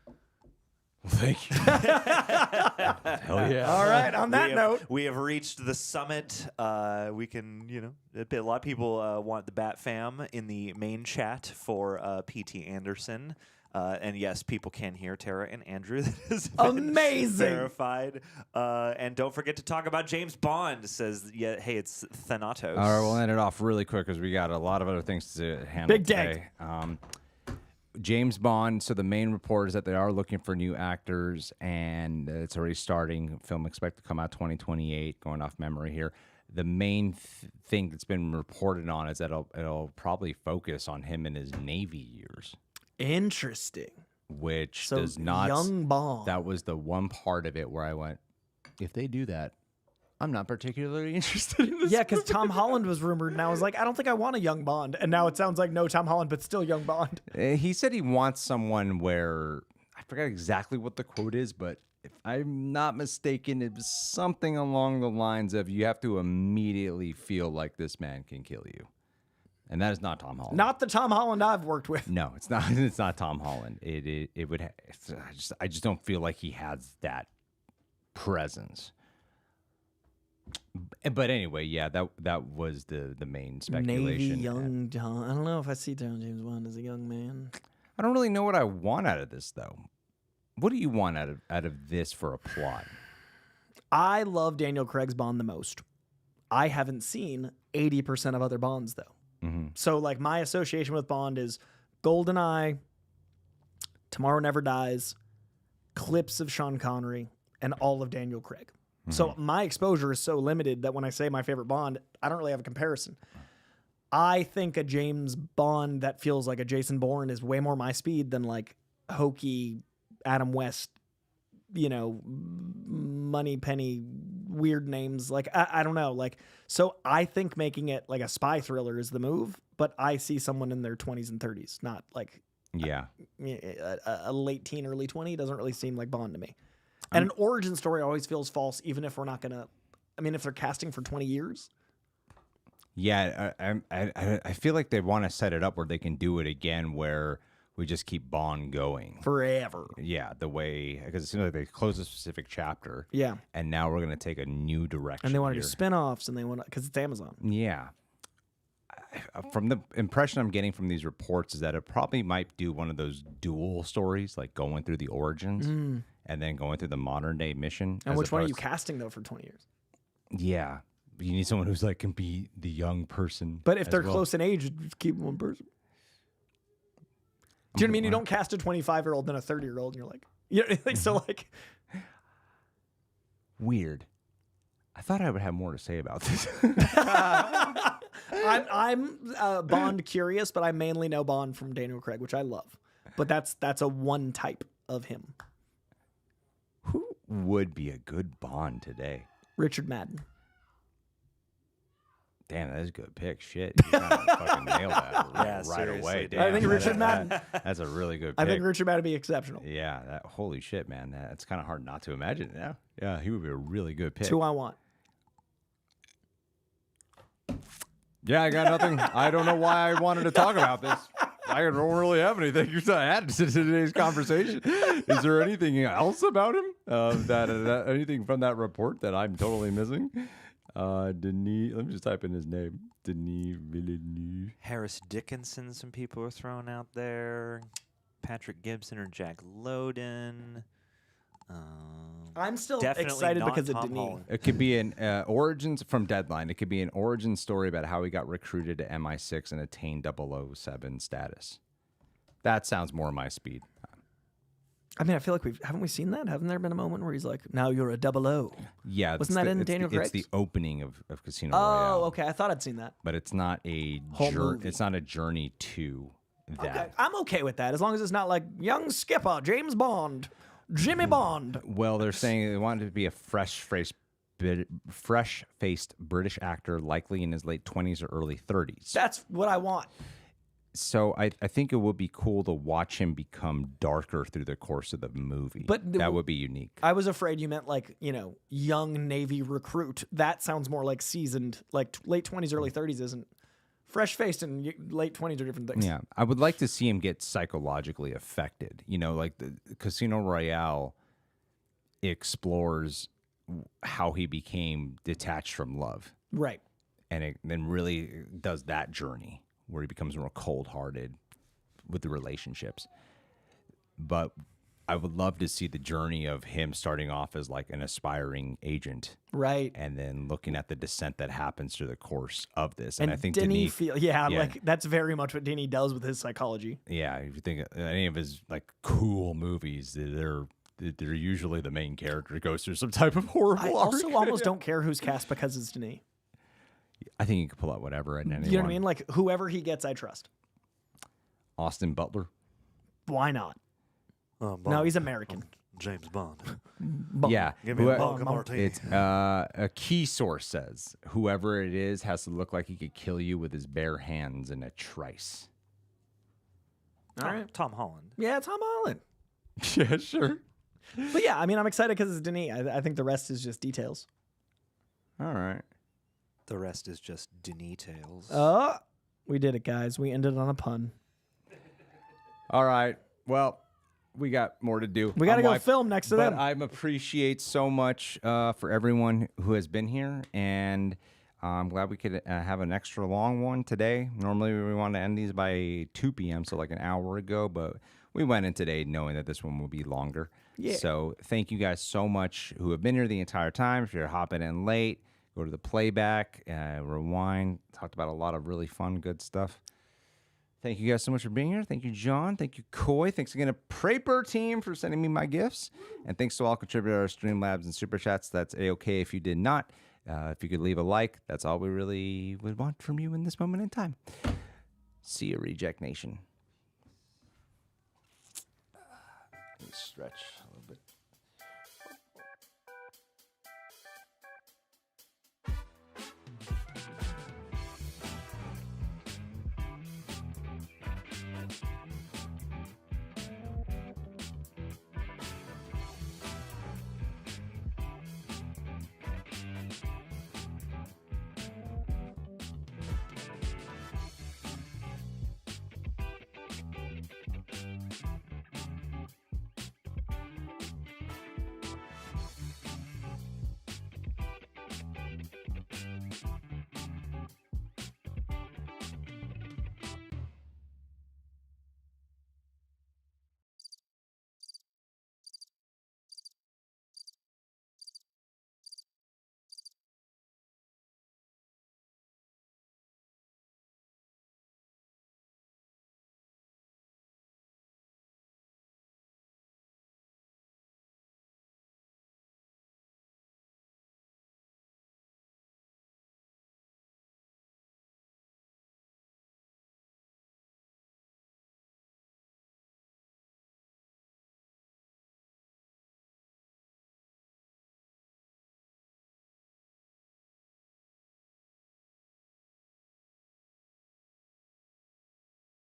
Well, thank you. Hell yeah. All right, on that note. We have reached the summit. We can, a lot of people want the Bat Fam in the main chat for P.T. Anderson. And yes, people can hear Tara and Andrew. That is Amazing. Verified. And don't forget to talk about James Bond. Says, hey, it's Thanatos. All right, we'll end it off really quick because we got a lot of other things to handle Big today. James Bond, so the main report is that they are looking for new actors, and it's already starting. Film expected to come out 2028, going off memory here. The main thing that's been reported on is that it'll probably focus on him in his Navy years. Interesting. Which So does not... young Bond. That was the one part of it where I went, if they do that, I'm not particularly interested in this. Yeah, because Tom Holland was rumored, and I was like, I don't think I want a young Bond. And now it sounds like no Tom Holland, but still young Bond. He said he wants someone where, I forgot exactly what the quote is, but if I'm not mistaken, it was something along the lines of you have to immediately feel like this man can kill you. And that is not Tom Holland. Not the Tom Holland I've worked with. No, it's not. It's not Tom Holland. It would. I just don't feel like he has that presence. But anyway, yeah, that was the main speculation. Navy young John. I don't know if I see James Bond as a young man. I don't really know what I want out of this though. What do you want out of this for a plot? I love Daniel Craig's Bond the most. I haven't seen 80% of other Bonds though. Mm-hmm. So like my association with Bond is GoldenEye, Tomorrow Never Dies, clips of Sean Connery, and all of Daniel Craig. Mm-hmm. So my exposure is so limited that when I say my favorite Bond, I don't really have a comparison. I think a James Bond that feels like a Jason Bourne is way more my speed than like hokey Adam West, Moneypenny, weird names. Like, I don't know. Like, so I think making it like a spy thriller is the move, but I see someone in their 20s and 30s, not like a late teen, early 20 doesn't really seem like Bond to me. And an origin story always feels false, even if we're not going to, if they're casting for 20 years. Yeah, I feel like they want to set it up where they can do it again, where we just keep Bond going forever. Yeah, the way, because it seems like they close a specific chapter. Yeah, and now we're going to take a new direction. And they want to do spinoffs, and they want to, because it's Amazon. Yeah. From the impression I'm getting from these reports is that it probably might do one of those dual stories, like going through the origins and then going through the modern day mission. And which one are you casting though for 20 years? Yeah. You need someone who's like can be the young person. But if they're close in age, just keep one person. Do you know what I mean? You don't cast a 25-year-old and a 30-year-old, and you're like, so like weird. I thought I would have more to say about this. I'm Bond curious, but I mainly know Bond from Daniel Craig, which I love. But that's a one type of him. Who would be a good Bond today? Richard Madden. Damn, that is a good pick. Shit, you kind of fucking nailed that right away. Damn, I think Richard Madden. That's a really good pick. I think Richard Madden would be exceptional. Yeah, holy shit, man. It's kind of hard not to imagine now. Yeah, he would be a really good pick. It's who I want. Yeah, I got nothing. I don't know why I wanted to talk about this. I don't really have anything to add to today's conversation. Is there anything else about him? Anything from that report that I'm totally missing? Denis, let me just type in his name. Denis Villeneuve. Harris Dickinson, some people are throwing out there. Patrick Gibson or Jack Lowden. I'm still excited because of Denis. Holland. It could be an origins from Deadline. It could be an origin story about how he got recruited to MI6 and attained 007 status. That sounds more my speed. I mean, I feel like haven't we seen that? Haven't there been a moment where he's like, "Now you're a 00. Yeah, Wasn't that in Daniel Craig's? It's the opening of Casino Oh, Royale. okay. I thought I'd seen that. But it's not a it's not a journey to that. Okay, I'm okay with that as long as it's not like young skipper James Bond, Jimmy Bond. Well, they're saying they want it to be a fresh-faced British actor, likely in his late 20s or early 30s. That's what I want. So I think it would be cool to watch him become darker through the course of the movie. But that would be unique. I was afraid you meant like, young Navy recruit. That sounds more like seasoned, like late 20s, early 30s isn't. Fresh-faced and late 20s are different things. Yeah, I would like to see him get psychologically affected. Like the Casino Royale explores how he became detached from love. Right. And it then really does that journey where he becomes more cold-hearted with the relationships. But I would love to see the journey of him starting off as like an aspiring agent. Right. And then looking at the descent that happens through the course of this. And I think Denis like that's very much what Denis does with his psychology. Yeah, if you think any of his like cool movies, they're usually the main character goes through some type of horrible I arc. also almost don't care who's cast because it's Denis. I think you could pull out whatever and anyone. You know what I mean? Like whoever he gets, I trust. Austin Butler. Why not? No, he's American. James Bond. Yeah. Give me a vodka martini. It's a key source says whoever it is has to look like he could kill you with his bare hands in a trice. All right. Tom Holland. Yeah, Tom Holland. Yeah, sure. But yeah, I mean, I'm excited because it's Denis. I think the rest is just details. All right. The rest is just Denis tales. Oh, we did it, guys. We ended on a pun. All right. Well, we got more to do. We got to go film next to them. But I appreciate so much for everyone who has been here, and I'm glad we could have an extra long one today. Normally, we want to end these by 2 p.m., so like an hour ago, but we went in today knowing that this one will be longer. Yeah. So thank you guys so much who have been here the entire time. If you're hopping in late, go to the playback, rewind. Talked about a lot of really fun, good stuff. Thank you guys so much for being here. Thank you, John. Thank you, Coy. Thanks again to Praper team for sending me my gifts. And thanks to all contributors, Streamlabs, and Super Chats. That's A-OK if you did not. If you could leave a like, that's all we really would want from you in this moment in time. See you, Reject Nation. Let me stretch a little bit.